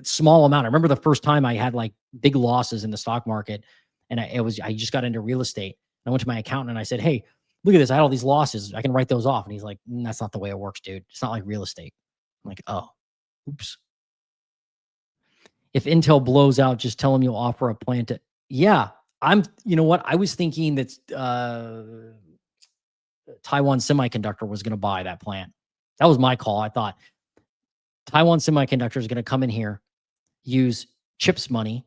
small amount. I remember the first time I had like big losses in the stock market, and I just got into real estate. I went to my accountant and I said, "Hey, look at this. I had all these losses. I can write those off." And he's like, "That's not the way it works, dude. It's not like real estate." I'm like, "Oh, oops." If Intel blows out, just tell them you'll offer a plan to. Yeah, you know what? I was thinking that Taiwan Semiconductor was going to buy that plant. That was my call. I thought Taiwan Semiconductor is going to come in here, use CHIPS money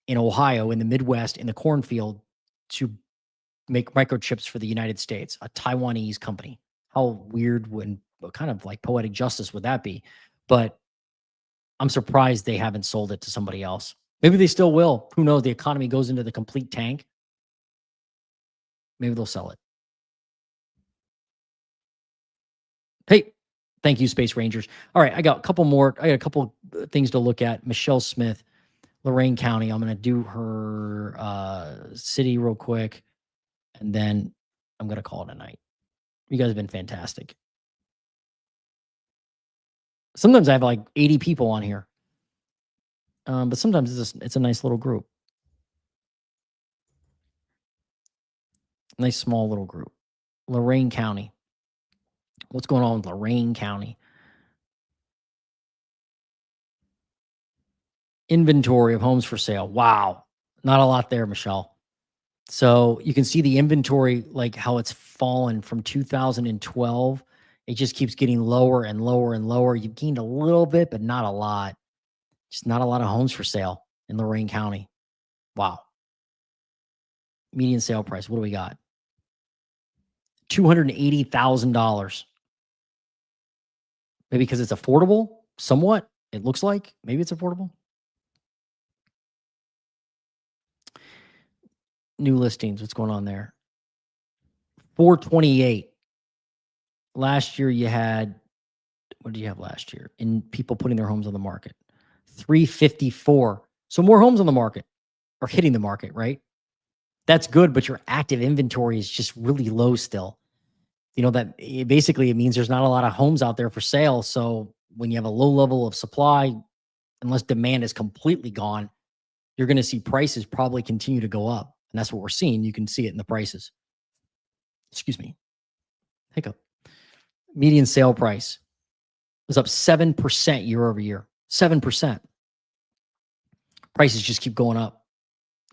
in Ohio, in the Midwest, in the cornfield to make microchips for the United States, a Taiwanese company. How weird and kind of like poetic justice would that be? But I'm surprised they haven't sold it to somebody else. Maybe they still will. Who knows? The economy goes into the complete tank. Maybe they'll sell it. Hey, thank you, Space Rangers. All right, I got a couple more. I got a couple things to look at. Michelle Smith, Loraine County. I'm going to do her city real quick, and then I'm going to call it a night. You guys have been fantastic. Sometimes I have like 80 people on here, but sometimes it's a nice little group. Nice small little group. Loraine County. What's going on with Loraine County? Inventory of homes for sale. Wow. Not a lot there, Michelle. So you can see the inventory, like how it's fallen from 2012. It just keeps getting lower and lower and lower. You've gained a little bit, but not a lot. Just not a lot of homes for sale in Loraine County. Wow. Median sale price. What do we got? $280,000. Maybe because it's affordable, somewhat. It looks like maybe it's affordable. New listings. What's going on there? 428. Last year you had, what did you have last year? In people putting their homes on the market? 354. So more homes on the market are hitting the market, right? That's good, but your active inventory is just really low still. You know, that basically it means there's not a lot of homes out there for sale. So when you have a low level of supply, unless demand is completely gone, you're going to see prices probably continue to go up. And that's what we're seeing. You can see it in the prices. Excuse me. Hiccup. Median sale price was up 7% year over year. 7%. Prices just keep going up.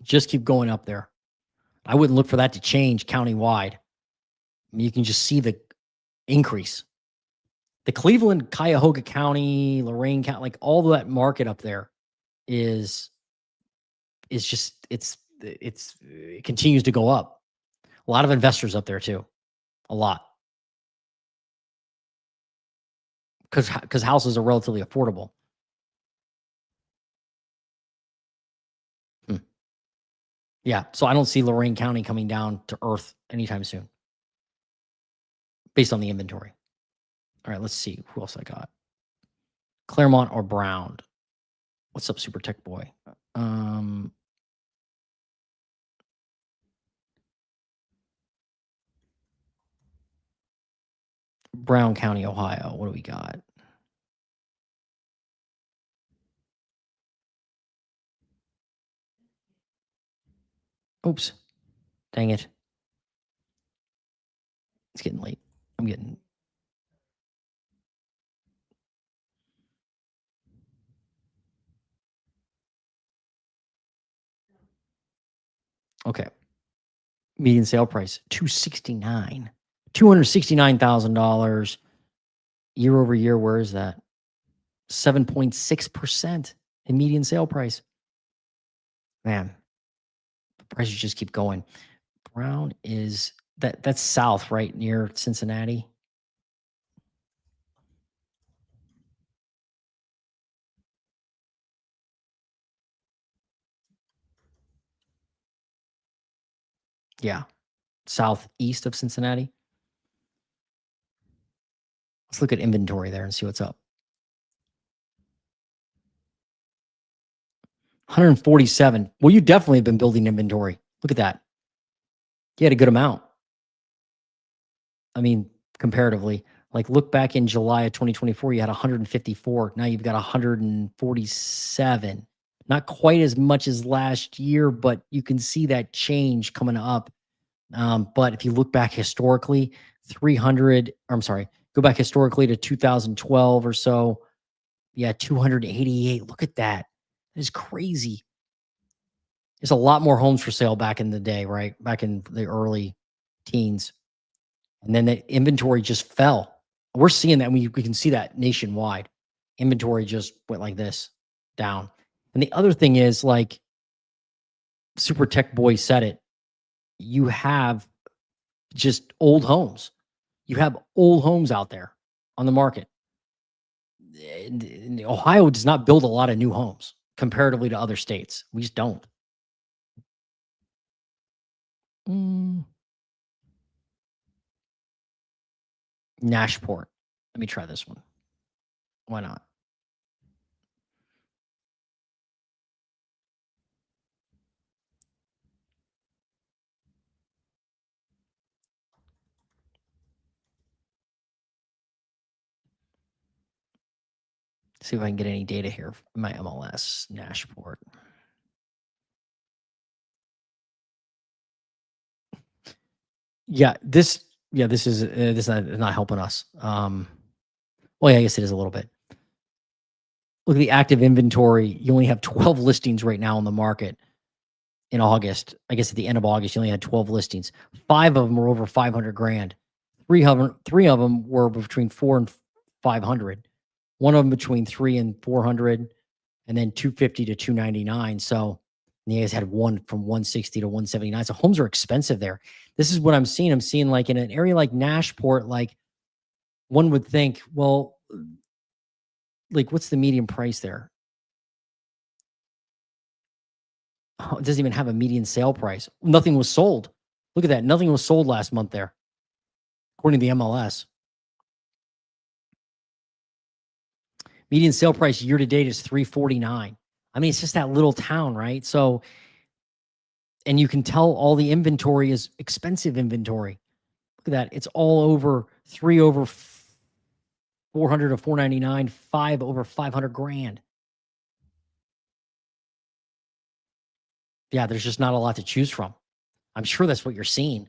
Just keep going up there. I wouldn't look for that to change countywide. I mean, you can just see the increase. The Cleveland, Cuyahoga County, Loraine County, like all of that market up there is just it continues to go up. A lot of investors up there too. A lot. Because houses are relatively affordable. Yeah. So I don't see Loraine County coming down to earth anytime soon based on the inventory. All right, let's see who else I got. Claremont or Brown. What's up, Super Tech Boy? Brown County, Ohio. What do we got? Oops. Dang it. It's getting late. I'm getting... Okay. Median sale price, $269,000 year over year. Where is that? 7.6% in median sale price. Man, the prices just keep going. Brown is that's south, right near Cincinnati. Yeah, southeast of Cincinnati. Let's look at inventory there and see what's up. 147. Well, you definitely have been building inventory. Look at that. You had a good amount. I mean, comparatively, like look back in July of 2024, you had 154. Now you've got 147. Not quite as much as last year, but you can see that change coming up. But if you look back historically, 300, I'm sorry, go back historically to 2012 or so. Yeah, 288. Look at that. That is crazy. There's a lot more homes for sale back in the day, right? Back in the early teens. And then the inventory just fell. We're seeing that. We can see that nationwide. Inventory just went like this, down. And the other thing is, like Super Tech Boy said it, you have just old homes. You have old homes out there on the market. And Ohio does not build a lot of new homes comparatively to other states. We just don't. Nashport. Let me try this one. Why not? See if I can get any data here. My MLS, Nashport. Yeah, this is not helping us. Well, yeah, I guess it is a little bit. Look at the active inventory. You only have 12 listings right now on the market in August. I guess at the end of August, you only had 12 listings. 5 of them were over 500 grand. Three of them were between 4 and 500. One of them between 3 and 400, and then 250 to 299. So and you guys had one from 160 to 179. So homes are expensive there. This is what I'm seeing. I'm seeing like in an area like Nashport, like one would think, well, like what's the median price there? Oh, it doesn't even have a median sale price. Nothing was sold. Look at that. Nothing was sold last month there, according to the MLS. Median sale price year to date is 349. I mean, it's just that little town, right? So, and you can tell all the inventory is expensive inventory. Look at that. It's all over 3 over 400 to 499, 5 over 500 grand. Yeah, there's just not a lot to choose from. I'm sure that's what you're seeing.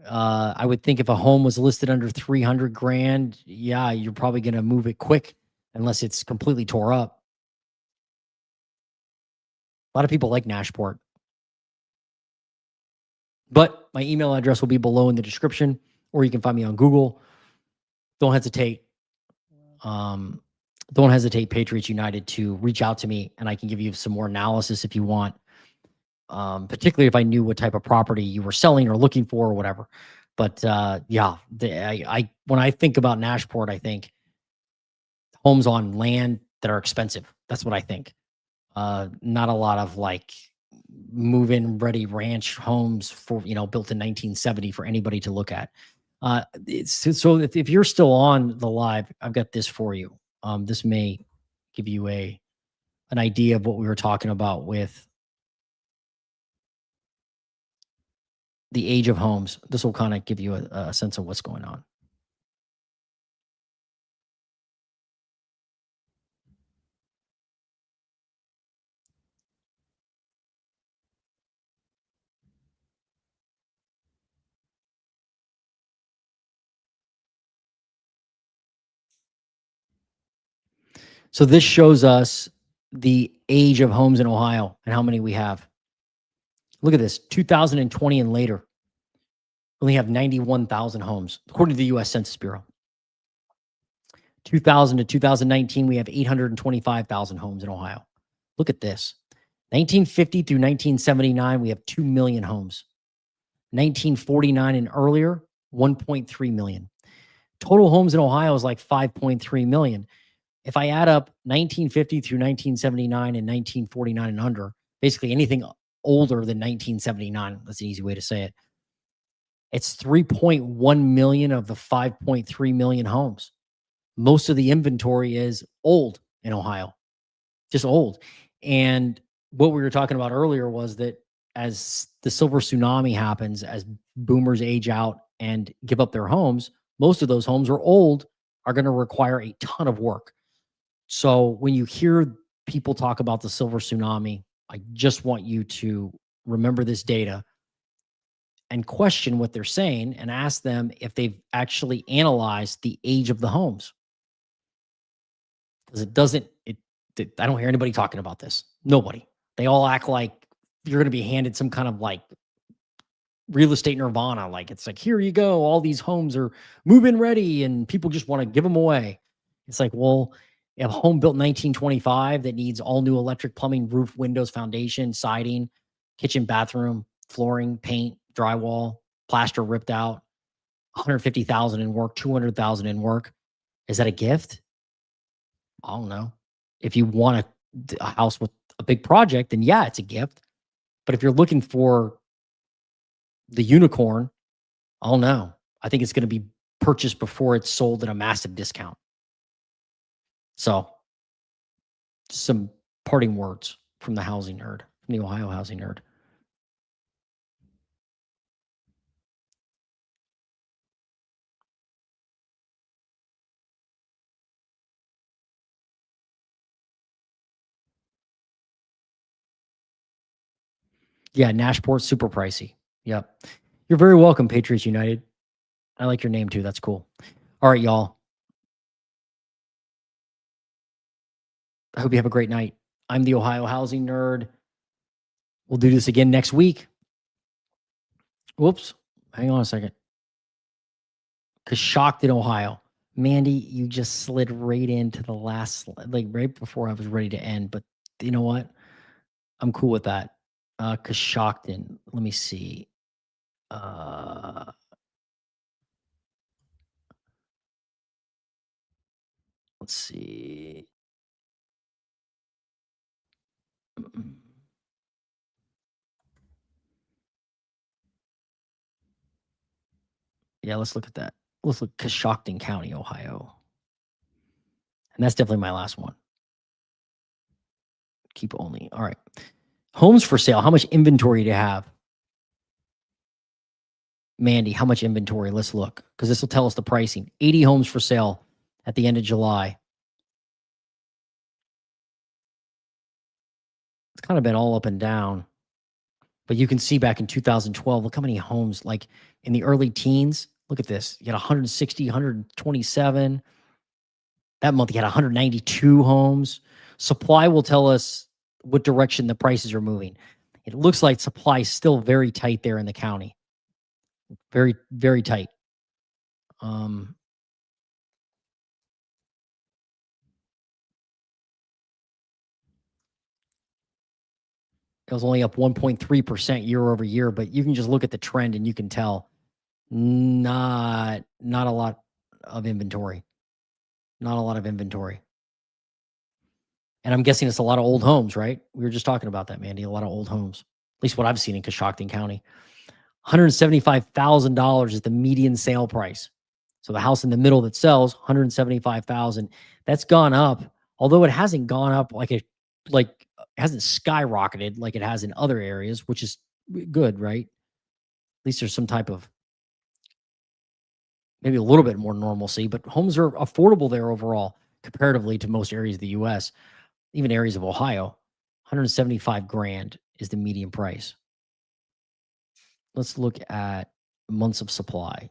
I would think if a home was listed under 300 grand, yeah, you're probably going to move it quick unless it's completely tore up. A lot of people like Nashport. But my email address will be below in the description, or you can find me on Google. Don't hesitate. Don't hesitate, Patriots United, to reach out to me, and I can give you some more analysis if you want. Particularly if I knew what type of property you were selling or looking for or whatever. But yeah, when I think about Nashport, I think homes on land that are expensive. That's what I think. Not a lot of like move-in ready ranch homes for built in 1970 for anybody to look at. So if you're still on the live, I've got this for you. This may give you an idea of what we were talking about with the age of homes. This will kind of give you a sense of what's going on. So this shows us the age of homes in Ohio and how many we have. Look at this, 2020 and later. We only have 91,000 homes, according to the U.S. Census Bureau. 2000 to 2019, we have 825,000 homes in Ohio. Look at this. 1950 through 1979, we have 2 million homes. 1949 and earlier, 1.3 million. Total homes in Ohio is like 5.3 million. If I add up 1950 through 1979 and 1949 and under, basically anything older than 1979, that's an easy way to say it, it's 3.1 million of the 5.3 million homes. Most of the inventory is old in Ohio, just old. And what we were talking about earlier was that as the silver tsunami happens, as boomers age out and give up their homes, most of those homes are old, are going to require a ton of work. So when you hear people talk about the silver tsunami, I just want you to remember this data and question what they're saying and ask them if they've actually analyzed the age of the homes. Because I don't hear anybody talking about this. Nobody. They all act like you're going to be handed some kind of like real estate nirvana. Like it's like, here you go. All these homes are move-in ready and people just want to give them away. It's like, well, you have a home built in 1925 that needs all new electric, plumbing, roof, windows, foundation, siding, kitchen, bathroom, flooring, paint, drywall, plaster ripped out, 150,000 in work, 200,000 in work. Is that a gift? I don't know. If you want a house with a big project, then yeah, it's a gift. But if you're looking for the unicorn, I don't know. I think it's going to be purchased before it's sold at a massive discount. So, some parting words from the housing nerd, from the Ohio housing nerd. Yeah, Nashport's super pricey. Yep. You're very welcome, Patriots United. I like your name too. That's cool. All right, y'all. I hope you have a great night. I'm the Ohio housing nerd. We'll do this again next week. Whoops. Hang on a second. Coshocton, Ohio. Mandy, you just slid right into the last, like right before I was ready to end. But you know what? I'm cool with that. Coshocton. Let me see. Uh, let's see. Yeah, let's look at that. Let's look Coshocton County, Ohio. And that's definitely my last one. Keep only. All right. Homes for sale. How much inventory do you have? Mandy, how much inventory? Let's look because this will tell us the pricing. 80 homes for sale at the end of July. It's kind of been all up and down, but you can see back in 2012, look how many homes, like in the early teens. Look at this. You got 160, 127. That month, you had 192 homes. Supply will tell us what direction the prices are moving. It looks like supply is still very tight there in the county. Very, very tight. It was only up 1.3% year over year, but you can just look at the trend and you can tell not a lot of inventory. Not a lot of inventory. And I'm guessing it's a lot of old homes, right? We were just talking about that, Mandy. A lot of old homes. At least what I've seen in Coshocton County. $175,000 is the median sale price. So the house in the middle that sells, 175,000. That's gone up, although it hasn't gone up like it hasn't skyrocketed like it has in other areas, which is good, right? At least there's some type of maybe a little bit more normalcy, but homes are affordable there overall comparatively to most areas of the US, even areas of Ohio. 175 grand is the median price. Let's look at months of supply.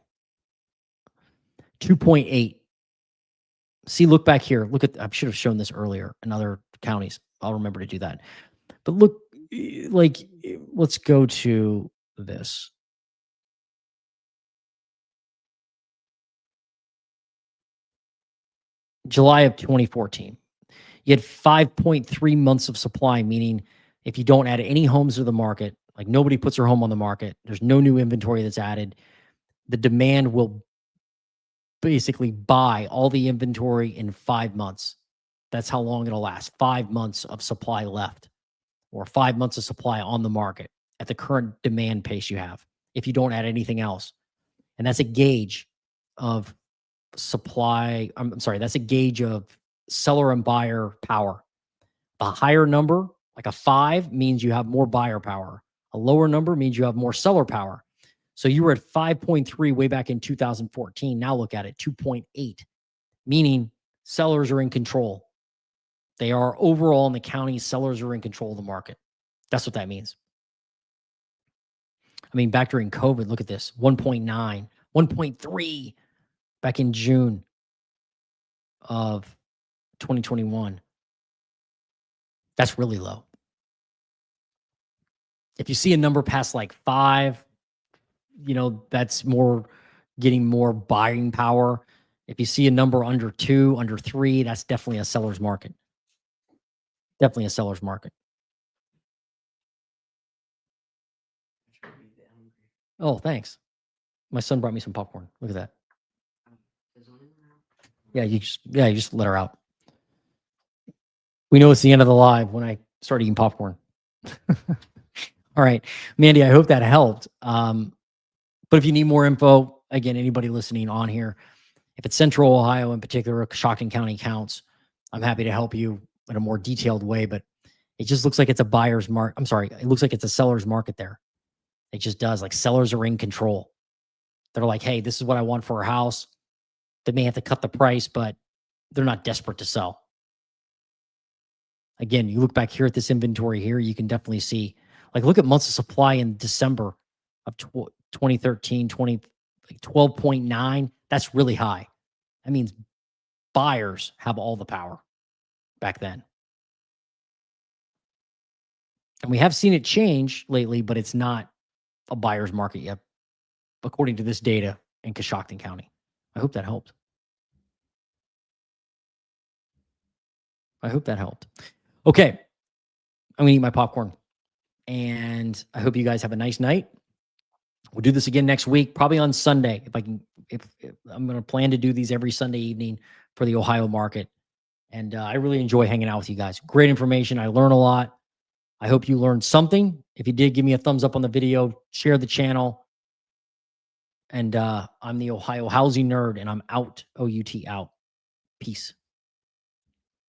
2.8. See, look back here. Look at, I should have shown this earlier in other counties. I'll remember to do that. But look, let's go to this. July of 2014. You had 5.3 months of supply, meaning if you don't add any homes to the market, like nobody puts their home on the market, there's no new inventory that's added, the demand will basically buy all the inventory in 5 months. That's how long it'll last. 5 months of supply left, or 5 months of supply on the market at the current demand pace you have, if you don't add anything else. And that's a gauge of supply. I'm sorry, that's a gauge of seller and buyer power. A higher number, like a 5, means you have more buyer power. A lower number means you have more seller power. So you were at 5.3 way back in 2014. Now look at it, 2.8, meaning sellers are in control. They are overall in the county, sellers are in control of the market. That's what that means. I mean, back during COVID, look at this, 1.9, 1.3 back in June of 2021. That's really low. If you see a number past like 5, that's more getting more buying power. If you see a number under 2, under 3, that's definitely a seller's market. Definitely a seller's market. Oh, thanks. My son brought me some popcorn. Look at that. Yeah, you just let her out. We know it's the end of the live when I start eating popcorn. All right, Mandy, I hope that helped. But if you need more info, again, anybody listening on here, if it's Central Ohio in particular, Coshocton County counts, I'm happy to help you in a more detailed way. But it just looks like it's a buyer's market. I'm sorry, it looks like it's a seller's market there. It just does. Like sellers are in control. They're like, hey, this is what I want for a house. They may have to cut the price, but they're not desperate to sell. Again, you look back here at this inventory here, you can definitely see, like, look at months of supply in December of 2013, 12.9. That's really high. That means buyers have all the power back then. And we have seen it change lately, but it's not a buyer's market yet, according to this data in Coshocton County. I hope that helped. I hope that helped. Okay. I'm going to eat my popcorn. And I hope you guys have a nice night. We'll do this again next week, probably on Sunday. If I'm going to plan to do these every Sunday evening for the Ohio market. And I really enjoy hanging out with you guys. Great information. I learn a lot. I hope you learned something. If you did, give me a thumbs up on the video, share the channel. And I'm the Ohio Housing Nerd, and I'm out. OUT out. Peace.